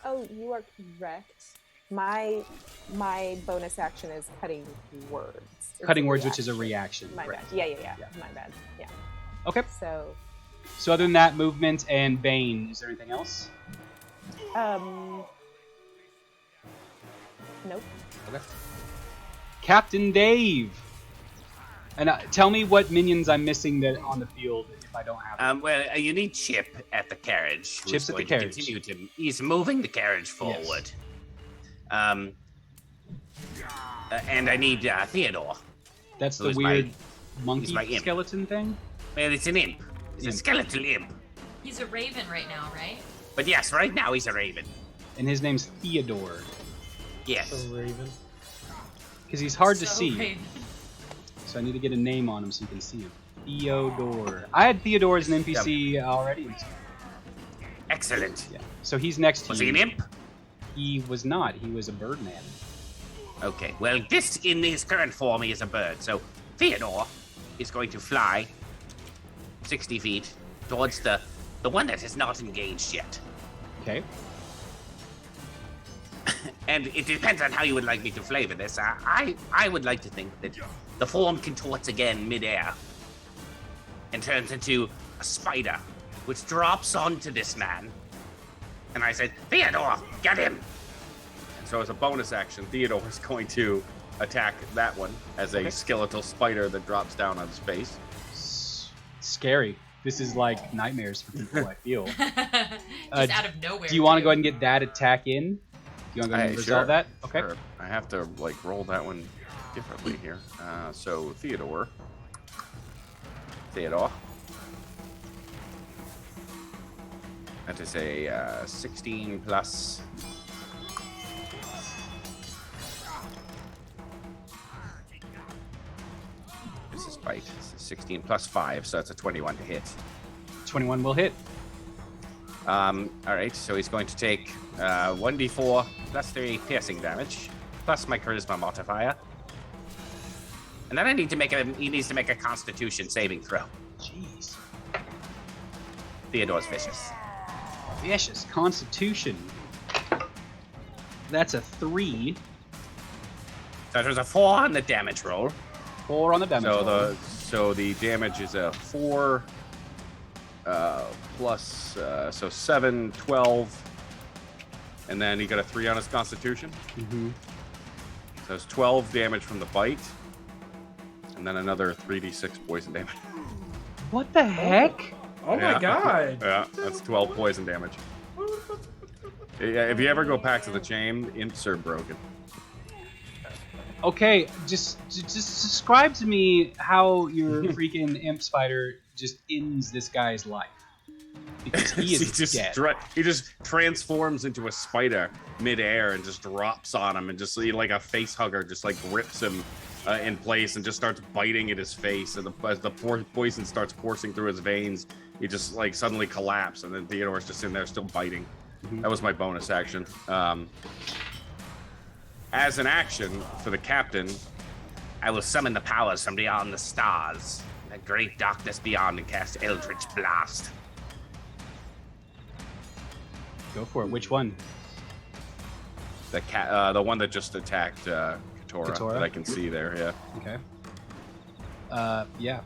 Oh, you are correct. My bonus action is cutting words. It's Cutting a words, which is a reaction. reaction. My Correct. bad. Yeah. Yeah. My bad. Yeah. Okay. So, So other than that, movement and bane, is there anything else? nope. Okay. Captain Dave. And tell me what minions I'm missing that on the field if I don't have them. Well, you need Chip at the carriage. who's Chip's at the going to carriage. continue to- he's moving the carriage forward. And I need Theodore. That's the who's my- weird he's monkey my imp. skeleton thing? Well, it's an imp. It's a Imp. skeletal imp. He's a raven right now, right? But yes, right now he's a raven. And his name's Theodore. Yes. So Raven. Because he's hard to So see. raven. So I need to get a name on him so you can see him. Theodore. I had Theodore as an NPC already. Excellent. Yeah. So he's next to Was you. he an imp? He was not. He was a birdman. Okay. Well, this in his current form he is a bird. So Theodore is going to fly 60 feet towards the one that is not engaged yet. Okay. And it depends on how you would like me to flavor this. I would like to think that the form contorts again midair and turns into a spider, which drops onto this man. And I said, Theodore, get him! So as a bonus action, Theodore is going to attack that one as a Okay. skeletal spider that drops down on his face. Scary. This is like nightmares for people, I feel. Just out of nowhere. Do you want to too. go ahead and get that attack in? Do you want to go ahead and resolve Sure, that? Okay. sure. I have to like roll that one differently here. So Theodore. That is a 16 plus. This is bite. This is 16 plus 5, so that's a 21 to hit. 21 will hit. All right, so he's going to take 1d4 plus 3 piercing damage, plus my charisma modifier. And then he needs to make a Constitution saving throw. Jeez. Theodore's vicious. Vicious. Constitution. That's a 3. So there's a 4 on the damage roll. 4 on the damage roll. So the damage is a 4 plus so 7, 12, and then he got a 3 on his Constitution. Mm-hmm. So it's 12 damage from the bite, and then another 3d6 poison damage. What the heck? Oh my god. Yeah, that's 12 poison damage. Yeah, if you ever go back to the chain, imps are broken. Okay, just describe to me how your freaking imp spider just ends this guy's life. Because he is dead. He just transforms into a spider midair and just drops on him and just like a face hugger, just like grips him in place and just starts biting at his face. And as the poison starts coursing through his veins, he just like suddenly collapses. And then Theodore's just in there still biting. Mm-hmm. That was my bonus action. As an action for the captain, I will summon the powers from beyond the stars, the great darkness beyond, and cast Eldritch Blast. Go for it. Which one? the one that just attacked Katora that I can see there. Yeah. Okay. Yeah.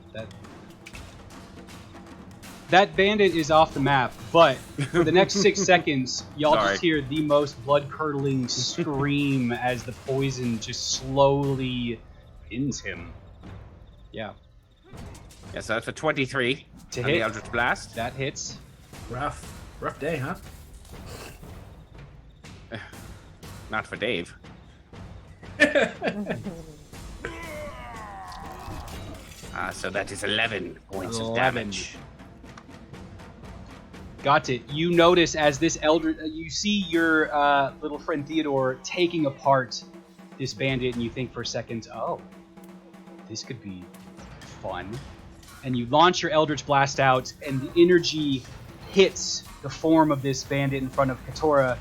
That bandit is off the map, but for the next 6 seconds, y'all just hear the most blood-curdling scream as the poison just slowly ends him. Yeah. Yeah, so that's a 23 to on hit. The Eldritch Blast. That hits. Rough day, huh? Not for Dave. So that is 11 points of damage. Got it. You notice as this you see your little friend Theodore taking apart this bandit, and you think for a second, oh, this could be fun. And you launch your Eldritch Blast out, and the energy hits the form of this bandit in front of Katora.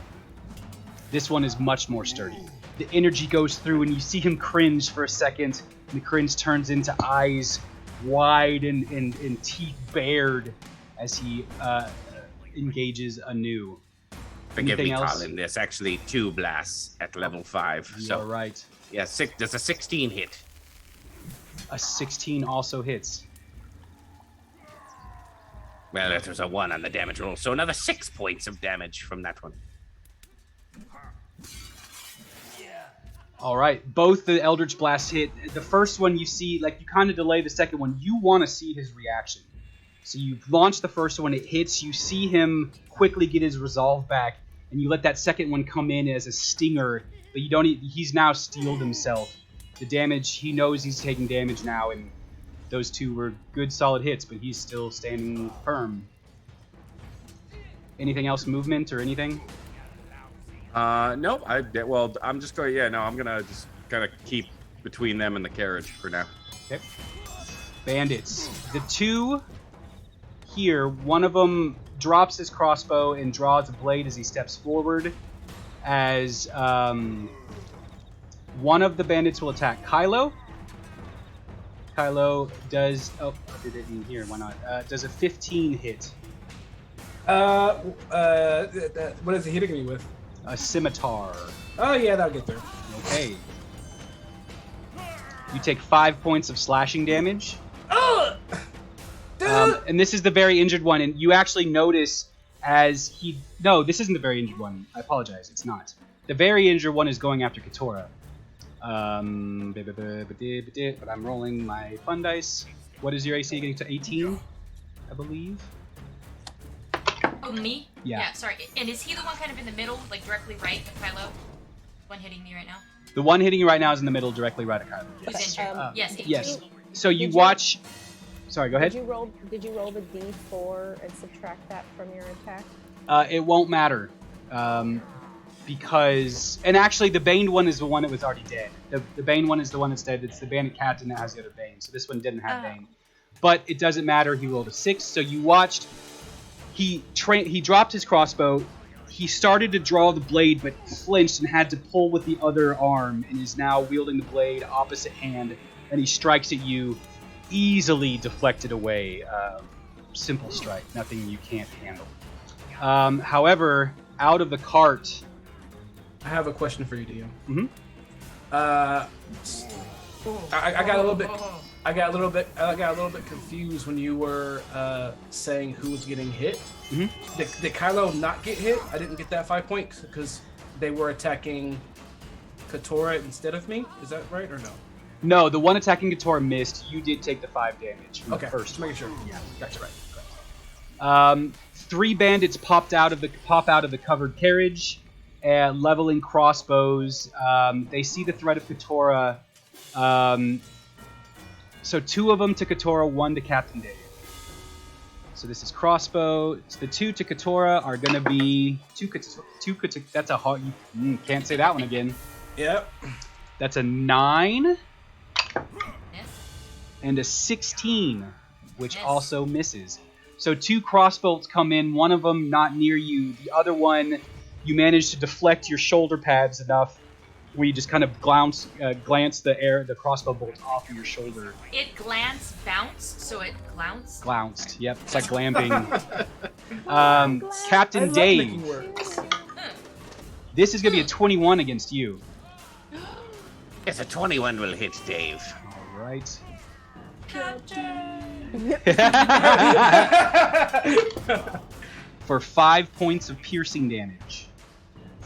This one is much more sturdy. The energy goes through, and you see him cringe for a second, and the cringe turns into eyes wide and teeth bared as he engages anew. Forgive Anything me, else? Colin. There's actually 2 blasts at level 5. You're right. Yeah, there's a 16 hit. A 16 also hits. Well, there's a 1 on the damage roll, so another 6 points of damage from that one. All right, both the Eldritch Blasts hit. The first one you see, like you kind of delay the second one. You want to see his reaction. So you launch the first one, it hits. You see him quickly get his resolve back, and you let that second one come in as a stinger. But you don't. He's now steeled himself. The damage, he knows he's taking damage now, and those 2 were good, solid hits. But he's still standing firm. Anything else, movement or anything? Nope. I'm just going. Yeah, no, I'm gonna just kind of keep between them and the carriage for now. Okay. Bandits. The 2 here, one of them drops his crossbow and draws a blade as he steps forward. As one of the bandits will attack Kylo. Kylo does. Oh, I did it in here. Why not? Does a 15 hit? What is he hitting me with? A scimitar. Oh yeah, that'll get there. Okay. You take 5 points of slashing damage. And this is the very injured one, and you actually notice as he... No, this isn't the very injured one. I apologize, it's not. The very injured one is going after Katora. But I'm rolling my fun dice. What is your AC getting to 18? I believe. Oh, me? Yeah. Sorry. And is he the one kind of in the middle, like directly right of Kylo? One hitting me right now? The one hitting you right now is in the middle, directly right at Kylo. Who's injured? Yes. Yes. So you Did watch. Sorry, go ahead. Did you roll the d4 and subtract that from your attack? It won't matter. Because... And actually, the Bane one is the one that was already dead. The Bane one is the one that's dead. It's the bandit captain that has the other Bane. So this one didn't have Bane. But it doesn't matter. He rolled a 6. So you watched... He dropped his crossbow. He started to draw the blade, but flinched and had to pull with the other arm, and is now wielding the blade opposite hand. And he strikes at you, easily deflected away. Simple strike, nothing you can't handle. However, out of the cart... I have a question for you, DM. Mm-hmm. I got a little bit. I got a little bit confused when you were saying who was getting hit. Mm-hmm. Did Kylo not get hit? I didn't get that 5 points because they were attacking Katora instead of me. Is that right or no? No, the one attacking Katora missed. You did take the 5 damage from the first. Just making sure. Yeah, Gotcha. Right. 3 bandits pop out of the covered carriage, leveling crossbows. They see the threat of Katora. So 2 of them to Katora, 1 to Captain Dave. So this is crossbow. So the 2 to Katora are gonna be two. That's a hard. You can't say that one again. Yep. That's a 9 Miss. and a 16, which Miss. also misses. So 2 crossbolts come in. One of them not near you. The other one, you manage to deflect your shoulder pads enough where you just kind of glance the crossbow bolt off of your shoulder. It bounced, so it glounced. Glounced. Yep, it's like glamping. I Captain love Dave, making words. this is gonna be a 21 against you. Yes, a 21 will hit Dave. All right. For 5 points of piercing damage.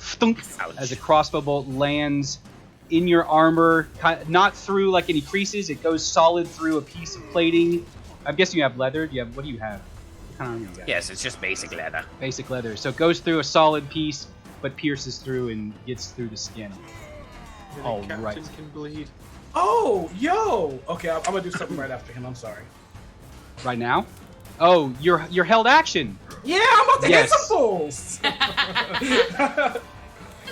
Thunk, Ouch. as a crossbow bolt lands in your armor, not through like any creases. It goes solid through a piece of plating. I'm guessing you have leather. What do you have? What kind of armor you got? Yes, it's just basic leather. Basic leather. So it goes through a solid piece, but pierces through and gets through the skin. And All the captain right. can bleed. Oh, yo. Okay, I'm gonna do something right after him. I'm sorry. Right now? Oh, you're held action. Yeah, I'm about to hit Yes. some fools.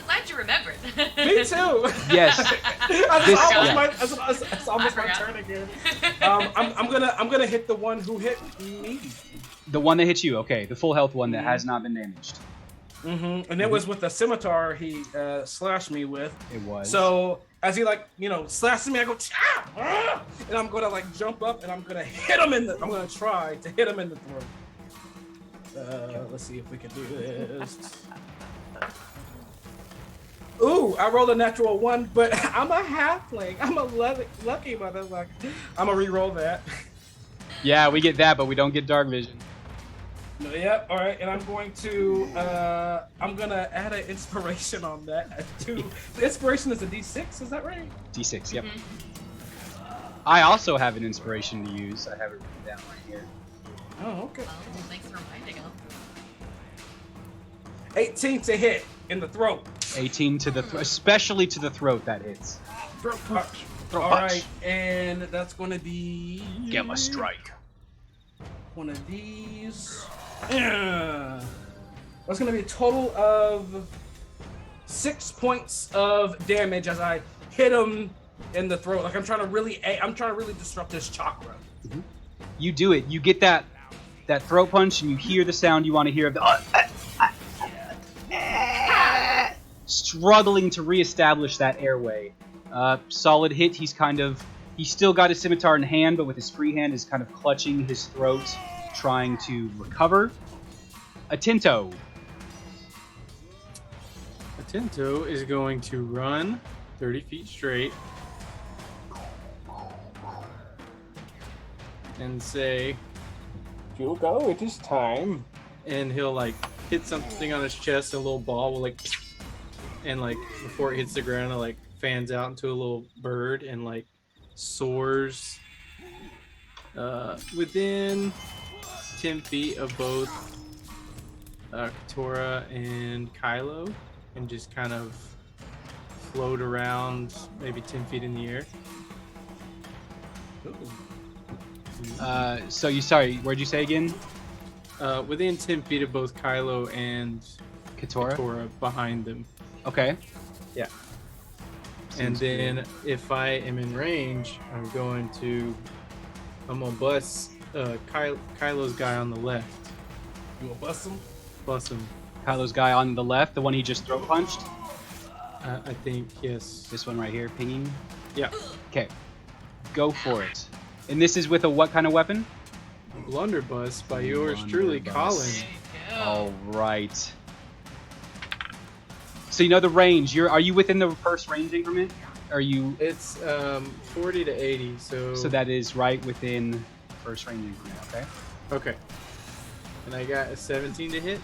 Glad you remembered. Me too. Yes. It's almost my turn again. I'm gonna hit the one who hit me. The one that hit you. Okay, the full health one that has not been damaged. Mm-hmm. And it was with the scimitar he slashed me with. It was. So as he slashes me, I go ah! And I'm gonna jump up and I'm gonna try to hit him in the throat. Let's see if we can do this. Ooh, I rolled a natural 1, but I'm a halfling. I'm a lucky motherfucker. I'm gonna re-roll that. Yeah, we get that, but we don't get dark vision. Yep. All right, and I'm gonna add an inspiration on that too. The inspiration is a D6. Is that right? D6. Yep. Mm-hmm. I also have an inspiration to use. I have it written down right here. Oh, okay. Oh, thanks for reminding him. 18 to hit in the throat. 18 to the especially to the throat that hits. Throat punch. Throat All punch. right, and that's gonna be Give a strike. one of these. That's gonna be a total of 6 points of damage as I hit him in the throat. I'm trying to really disrupt his chakra. Mm-hmm. You do it. You get that throat punch, and you hear the sound you want to hear of the struggling to reestablish that airway. Solid hit. He's still got his scimitar in hand, but with his free hand is kind of clutching his throat, trying to recover. Atento. Atento is going to run 30 feet straight and say, Hugo, it is time. and he'll hit something on his chest, and a little ball will and before it hits the ground, it fans out into a little bird and soars within 10 feet of both Katora and Kylo and just kind of float around maybe 10 feet in the air. So sorry, where'd you say again? Within 10 feet of both Kylo and Katora? Katora behind them. Okay. Yeah. And then if I am in range, I'm gonna bust Kylo's guy on the left. You gonna bust him? Bust him. Kylo's guy on the left, the one he just throat punched? I think, yes. This one right here, pinging? Yeah. Okay. Go for it. And this is with a what kind of weapon? Blunderbuss by yours truly, Colin. All right. So you know the range. Are you within the first range increment? Are you? It's 40 to 80, so. So that is right within first range increment. Okay. Okay. And I got a 17 to hit.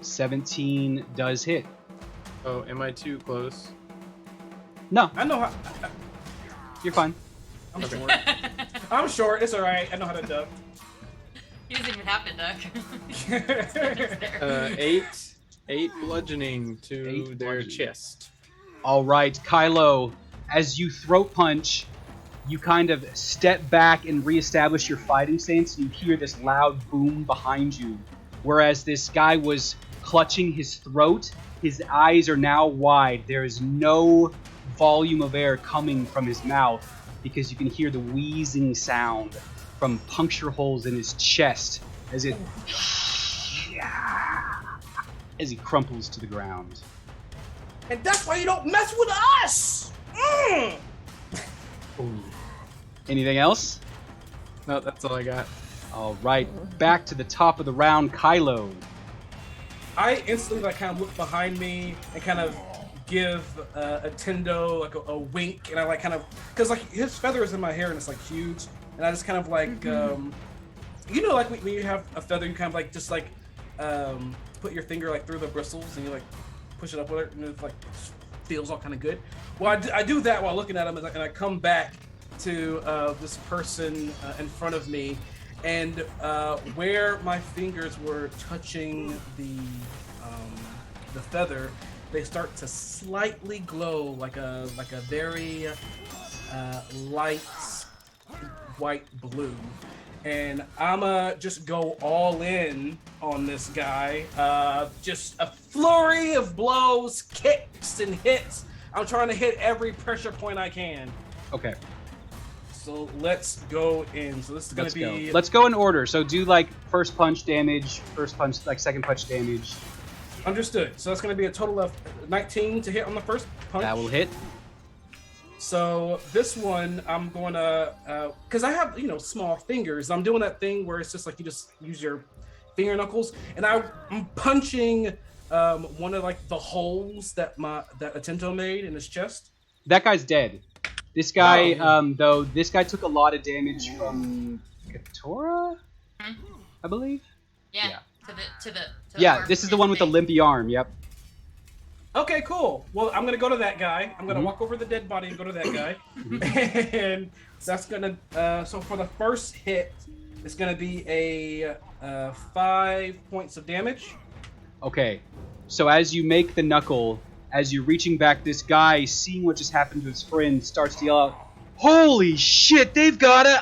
17 does hit. Oh, am I too close? No, I know how. you're fine. I'm short. I'm short. It's all right. I know how to duck. He doesn't even have to duck. 8 bludgeoning to 8 their bludgeoning. chest. All right, Kylo, as you throat punch, you kind of step back and reestablish your fighting stance. You hear this loud boom behind you. Whereas this guy was clutching his throat, his eyes are now wide. There is no volume of air coming from his mouth because you can hear the wheezing sound from puncture holes in his chest as he crumples to the ground. And that's why you don't mess with us. Anything else? No, that's all I got. All right, back to the top of the round, Kylo. I instantly kind of look behind me and kind of give a Tendo like a wink, and I kind of because his feather is in my hair and it's huge, and I just kind of when you have a feather, you kind of just put your finger through the bristles and you push it up with it, and it feels all kind of good. Well, I do that while looking at him, and I come back to this person in front of me, and where my fingers were touching the feather, they start to slightly glow like a very light white blue. And I'ma just go all in on this guy. Just a flurry of blows, kicks, and hits. I'm trying to hit every pressure point I can. Okay. So let's go in. So this is gonna be. Let's go in order. So do first punch damage, first punch second punch damage. Understood. So that's gonna be a total of 19 to hit on the first punch. That will hit. So this one, I'm gonna, cause I have small fingers. I'm doing that thing where it's just you just use your finger knuckles, and I'm punching one of the holes that Atento made in his chest. That guy's dead. This guy, though, this guy took a lot of damage from Katora, I believe. Yeah. To the yeah, this is the one with the limpy arm. Yep. Okay, cool. Well, I'm gonna go to that guy. I'm gonna walk over the dead body and go to that guy, and that's gonna. So for the first hit, it's gonna be a 5 points of damage. Okay. So as you make the knuckle, as you're reaching back, this guy, seeing what just happened to his friend, starts to yell out, "Holy shit! They've got it!"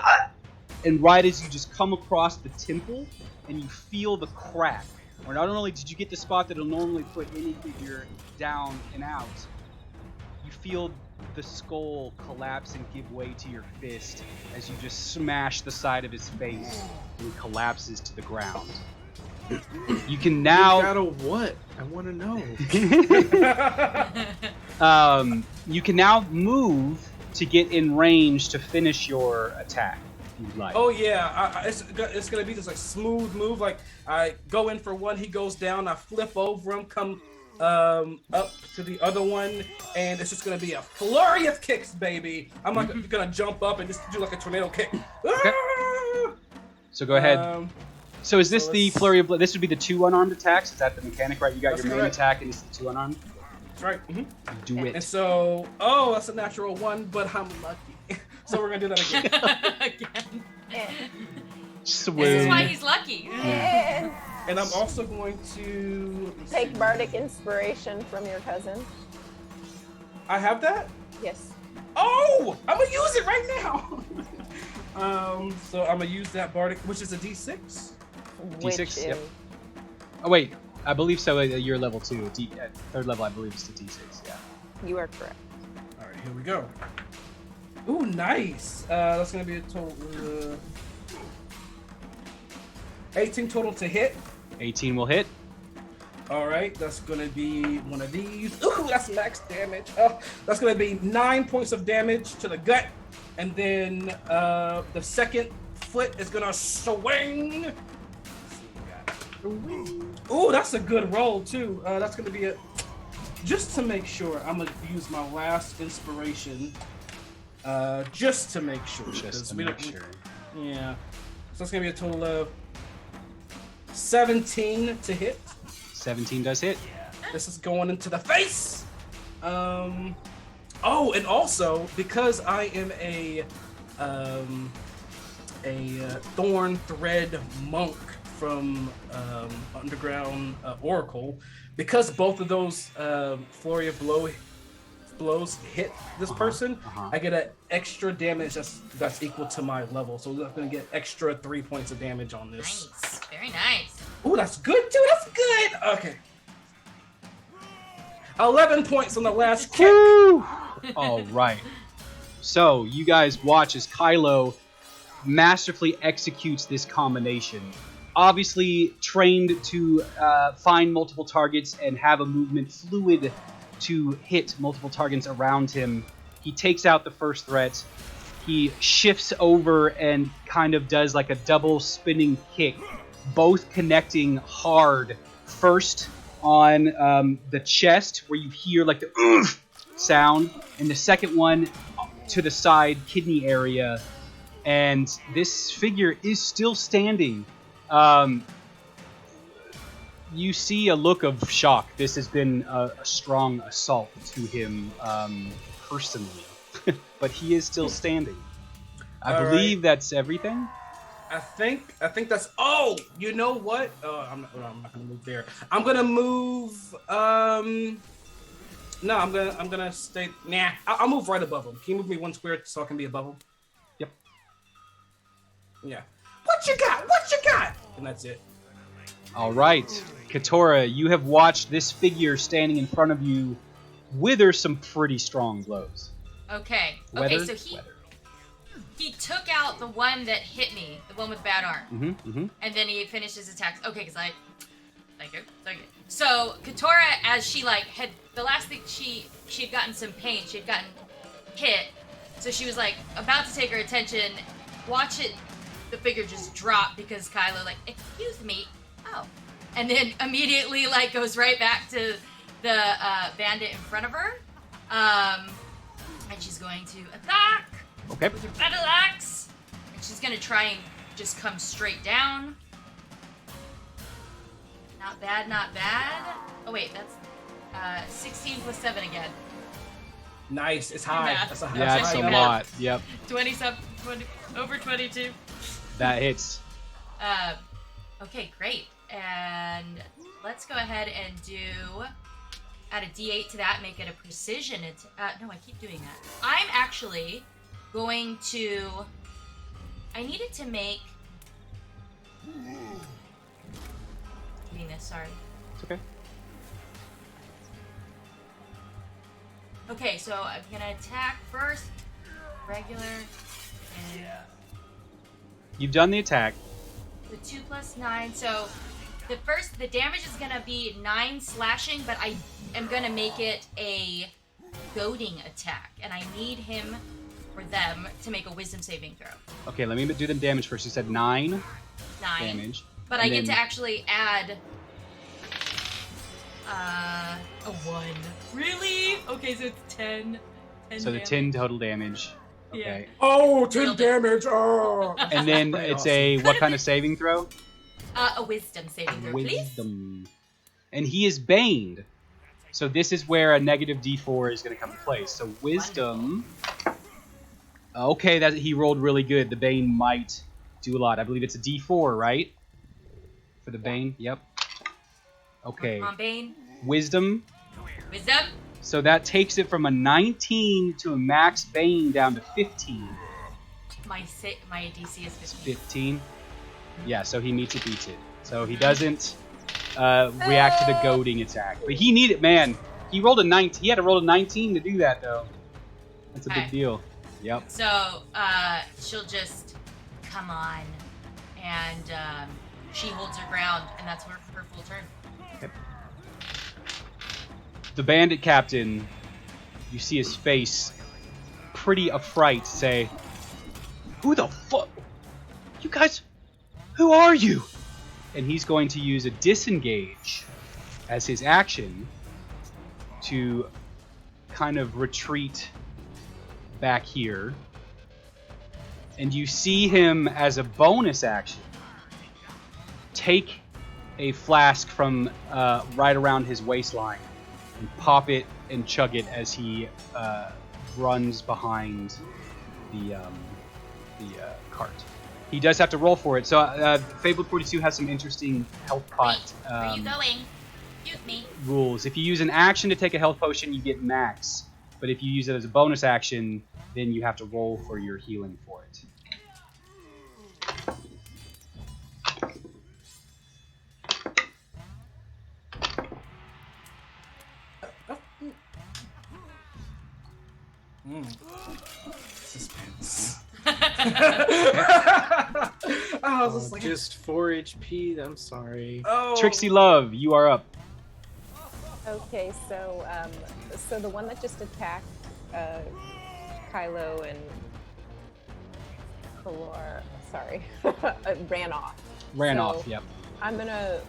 And right as you just come across the temple, and you feel the crack. Or not only did you get the spot that'll normally put any figure down and out, you feel the skull collapse and give way to your fist as you just smash the side of his face and he collapses to the ground. You can now... You got a what? I want to know. You can now move to get in range to finish your attack. Like. Oh yeah, it's gonna be this smooth move. I go in for one, he goes down, I flip over him, come up to the other one, and it's just gonna be a flurry of kicks, baby. I'm gonna jump up and just do a tornado kick. Okay. So go ahead. So is this the flurry of? This would be the 2 unarmed attacks. Is that the mechanic, right? You got your main attack, and this is the 2 unarmed. That's right. Mm-hmm. Do it. And so, that's a natural 1, but I'm lucky. So we're gonna do that again. This is why Swoon. he's lucky. And And I'm also going to take bardic inspiration from your cousin. I have that. Yes. Oh, I'm gonna use it right now. So I'm gonna use that bardic, which is a D6. D6, yep. is- Oh wait, I believe so. You're level 2. At third level, I believe it's a D6. Yeah. You are correct. All right, here we go. Ooh, nice. That's gonna be a total 18 total to hit. 18 will hit. All right, that's gonna be one of these. Ooh, that's max damage. Oh, that's gonna be 9 points of damage to the gut, and then the second foot is gonna swing. Let's see what we got. Ooh, that's a good roll too. That's gonna be a. Just to make sure, I'm gonna use my last inspiration. Just to make sure. Just 'cause to we make don't- sure. Yeah. So it's gonna be a total of 17 to hit. 17 does hit. This is going into the face. Oh, and also because I am a thorn thread monk from Underground Oracle, because both of those flurry of blows hit this person, I get an extra damage that's equal to my level. So I'm gonna get extra 3 points of damage on this. Nice. Very nice. Ooh, that's good too. That's good. Okay. 11 points on the last kick. Woo! All right. So you guys watch as Kylo masterfully executes this combination. Obviously trained to find multiple targets and have a movement fluid to hit multiple targets around him. He takes out the first threat. He shifts over and kind of does like a double spinning kick, both connecting hard. First on the chest, where you hear like the oof sound, and the second one to the side kidney area. And this figure is still standing. You see a look of shock. This has been a strong assault to him personally, but he is still standing. I All believe that's everything. I think that's. Oh, you know what? I'm not gonna move there. I'm gonna move. No, I'm gonna stay. Nah, I'll move right above him. Can you move me one square so I can be above him? Yep. Yeah. What you got? What you got? And that's it. All right, Katora, you have watched this figure standing in front of you wither some pretty strong blows. Okay. Weather? Okay, so he took out the one that hit me, the one with bad arm. And then he finished his attacks. Okay, because thank you. So Katora, as she had the last thing she had gotten some pain, she had gotten hit, so she was about to take her attention. Watch it, the figure just drop because Kylo excuse me, oh, and then immediately goes right back to the bandit in front of her, and she's going to attack. Okay. With her battle axe, and she's gonna try and just come straight down. Not bad, not bad. Oh wait, that's 16 plus 7 again. Nice. It's high. Yeah. That's a high. Yeah, it's a Math. lot. Yep, 27, 20, over 22. that hits. Okay, great. And let's go ahead and add a D8 to that, make it a precision. No, I keep doing that. I'm actually going to. I needed to make. Doing this, sorry. It's okay. Okay, so I'm gonna attack first. Regular. And You've done the attack. the 2 plus 9. So the damage is gonna be 9 slashing, but I am gonna make it a goading attack, and I need him or them to make a wisdom saving throw. Okay, let me do the damage first. You said 9 9. damage. But and I get then- to actually add a 1. Really? Okay, so it's 10. 10 So the damage. 10 total damage. Okay. Oh, 10 Nailed it. damage. Oh. And then Pretty it's awesome. a what kind of saving throw? A wisdom saving throw, please. Wisdom. And he is baned. So this is where a negative D4 is going to come into place. So wisdom. Okay, that he rolled really good. The bane might do a lot. I believe it's a D4, right? For the Bane. Yep. Okay. Come on, Bane. Wisdom. Wisdom. So that takes it from a 19 to a max Bane down to 15. My DC is 15. 15. Yeah, so he meets it, beats it. So he doesn't react to the goading attack. But he needed, man. He rolled a 19. He had to roll a 19 to do that, though. That's a big deal. Yep. So she'll just come on, and she holds her ground, and that's her full turn. Okay. The bandit captain, you see his face, pretty affright, say, "Who the fuck? You guys, who are you?" And he's going to use a disengage as his action to kind of retreat back here. And you see him, as a bonus action, take a flask from right around his waistline and pop it and chug it as he runs behind the cart. He does have to roll for it. So Fabled 42 has some interesting health pot Wait, where are you going? Excuse me. rules. If you use an action to take a health potion, you get max. But if you use it as a bonus action, then you have to roll for your healing for it. Suspense. I was just like, Just 4 HP. I'm sorry. oh. Trixie Love, you are up. Okay, so so the one that just attacked Kylo and Kalor, sorry, ran off. Ran So off, yep. I'm gonna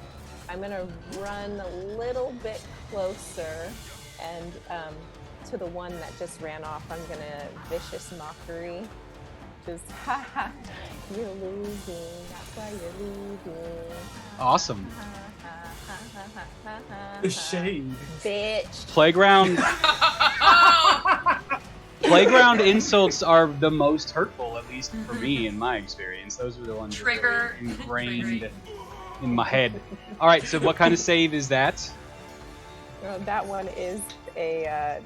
run a little bit closer, and to the one that just ran off, I'm gonna vicious mockery. Just ha ha, you're losing. That's why you're losing. Awesome. The shade. Bitch. Playground insults are the most hurtful, at least for me in my experience. Those are the ones that Trigger. are ingrained in my head. All right, so what kind of save is that? That one is a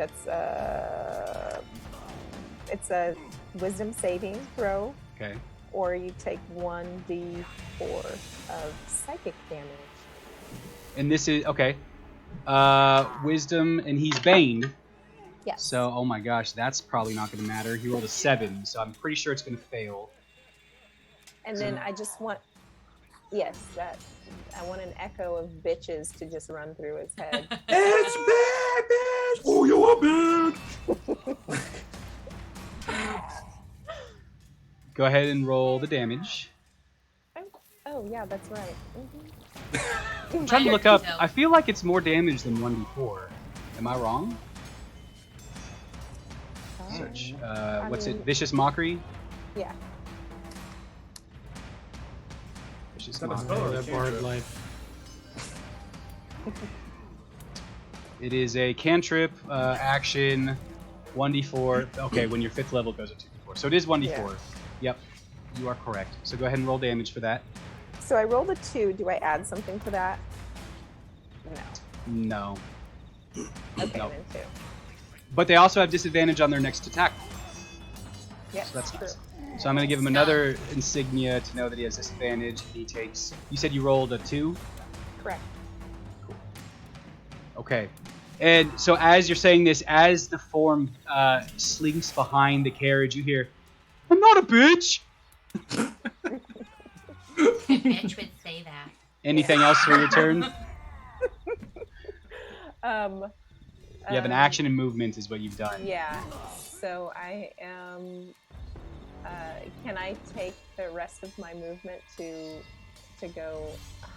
it's a wisdom saving throw, Okay. or you take 1d4 of psychic damage. And this is okay. Wisdom, and he's Bane. Yes. So, oh my gosh, that's probably not going to matter. He rolled a 7, so I'm pretty sure it's going to fail. And then I just want, I want an echo of bitches to just run through his head. It's bad, bitch. Oh, you are bad. Go ahead and roll the damage. Oh yeah, that's right. I'm trying to look up. I feel like it's more damage than 1d4. Am I wrong? Search. What's it? Vicious Mockery? Yeah. Vicious That was Mockery. That bard life. It is a cantrip action, 1d4. Okay, when your 5th level goes up to 2d4. So it is 1d4. Yeah. Yep, you are correct. So go ahead and roll damage for that. So I rolled a 2. Do I add something to that? No. No. Okay, No. then 2. But they also have disadvantage on their next attack. Yep, So that's true. nice. So I'm going to give him another insignia to know that he has disadvantage. He takes... You said you rolled a 2? Correct. Okay. And so as you're saying this, as the form slinks behind the carriage, you hear, "I'm not a bitch!" A bitch would say that. Anything else for your turn? You have an action and movement is what you've done. Yeah. So I am. Can I take the rest of my movement to go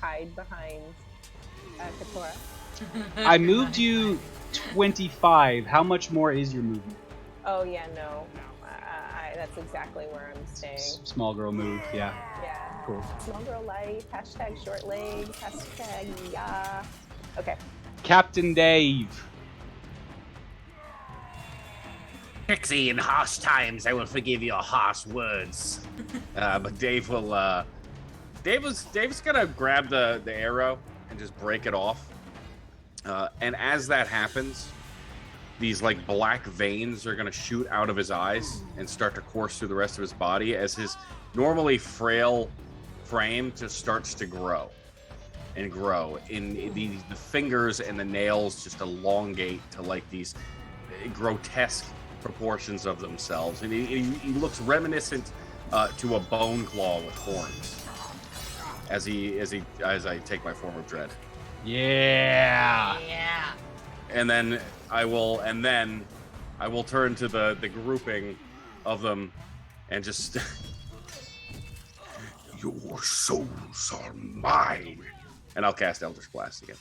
hide behind Katora? I moved you 25. How much more is your movement? Oh yeah, no. That's exactly where I'm staying. Small girl move, yeah. Yeah. Cool. Small girl life. Hashtag short legs. Hashtag yeah. Okay. Captain Dave. Trixie, in harsh times, I will forgive your harsh words. But Dave will. Dave's gonna grab the arrow and just break it off. And as that happens, these like black veins are gonna shoot out of his eyes and start to course through the rest of his body as his normally frail frame just starts to grow and grow. In the fingers and the nails just elongate to like these grotesque proportions of themselves, and he looks reminiscent to a bone claw with horns. As I take my form of dread. Yeah. Yeah. And then I will turn to the grouping of them and just your souls are mine. And I'll cast Eldritch Blast again.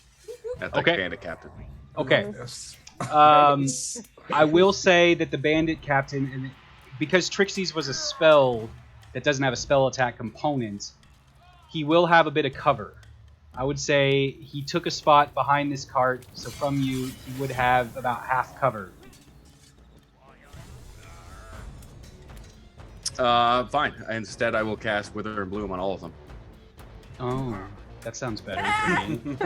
At the bandit captain. Okay. Yes. I will say that the bandit captain, and because Trixie's was a spell that doesn't have a spell attack component, he will have a bit of cover. I would say he took a spot behind this cart, so from you, he would have about half cover. Fine. Instead, I will cast Wither and Bloom on all of them. Oh, that sounds better for me.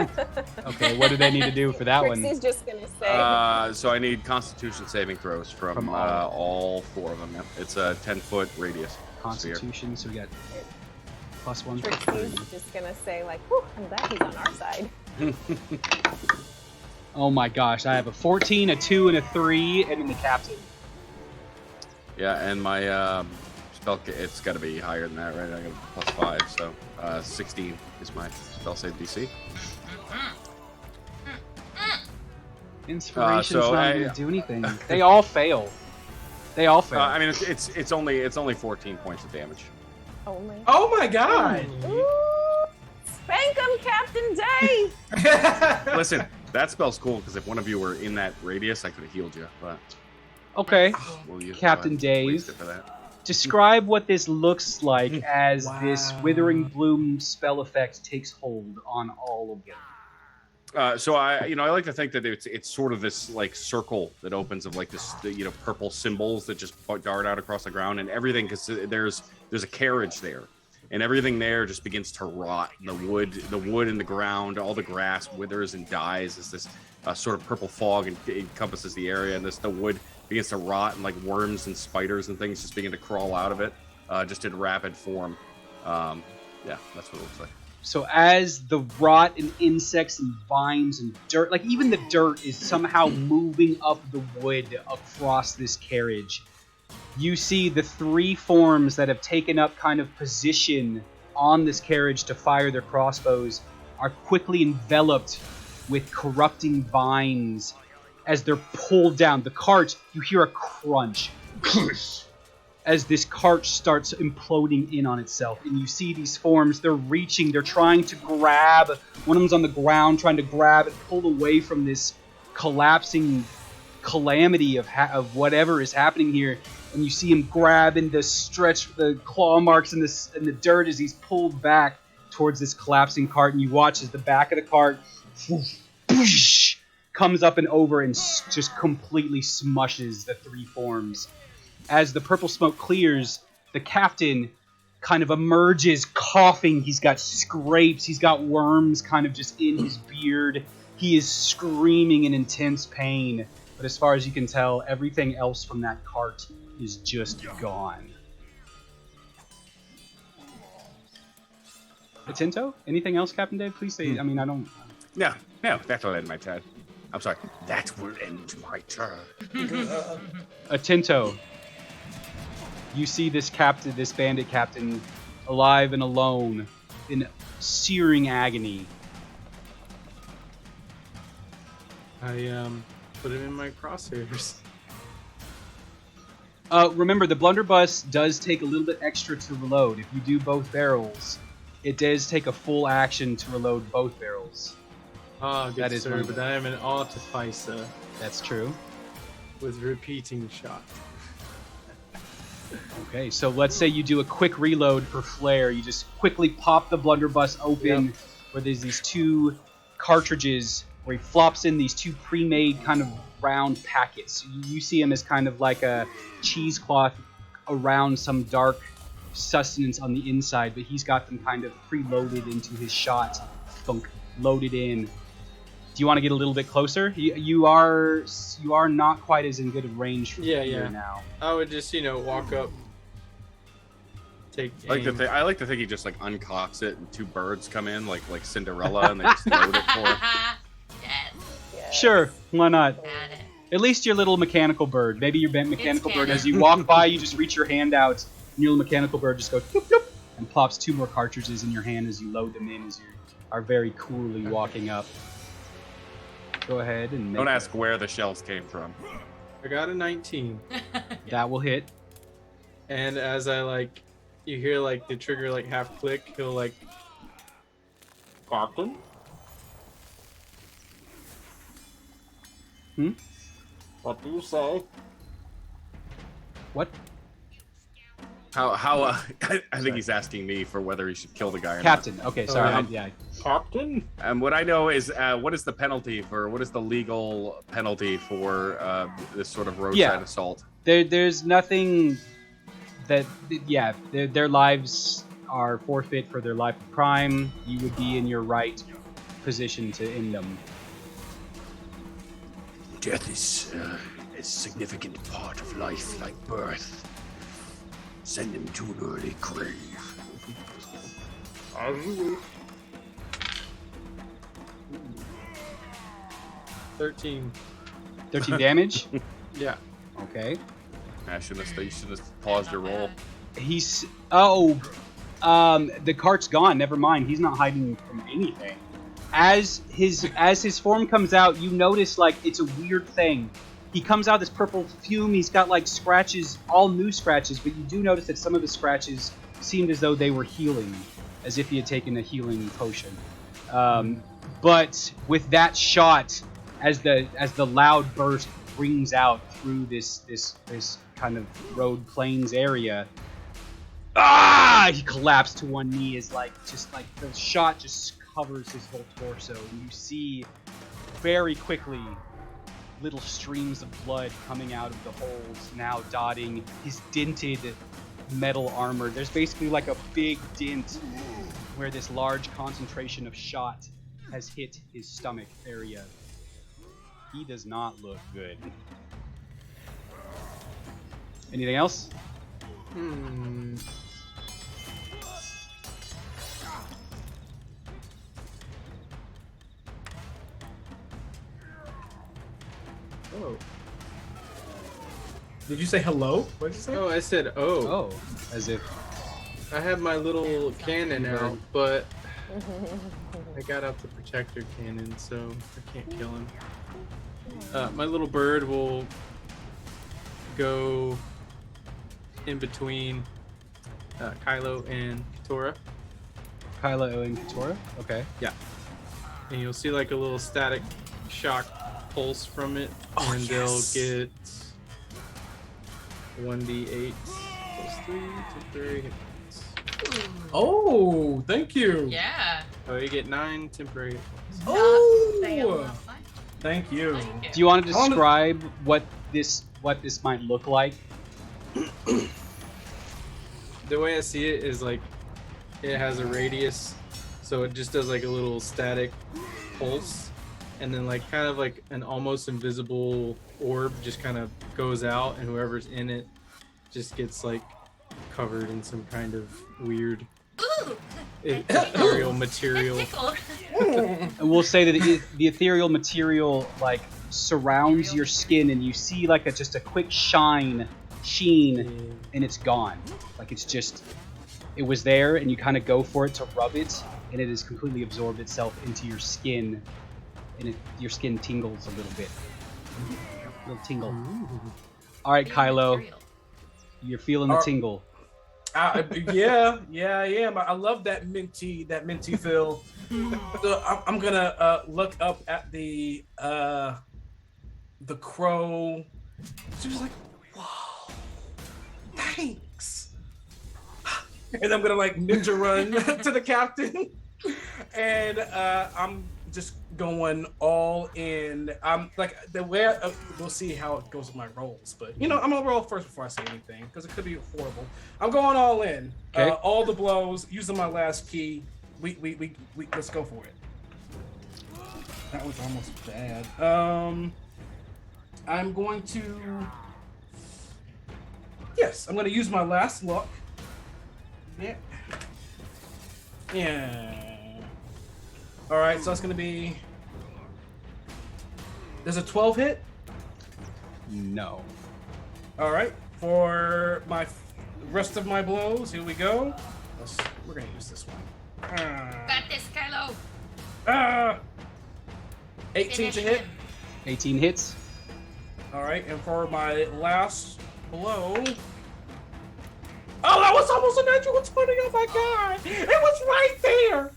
Okay, what do they need to do for that one? Trixie's just gonna say. So I need Constitution saving throws from all 4 of them. Yep. It's a 10-foot radius. Constitution, so we got +1. Trixie's just gonna say like, "Whew, I'm glad he's on our side." Oh my gosh, I have a 14, a 2, and a 3, and then the captain. Yeah, and my spell, it's got to be higher than that, right? I got a +5, so 16 is my spell save DC. Inspiration's not going to do anything. They all fail. I mean, it's only 14 points of damage. Only. Oh my god! Ooh, spank him, Captain Dave! Listen, that spell's cool because if one of you were in that radius, I could have healed you. But okay, will you Captain Dave, waste it for that? describe what this looks like as this Withering Bloom spell effect takes hold on all of them. So I like to think that it's sort of this like circle that opens of like this purple symbols that just dart out across the ground, and everything, because there's a carriage there, and everything there just begins to rot. The wood in the ground, all the grass withers and dies as this sort of purple fog encompasses the area, and the wood begins to rot, and like worms and spiders and things just begin to crawl out of it, just in rapid form. Yeah, that's what it looks like. So as the rot and insects and vines and dirt, like even the dirt is somehow moving up the wood across this carriage, you see the 3 forms that have taken up kind of position on this carriage to fire their crossbows are quickly enveloped with corrupting vines as they're pulled down. The cart, you hear a crunch as this cart starts imploding in on itself, and you see these forms, they're trying to grab, one of them's on the ground trying to grab and pull away from this collapsing calamity of whatever is happening here, and you see him grab and stretch the claw marks in the dirt as he's pulled back towards this collapsing cart, and you watch as the back of the cart comes up and over and just completely smushes the 3 forms. As the purple smoke clears, the captain kind of emerges coughing. He's got scrapes. He's got worms kind of just in his beard. He is screaming in intense pain. But as far as you can tell, everything else from that cart is just gone. Atinto? Anything else, Captain Dave? Please say. I mean, I don't... No, that'll end my turn. I'm sorry. That will end my turn. Atinto. You see this bandit captain, alive and alone, in searing agony. I put him in my crosshairs. Remember, the blunderbuss does take a little bit extra to reload. If you do both barrels, it does take a full action to reload both barrels. Ah, good That sir, is but I am an artificer That's true. with repeating shot. Okay, so let's say you do a quick reload for flare. You just quickly pop the blunderbuss open, where there's these 2 cartridges where he flops in these 2 pre-made kind of round packets. You see him as kind of like a cheesecloth around some dark sustenance on the inside, but he's got them kind of preloaded into his shot, loaded in. Do you want to get a little bit closer? You are not quite as in good a range for here now. I would just walk up, take. I like to think he just like uncocks it and 2 birds come in like Cinderella and they just load it for him. Yes. Sure, why not? Got it. At least your little mechanical bird. Maybe your mechanical bird, as you walk by, you just reach your hand out, and your little mechanical bird just goes bloop, bloop, and plops 2 more cartridges in your hand as you load them in as you are very coolly walking up. Go ahead and Don't ask where the shells came from. I got a 19, That will hit. and as you hear the trigger half click, he'll Captain? What do you say? What? How I think he's asking me for whether he should kill the guy or Captain. Okay, sorry. Oh, yeah. Captain? not. And what I know is what is the legal penalty for this sort of roadside assault? There's nothing that, their lives are forfeit for their life of crime. You would be in your right position to end them. Death is a significant part of life, like birth. Send him to an early grave. 13. 13 damage? Yeah. Okay. You should have paused your roll. He's... the cart's gone. Never mind. He's not hiding from anything. As his form comes out, you notice it's a weird thing. He comes out this purple fume. He's got scratches, all new scratches, but you do notice that some of the scratches seemed as though they were healing, as if he had taken a healing potion. But with that shot, as the loud burst rings out through this kind of road plains area, he collapsed to one knee as the shot just covers his whole torso, and you see very quickly little streams of blood coming out of the holes, now dotting his dented metal armor. There's basically a big dent where this large concentration of shot has hit his stomach area. He does not look good. Anything else? Oh. Did you say hello? What did you say? Oh, I said oh. Oh, as if... I had my little cannon out, but I got out the protector cannon, so I can't kill him. My little bird will go in between Kylo and Katora. Kylo and Katora? Okay. Yeah. And you'll see a little static shock pulse from it, and they'll get 1d8 plus 3 temporary hit points. Oh, thank you. Yeah. Oh, you get 9 temporary hit points. Oh, thank you. Do you want to describe what this might look like? The way I see it is it has a radius, so it just does a little static pulse, and then kind of an almost invisible orb just kind of goes out, and whoever's in it just gets covered in some kind of weird ethereal material. And we'll say that the ethereal material surrounds your skin, and you see just a quick sheen, and it's gone. It was there, and you kind of go for it to rub it, and it has completely absorbed itself into your skin, and your skin tingles a little bit. A little tingle. All right, Kylo, you're feeling the tingle. Yeah, I am. I love that minty feel. So I'm gonna look up at the crow. She was like, "Whoa, thanks." And I'm gonna ninja run to the captain, and just going all in. Like the way we'll see how it goes with my rolls, but I'm gonna roll first before I say anything because it could be horrible. I'm going all in. Okay. All the blows using my last key. We let's go for it. That was almost bad. I'm going to. Yes, I'm going to use my last luck. Yeah. Yeah. All right, so that's going to be. There's a 12 hit. No. All right, for my rest of my blows, here we go. We're going to use this one. Got this, Kylo. 18 Finish to hit. him. 18 hits. All right, and for my last blow. Oh, that was almost a natural 20. Oh my god. It was right there.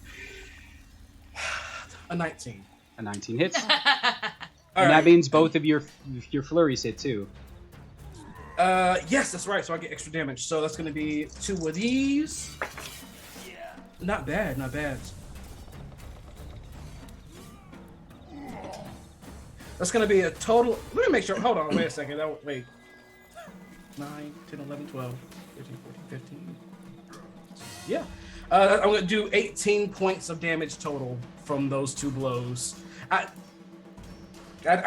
A 19. A 19 hits. All And that right. means both of your flurries hit too. Yes, that's right. So I get extra damage. So that's going to be 2 of these. Not bad, not bad. That's going to be a total. Let me make sure. Hold on, wait a second. Wait. 9, 10, 11, 12, 13, 14, 15. Yeah. I'm going to do 18 points of damage total from those 2 blows. I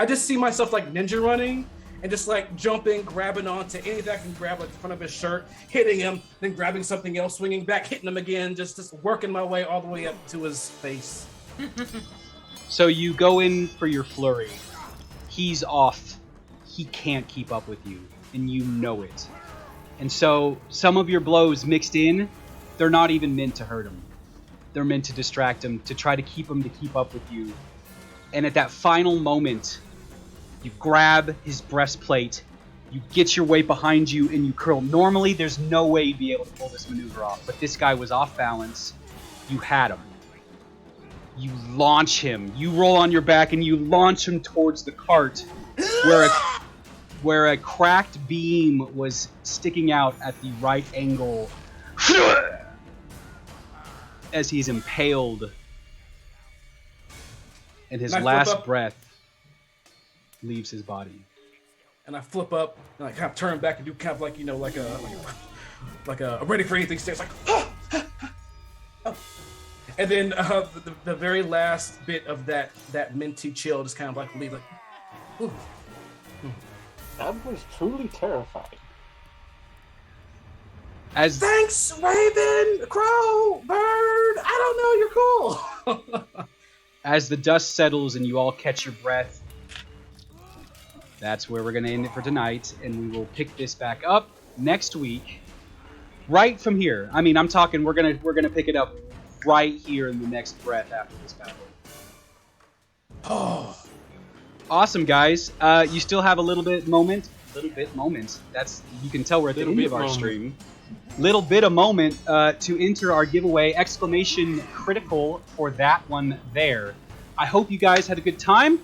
just see myself like ninja running and just like jumping, grabbing onto anything I can grab, like the front of his shirt, hitting him, then grabbing something else, swinging back, hitting him again, just working my way all the way up to his face. So you go in for your flurry. He's off. He can't keep up with you, and you know it. And so some of your blows mixed in, they're not even meant to hurt him. They're meant to distract him, to try to keep him to keep up with you. And at that final moment, you grab his breastplate, you get your weight behind you, and you curl. Normally, there's no way you'd be able to pull this maneuver off, but this guy was off balance. You had him. You launch him. You roll on your back, and you launch him towards the cart, where a cracked beam was sticking out at the right angle as he's impaled. And his And I flip last up. breath leaves his body. And I flip up and I kind of turn back and do kind of like, like a ready for anything stance, like, oh. And then the very last bit of that minty chill just kind of like leave, like, ooh. That was truly terrifying. As Thanks, Raven, Crow, Bird. I don't know, you're cool. as the dust settles and you all catch your breath, that's where we're gonna end it for tonight, and we will pick this back up next week, right from here. I mean, I'm talking we're gonna pick it up right here in the next breath after this battle. Oh, Awesome, guys. You still have a little bit moment. That's, you can tell we're at the Little end bit of our moment. stream. Little bit of moment to enter our giveaway. Exclamation critical for that one there. I hope you guys had a good time.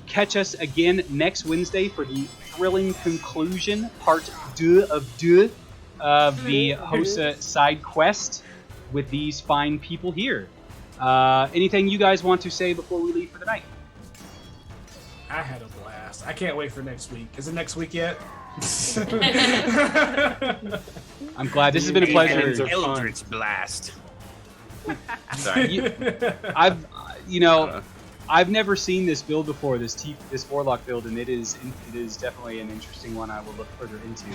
Catch us again next Wednesday for the thrilling conclusion, part 2 of the Hosa side quest with these fine people here. Anything you guys want to say before we leave for the night? I had a blast. I can't wait for next week. Is it next week yet? I'm glad. This has been a pleasure. Are fun. Eldritch blast. Sorry. I've never seen this build before, this Warlock build, and it is definitely an interesting one I will look further into.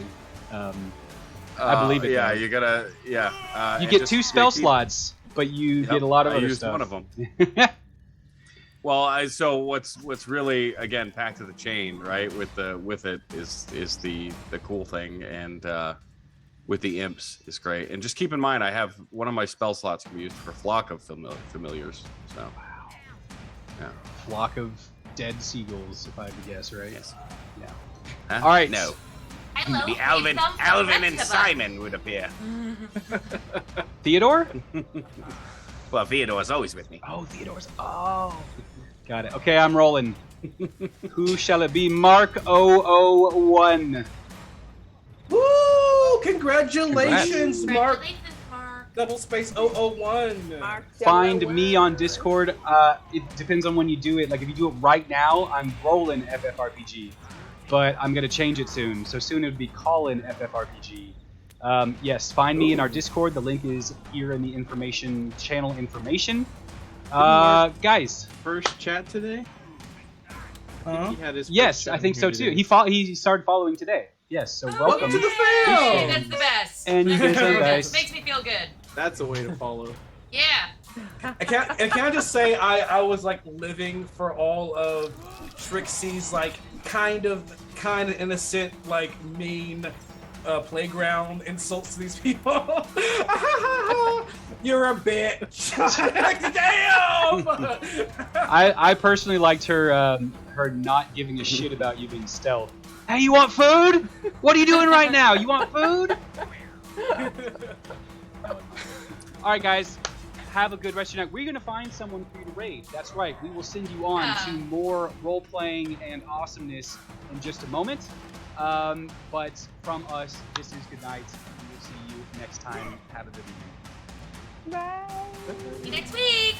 I believe it. Yeah, though. you gotta. Yeah. You and get just- 2 spell keep- slots, but you Yep, get a lot of I other used stuff. one of them. Well, so what's really, again, back to the chain, right? With it is the cool thing, and with the imps is great. And just keep in mind, I have one of my spell slots can be used for flock of familiars. So yeah. Flock of dead seagulls, if I had to guess, right? Yes. Yeah. Huh? All right. No. Hello, The we've Alvin come from and Rexiva. Simon would appear. Theodore? Well, Theodore's always with me. Oh, Theodore's. Oh. Got it. Okay, I'm rolling. Who shall it be? Mark 001. Woo! Congratulations, Mark. Congratulations, Mark. Double space 001. Mark Find 001. me on Discord. It depends on when you do it. Like if you do it right now, I'm rolling FFRPG, but I'm gonna change it soon. So soon it would be Callin FFRPG. Yes, find me in our Discord. The link is here in the information channel information. Guys. First chat today? He had his Yes, first I chat think in so here too. today. He started following today. Yes, so Welcome welcome. to the Yay! fam. That's the best. And you guys are nice. Makes me feel good. That's a way to follow. Yeah. And can I just say I was like living for all of Trixie's like kind of innocent like mean playground insults to these people. You're a bitch. Damn. I personally liked her not giving a shit about you being stealth. Hey, you want food? What are you doing right now? You want food? All right, guys. Have a good rest of your night. We're going to find someone for you to raid. That's right. We will send you on to more role-playing and awesomeness in just a moment. But from us, this is good night. We will see you next time. Have a good evening. Bye. See you next week.